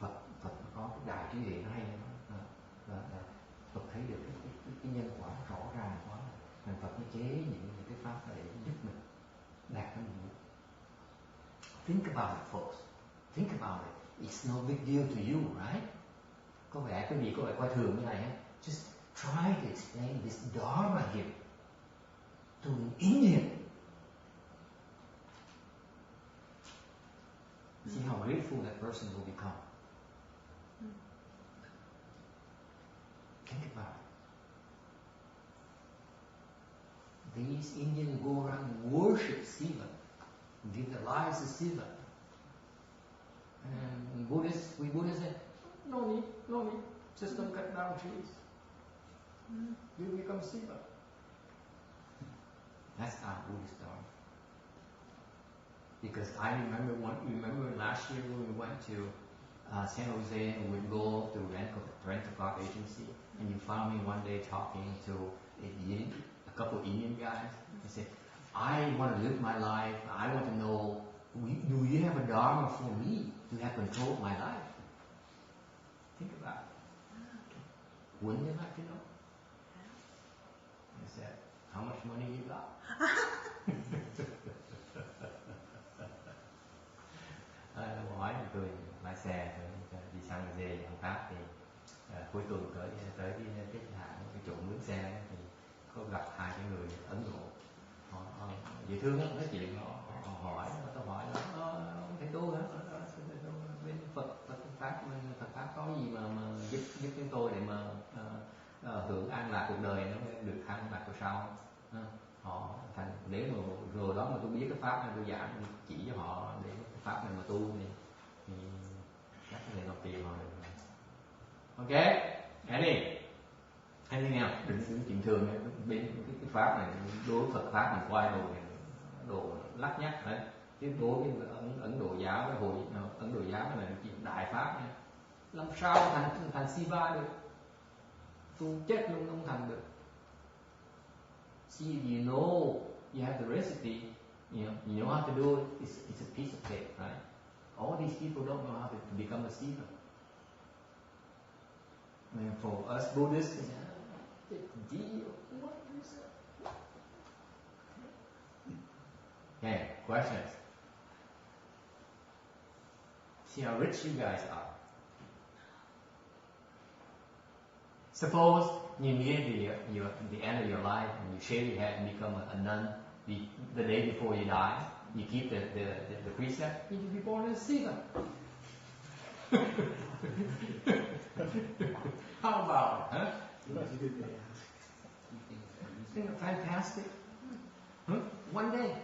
Phật có cái đại trí huệ hay lắm. Phật thấy được cái nhân quả rõ ràng quá, nên Phật mới chế những cái pháp để giúp mình đạt cái nhiệm vụ. Think about it, folks. Think about it. It's no big deal to you, right? Có vẻ quý vị có vẻ coi thường như này ha. Just try to explain this Dharma here to an Indian. See how grateful that person will become. Think about it. These Indians go around and worship Shiva, give their lives to Shiva. And we Buddhists say, no need, just don't cut down trees. You become Shiva. That's our Buddhist Dharma. Because I remember last year when we went to San Jose and we'd go to rent a car agency, and you found me one day talking to a couple of Indian guys. I said, I want to live my life. I want to know, do you have a Dharma for me to have control of my life? Think about it. Wouldn't you like to know? I said, how much money you got? Hỏi tôi lái xe đi sang dê ở Pháp thì cuối tuần tới cái chỗ mướn xe thì có gặp hai cái người Ấn Độ, họ dễ thương lắm, nói chuyện họ hỏi, tôi hỏi là ông thầy tu hả, bên Phật Pháp có gì mà giúp chúng tôi để mà hưởng an lạc cuộc đời, nó được an lạc cuộc sau. Họ thành nếu mà rồi đó mà tôi biết cái pháp này tôi giảng chỉ cho họ để cái pháp này mà tu thì chắc lên học tiền rồi. Okay, anything else? Đừng chuyện thường này, bên cái pháp này đối với Phật pháp mình quay đồ lắc nhắc đấy. Chứ đối với Ấn Độ giáo với Ấn Độ giáo này là chuyện đại pháp nha. Làm sao thành Siva được? Tu chết luôn không thành được. See, you know, you have the recipe, you know how to do it. It's a piece of cake, right? All these people don't know how to become a Siva. And for us Buddhists, it's a big deal. What is it? Okay, questions? See how rich you guys are. Suppose you near the end of your life and you shave your head and become a nun the day before you die. You keep the precept, you will be born as a Siva. How about it, huh? Isn't it fantastic? Huh? One day.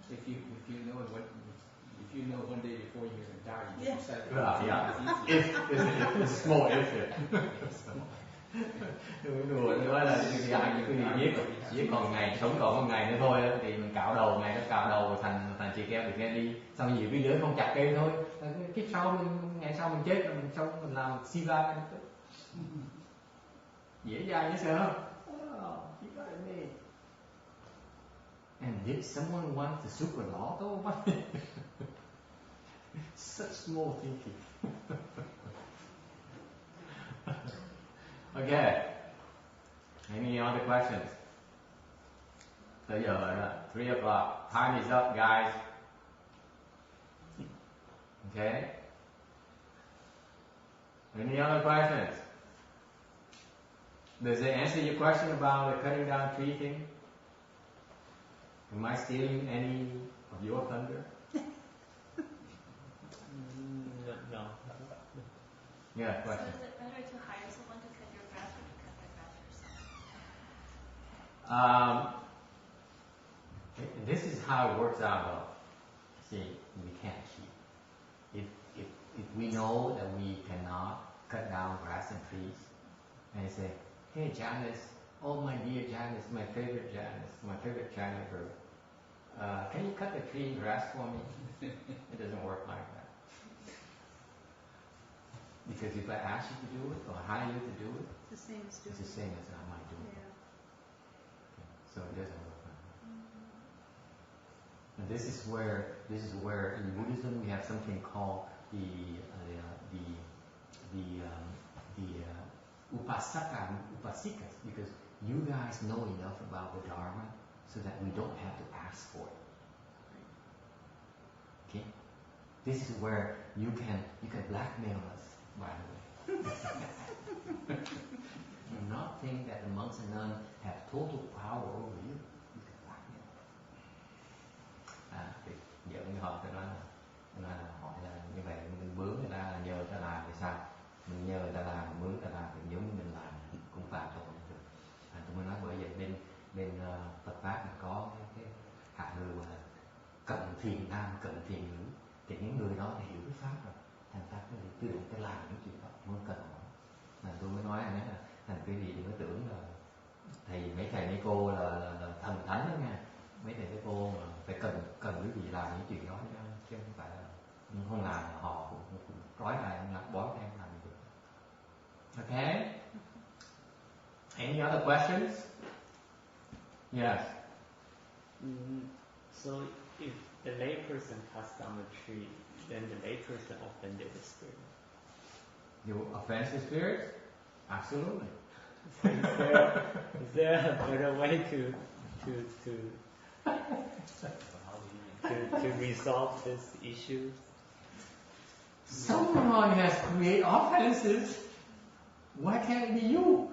If you know one day before you're going to die, you Yeah. decide. Yeah. If it's small if it. Đùa nói là những cái gì viết còn ngày sống còn một ngày nữa thôi thì mình cạo đầu, ngày đó cạo đầu thành chị keo thì keo đi, xong nhiều cái giới không chặt cây thôi, cái sau ngày sau mình chết mình làm Siva dễ dàng như sợ không? Wow, you got it made. And did someone want the super law though? Such small thinking. Okay. Any other questions? Tới giờ rồi đó. 3 o'clock. Time is up, guys. Okay. Any other questions? Does it answer your question about the cutting down tree thing? Am I stealing any of your thunder? No. Yeah, question. So is it better to hire someone to cut your grass or to cut the grass yourself? This is how it works out though. See, we can't cheat. If we know that we cannot cut down grass and trees, and you say, hey Janice, oh my dear Janice, my favorite Janice, my favorite China girl, can you cut the tree and grass for me? It doesn't work like that. Because if I ask you to do it or hire you to do it, It's the same as doing it's the same as I might do it. Yeah. So it doesn't work like that. And this is where in Buddhism we have something called the upasaka and upasikas, because you guys know enough about the Dharma so that we don't have to ask for it. Okay? This is where you can blackmail us, by the way. Do not think that the monks and nuns have total power over you. You can blackmail them. Thì giờ người học người nói là hỏi là như vậy mình bướng người ta là nhờ người ta làm thì sao? Mình nhờ người ta làm, mình mướn người ta làm thì giống như mình làm cũng phạm tội được. Tôi mới nói bởi vậy bên Phật pháp mình có cái hạng người gọi là cận thiền nam, cận thiền nữ. Thì những người đó thì hiểu cái pháp rồi, thành ta có thể tự động cái làm những chuyện đó mới cần hỏi. Tôi mới nói là thành cái gì thì mới tưởng là mấy thầy mấy cô là thần thánh đó nha. Mấy thầy mấy cô mà phải cần cái gì làm những chuyện đó chứ không phải là không làm là họ cũng trói lại bó em làm được. Okay. Any other questions? Yes. So if the layperson cuts down the tree, then the layperson offended the spirit. You offend the spirit? Absolutely. Is there a better way to resolve this issue? Someone has created offenses. Why can't it be you?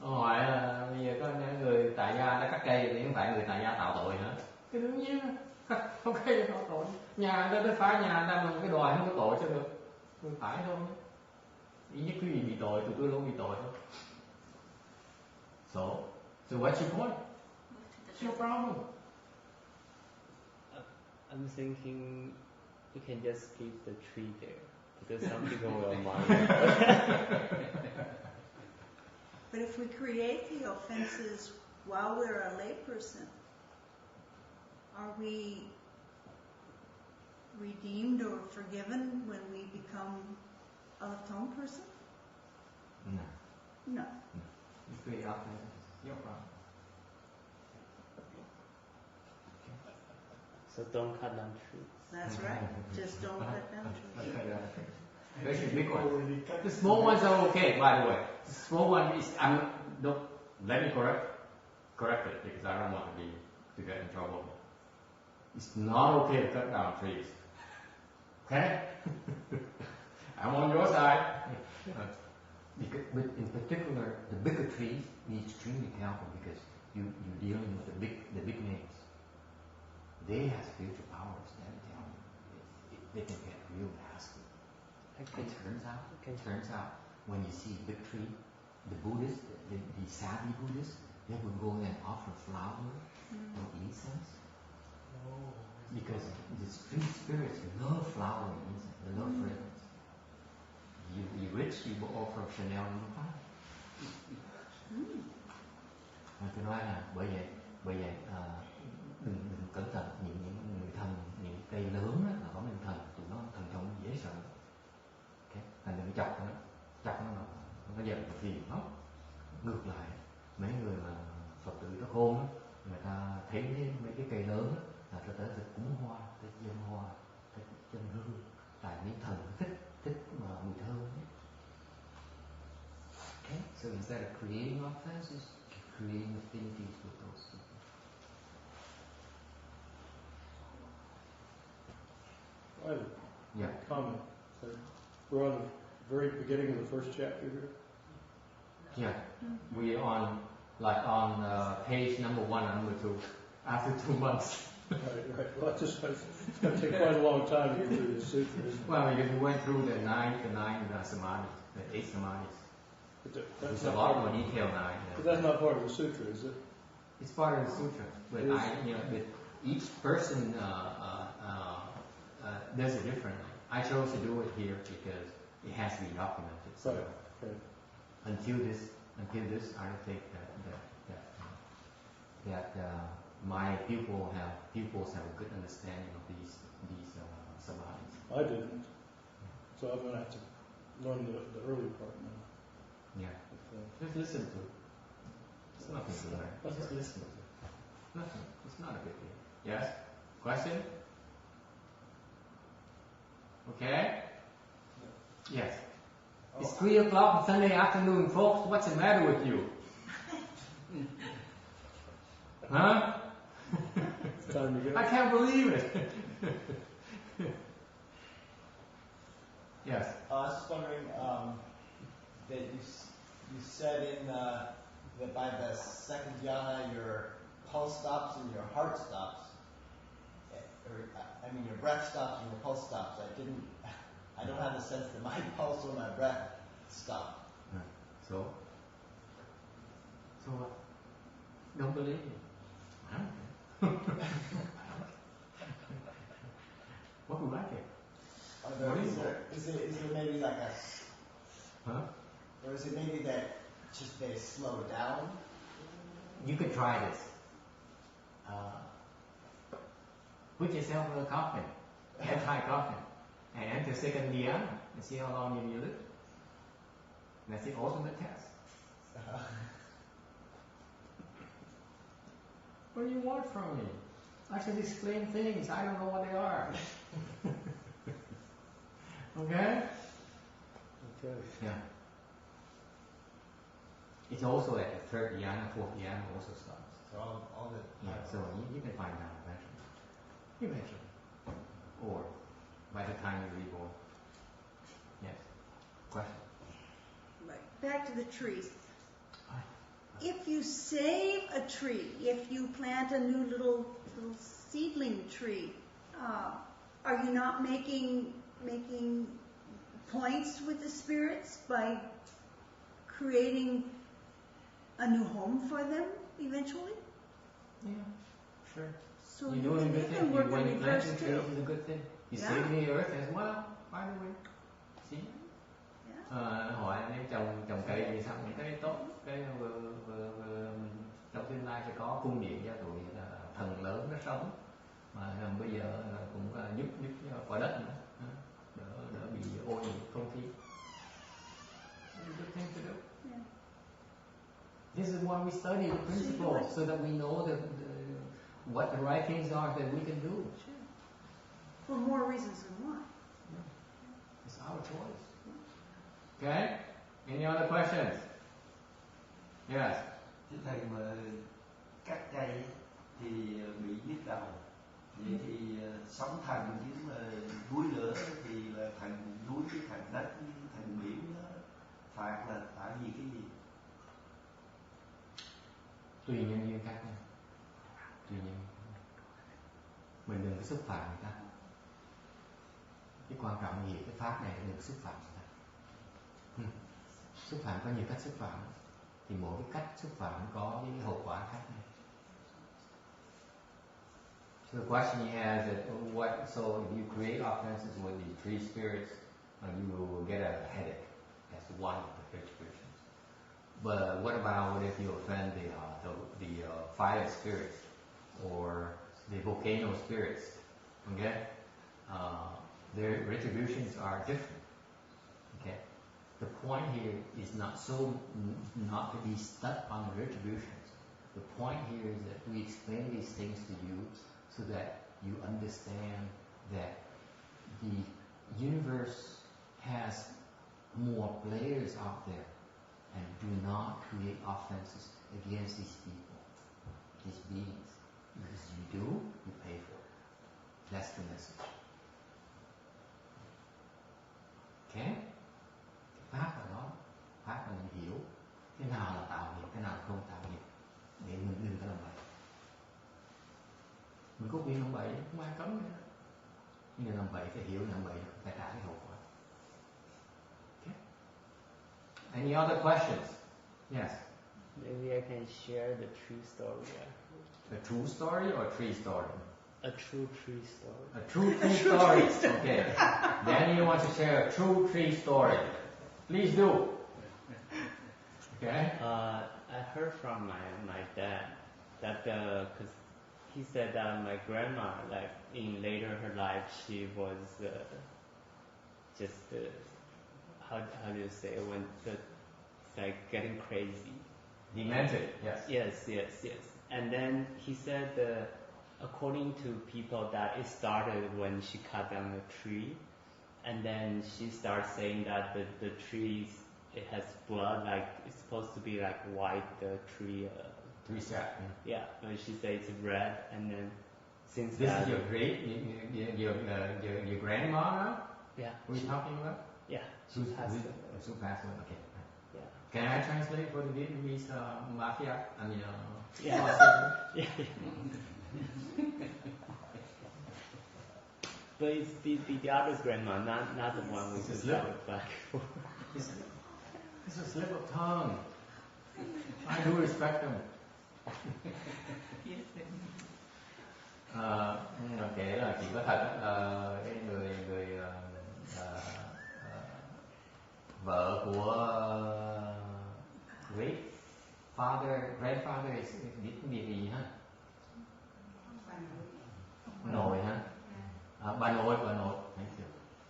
Hỏi là bây giờ có người tại gia đã cắt cây thì không phải người tại gia tạo tội nữa. Cái đương nhiên không cây tạo tội. Nhà người ta tới phá nhà người ta mà cái đòi không có tội cho được. Không phải thôi. Ý nhất cái gì bị tội, tụi tôi không bị tội thôi. So what's your point? It's your problem. I'm thinking you can just keep the tree there because some people will mind. But if we create the offenses while we're a layperson, are we redeemed or forgiven when we become a Laton person? No. No. You create offenses, your problem. So don't cut down trees. That's right. Just don't cut down trees. Especially big ones. The small ones are okay, by the way. The small one is, don't, let me correct it because I don't want to get in trouble. It's not okay to cut down trees. Okay? I'm on your side. Because, but in particular, the bigger trees need extremely careful because you're dealing with the big names. They have spiritual powers. They can get real nasty. It turns out, when you see a big tree, the Buddhists, the savvy Buddhists, they would go and offer flowers or incense. Because the tree spirits love flower and incense. They love fragrance. You rich, you will offer Chanel number 5. Tôi nói là bởi vậy đừng cẩn thận những người thần, những cây lớn là có nguyên thần, tụi nó thần thông dễ sợ. Okay. Thành đừng chọc nó giận cái gì đó. Ngược lại, mấy người mà Phật tử đó khôn đó, người ta thấy mấy cái cây lớn đó, là ta tới thực cúng hoa, tới dân hoa, tới dân hương, tại những thần thích mà mùi thơm ấy. Okay, so instead of creating offenses, creating affinities with those people. I have Yeah. a comment. We're on the very beginning of the first chapter here. Yeah, we're on page number 1 and number 2 after 2 months. Right. Well, it's going to take quite a long time to get through this sutra, isn't it? Well, because we went through the 9 samadhis, the 8 samadhis. That's There's a lot more detail now. But that's not part of the sutra, is it? It's part of the sutra, but but each person does it differently. I chose to do it here because it has to be documented. So Right. until this, I don't think that my pupils have a good understanding of these samadhis. I didn't. So I'm going to have to learn the early part now. Yeah. Just listen to it. It's nothing to learn. Just listen to it. Nothing. It's not a big deal. Yes? Question? Okay? Yes. It's 3 o'clock on Sunday afternoon, folks. What's the matter with you? Huh? It's time to go. I can't believe it. Yes. I was just wondering that you said in that by the second dhyana your pulse stops and your heart stops. Your breath stops and your pulse stops. I don't have the sense that my pulse or my breath stop. Right. So what? Don't believe me? I don't care. What would I care? Is there maybe like a... Huh? Or is it maybe that just they slow down? You could try this. Put yourself in a coffin, airtight coffin, and enter second dhyana and see how long you live. That's the ultimate test. What do you want from me? I should explain things. I don't know what they are. Okay? Okay. Yeah. It's also at the third dhyana, fourth dhyana also stops. So all the... Yeah, so you can find out eventually. Or by the time you're reborn. Yes. Question? Right. Back to the trees. If you save a tree, if you plant a new little seedling tree, are you not making points with the spirits by creating a new home for them eventually? Yeah, sure. So You're you doing a can good thing. even work When in you reverse plant trees too. is a good thing. You Yeah. save the earth as well, by the way. See? Yeah. Hỏi nếu trồng cây thì sao những cây tốt, cây vừa trong tương lai sẽ có cung điện cho tụi thần lớn nó sống, mà bây giờ cũng giúp cho quả đất nữa, đỡ bị ô nhiễm không khí. Good thing to do. Yeah. This is why we study the principles, so that we know what the right things are that we can do. Sure. For more reasons than one. It's our choice. Okay? Any other questions? Yes. Thưa thầy, mà cắt cây thì bị nhức đầu. Vậy thì sóng thần chứ mà núi lửa thì là thần núi với thần đất với thần biển đó phạt là tại vì cái gì? Tùy nhân duyên khác nhau. Tùy nhân. Mình đừng có xúc phạm người ta. Cái quan trọng là hiểu cái pháp này đừng xúc phạm người ta. Xúc phạm có nhiều cách xúc phạm, thì mỗi cái cách xúc phạm có những cái hậu quả khác nhau. So the question he has is, so if you create offenses with the tree spirits, you will get a headache. That's one of the retributions. But what about if you offend the fire spirits or the volcano spirits? Okay, their retributions are different. Okay, the point here is not to be stuck on the retributions. The point here is that we explain these things to you so that you understand that the universe has more players out there, and do not create offenses against these people, these beings. Because you do, you pay for it. That's the message. Okay? Pháp ở đó, pháp là mình hiểu cái nào là tạo nghiệp, cái nào là không tạo nghiệp, để mình đừng có làm vậy. Mình có quyền làm vậy, không ai cấm nữa. Nhưng mà làm vậy phải hiểu làm vậy phải trả cái hậu quả. Okay? Any other questions? Yes. Maybe I can share the true story. A true story or tree story? A true tree story. A true tree story. Okay. Then you want to share a true tree story. Please do. Okay. I heard from my dad that because he said that my grandma, like in later her life, she was just how do you say when like getting crazy. Demented. Yes. Yes. And then he said, according to people, that it started when she cut down a tree, and then she starts saying that the trees, it has blood, like it's supposed to be like white, the tree. Tree sap. Yeah, but she says it's red, and then since this that, is your grandma now? Yeah. Who are you talking about? Yeah, she passed away. She passed away. Okay. Yeah. Can I translate for the Vietnamese mafia? I mean, Yeah. But it's the other grandma, not the one we just got back for. It's a slip of tongue. I do respect them. Kể là chỉ có thật cái người vợ của grandfather is biết tiếng gì ha? Nội ha? Bà nội.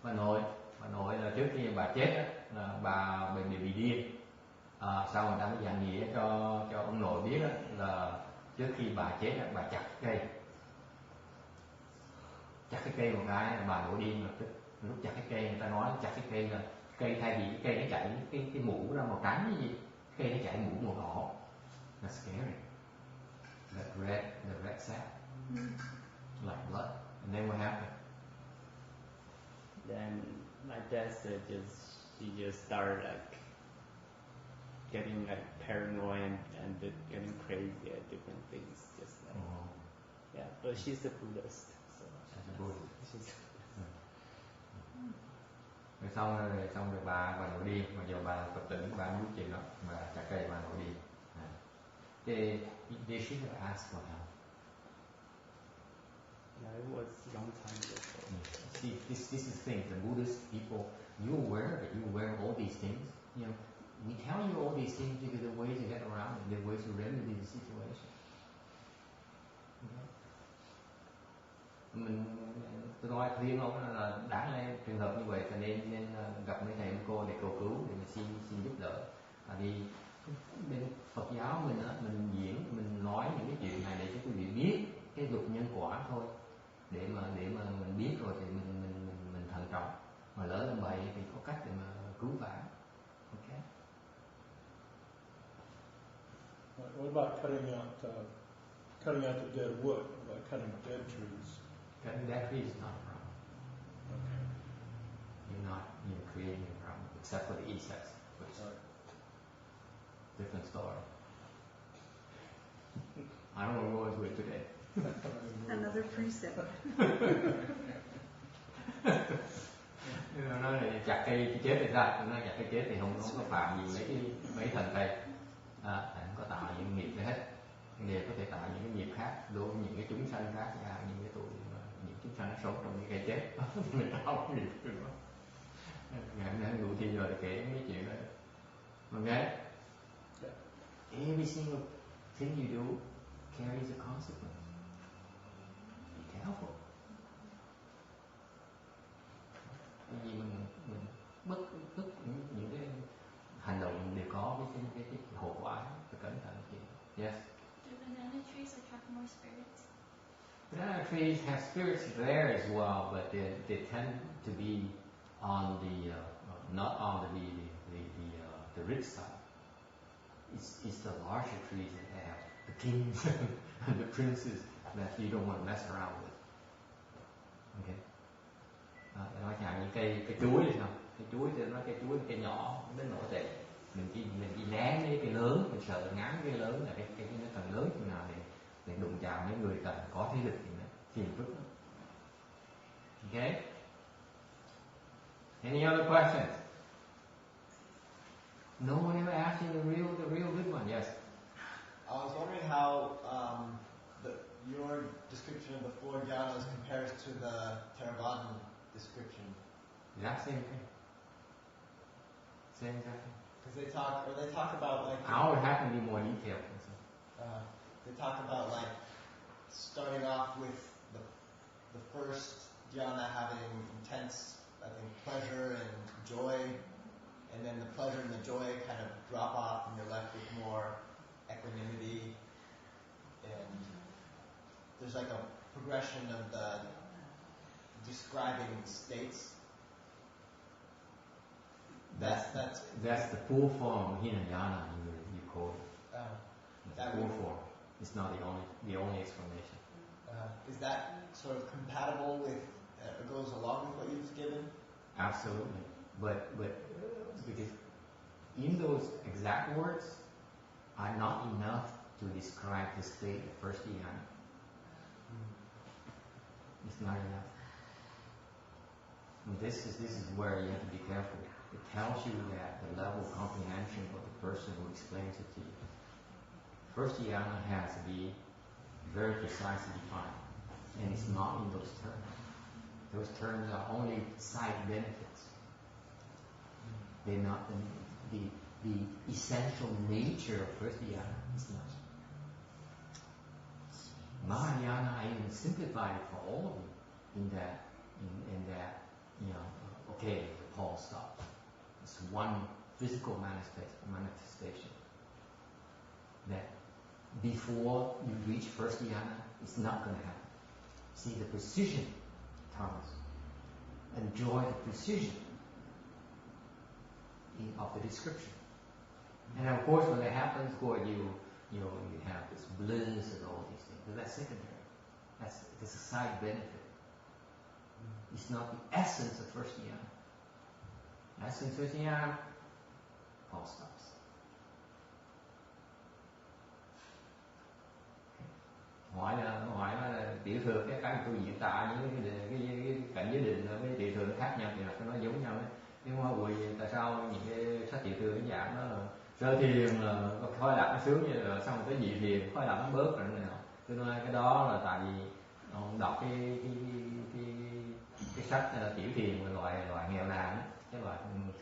Bà nội là trước khi bà chết á, là bà bị điên. Sau người ta mới dặn nghĩa cho ông nội biết á, là trước khi bà chết á, bà chặt cái cây một cái là bà nội điên. Lúc chặt cái cây người ta nói chặt cái cây là cây thay vì cây nó chảy cái mũ ra màu trắng như gì, cây nó chảy mũ màu đỏ. That's scary. The red sap, like blood. And then what happened? Then my dad said she just started like getting like paranoid and getting crazy at different things, just like yeah. But she's a Buddhist, so she's a Buddhist. She's xong rồi bà nội điên, mà giờ bà Phật tử bà muốn chuyện đó, mà chặt cây bà nội điên. They should have asked for help. Yeah, it was a long time ago. See, this is the thing. The Buddhist people, you're aware of it. You're aware of all these things. You know, we tell you all these things because there are ways to get around it. There are ways to remedy the situation. Okay. Tôi nói khuyên ông là đáng lẽ trường hợp như vậy thì nên gặp mấy thầy mấy cô để cầu cứu để mà xin giúp đỡ. Tại vì bên Phật giáo mình á, mình diễn mình nói những cái chuyện này để cho quý vị biết cái luật nhân quả thôi, để mà mình biết rồi thì mình thận trọng, mà lỡ làm bậy thì có cách để mà cứu vãn. Okay. What about cutting out the dead wood? What about cutting dead trees? Cutting dead trees is not a problem. Okay. You're creating a problem, except for the insects, which is different story. I don't know what we're today. Another precept. Nó nói là chặt cây chết thì sao? Nó chặt cây chết thì không có phạm gì mấy thần cây. Không có tạo những nghiệp gì hết. Đều có thể tạo những cái nghiệp khác đối với những cái chúng sanh khác, những cái tụi những chúng sanh nó sống trong những cây chết. Mình tạo nghiệp được đó. Ngày hôm nay ngủ thiên rồi thì kể mấy chuyện đó. Okay? Every single thing you do carries a consequence. Be careful. Cái gì mình bất những cái hành động đều có cái hậu quả, phải cẩn thận chị. Yes. Do banana trees attract more spirits? Banana trees have spirits there as well, but they tend to be on the not on the rich side. It's the larger trees that have the kings and the princes that you don't want to mess around with. Okay. Nói chẳng những cây chuối thì sao? Cây chuối thì nói cây chuối là cây nhỏ đến nổi tệ. Mình chỉ né mấy cây lớn, mình sợ ngán cây lớn là cái nó cần lớn chừng nào để đụng chạm mấy người cần có thế lực thì nó phiền phức. Okay. Any other questions? No one ever asked you the real good one. Yes. I was wondering how your description of the four jhanas compares to the Theravadan description. Exact same thing. Same thing. Because they talk about like. Ours have to be more detailed. They talk about like starting off with the first jhana having intense, I think, pleasure and joy, and then the pleasure and the joy kind of drop off, and you're left with more equanimity, and there's like a progression of the describing states. That's the full form of Hinayana you quote. The full form. It's not the only explanation. Is that sort of compatible with, goes along with what you've given? Absolutely. But because in those exact words are not enough to describe the state of first dhyana. It's not enough. And this is where you have to be careful. It tells you that the level of comprehension of the person who explains it to you. First dhyana has to be very precisely defined, and it's not in those terms. Those terms are only side benefits. They're not the essential nature of first dhyana. It's not. Mahayana, I even simplified it for all of you in that okay, the pulse stops. It's one physical manifestation. That before you reach first dhyana, it's not going to happen. See the precision, Thomas. Enjoy the precision of the description. And of course, when it happens, you have this bliss and all these things. But that's secondary. That's a side benefit. It's not the essence of first dhyana. Essence of first dhyana, all stops. Hỏi là tiểu thừa cái tôi diễn tả những cái cảnh giới định với tiểu thừa nó khác nhau thì là nó giống nhau đấy. Nhưng mà tại sao những cái sách tiểu thừa nó giảng đó là sơ thiền là khói lạc nó sướng như là xong rồi tới nhị thiền khói lạc nó bớt rồi nào. Tôi nói cái đó là tại vì ông đọc cái sách tiểu thiền loại nghèo nàn, cái loại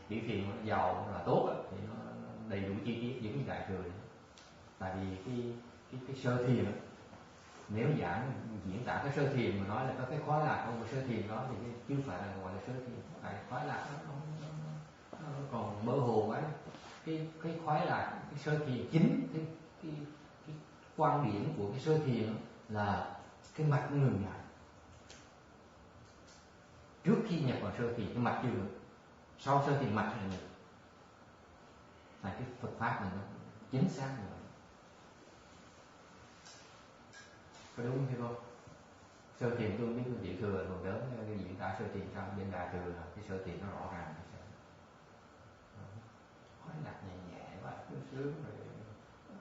tiểu thiền giàu là tốt thì nó đầy đủ chi tiết giống như đại thừa. Tại vì cái sơ thiền nếu diễn tả cái sơ thiền mà nói là có cái khoái lạc trong cái sơ thiền đó thì chứ phải là gọi là sơ thiền, phải khoái lạc nó còn mơ hồ quá. Cái khoái lạc, cái sơ thiền chính, cái quan điểm của cái sơ thiền là cái mạch nó ngừng lại. Trước khi nhập vào sơ thiền cái mạch chưa ngừng, sau sơ thiền mạch là ngừng. Là cái Phật pháp này nó chính xác như vậy. Có đúng hay không? Sơ thiền tôi biết cái tiểu thừa còn lớn cái diễn tả sơ thiền trong bên đại thừa là cái sơ thiền nó rõ ràng. Khoái lạc nhẹ nhẹ và sướng rồi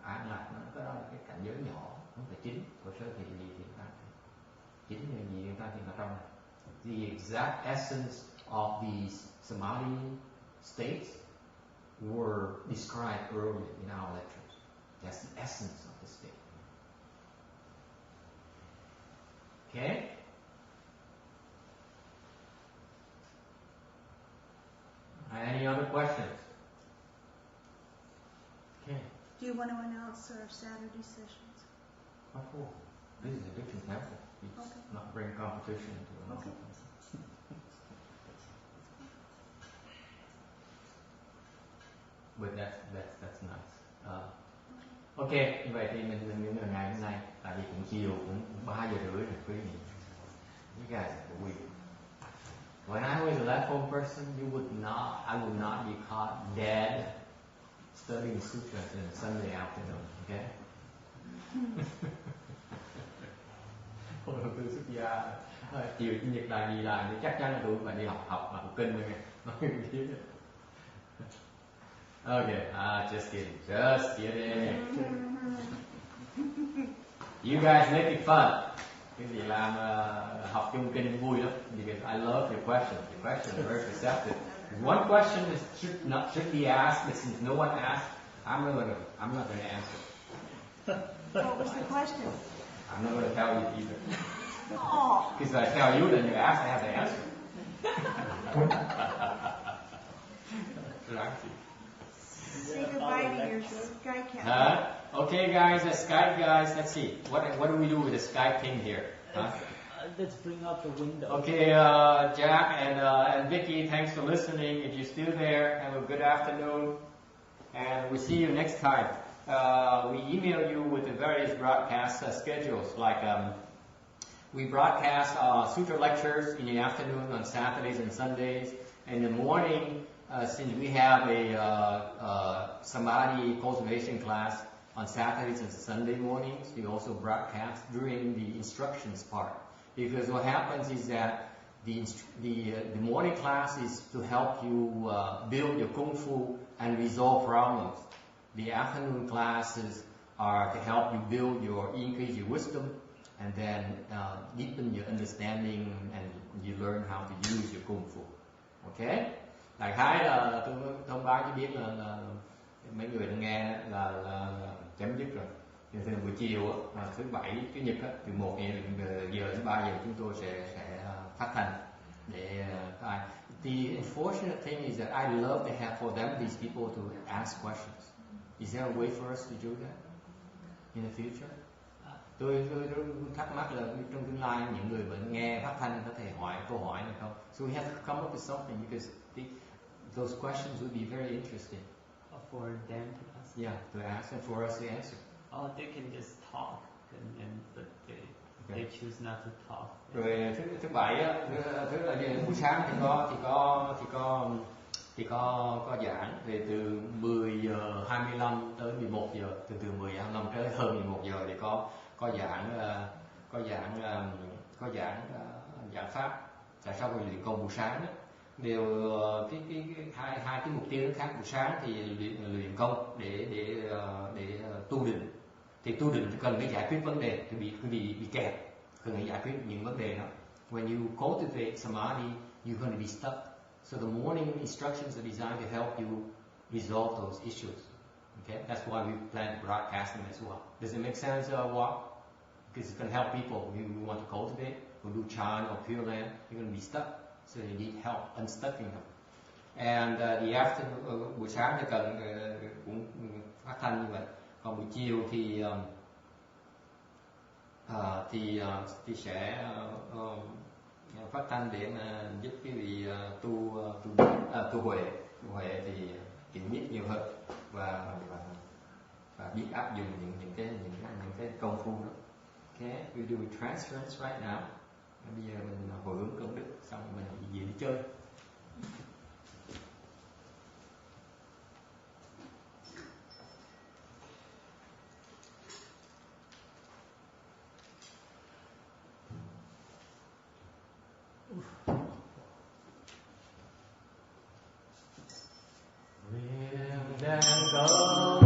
an lạc, nó cái đó là cái cảnh giới nhỏ, không phải chính của sơ thiền gì thì ta chính là gì người ta thì ở trong này. The exact essence of these samadhi states were described earlier in our lectures. That's the essence of the state. Okay? Any other questions? Okay. Do you want to announce our Saturday sessions? What for? This is a different temple. It's Okay. not bring competition to another Okay. temple. But that's nice. Ok, như vậy thì mình ngày hôm nay, tại vì cũng chiều cũng 3 giờ rưỡi rồi quý vị. You guys are weird. When I was a left home person, I would not be caught dead studying sutras on a Sunday afternoon. Okay? Hôm đầu tôi xuất gia, chiều chủ nhật làm gì làm thì chắc chắn là tôi phải đi học học kinh rồi nghe. Okay, just kidding. You guys make it fun. Cái gì làm học chung kinh vui lắm. Because I love your questions. Your questions are very perceptive. One question should be asked, but since no one asked, I'm not going to answer. What was the question? I'm not going to tell you either. Oh. Because if I tell you, then you ask, I have to answer. Say goodbye to your Sky Cat. Okay, guys, the Skype guys. Let's see. What do we do with the Skype thing here? Let's bring up the window. Okay, Jack and Vicky, thanks for listening. If you're still there, have a good afternoon, and we'll see you next time. We email you with the various broadcast schedules. Like we broadcast sutra lectures in the afternoon on Saturdays and Sundays. In the morning, since we have a samadhi cultivation class on Saturdays and Sunday mornings, we also broadcast during the instructions part. Because what happens is that the morning class is to help you build your kung fu and resolve problems. The afternoon classes are to help you increase your wisdom, and then deepen your understanding, and you learn how to use your kung fu. Okay? Đại khái là tôi thông báo cho biết là mấy người đã nghe là chấm dứt rồi. Thì buổi chiều thứ bảy chủ nhật từ 1 giờ đến 3 giờ chúng tôi sẽ phát thanh để the unfortunate thing is that I love to have for them these people to ask questions. Is there a way for us to do that in the future? Tôi thắc mắc là trong tương lai những người bệnh nghe phát thanh có thể hỏi câu hỏi này không? So we have to come up with something because those questions would be very interesting. For them to ask. Yeah, to ask and for us to answer. Oh, they can just talk, but they choose not to talk. Rồi thứ bảy á, buổi sáng thì có giảng về từ 10 giờ 25 tới 11 giờ, từ 10 giờ 25 tới hơn 11 giờ thì có giảng pháp. Tại sao vì luyện công buổi sáng đó, đều hai cái mục tiêu nó khác. Buổi sáng thì luyện công để tu định. Thì tu định cần phải giải quyết vấn đề, thì bị kẹt, cần phải giải quyết những vấn đề đó. When you cultivate samadhi, you're going to be stuck. So the morning instructions are designed to help you resolve those issues. Okay, that's why we plan to broadcast them as well. Does it make sense, Walt? because it's going to help people who want to cultivate, who do Chan or Pure Land. They're going to be stuck, so they need help unstucking them. And the afternoon, buổi sáng thì cần cũng phát thanh như vậy. Còn buổi chiều thì sẽ phát thanh để mà giúp quý vị tu huệ thì hiểu biết nhiều hơn và biết áp dụng những cái công phu đó. Okay, we do transference right now. Bây giờ mình hồi hướng công đức xong mình về đi chơi. Nguyện đàn cầu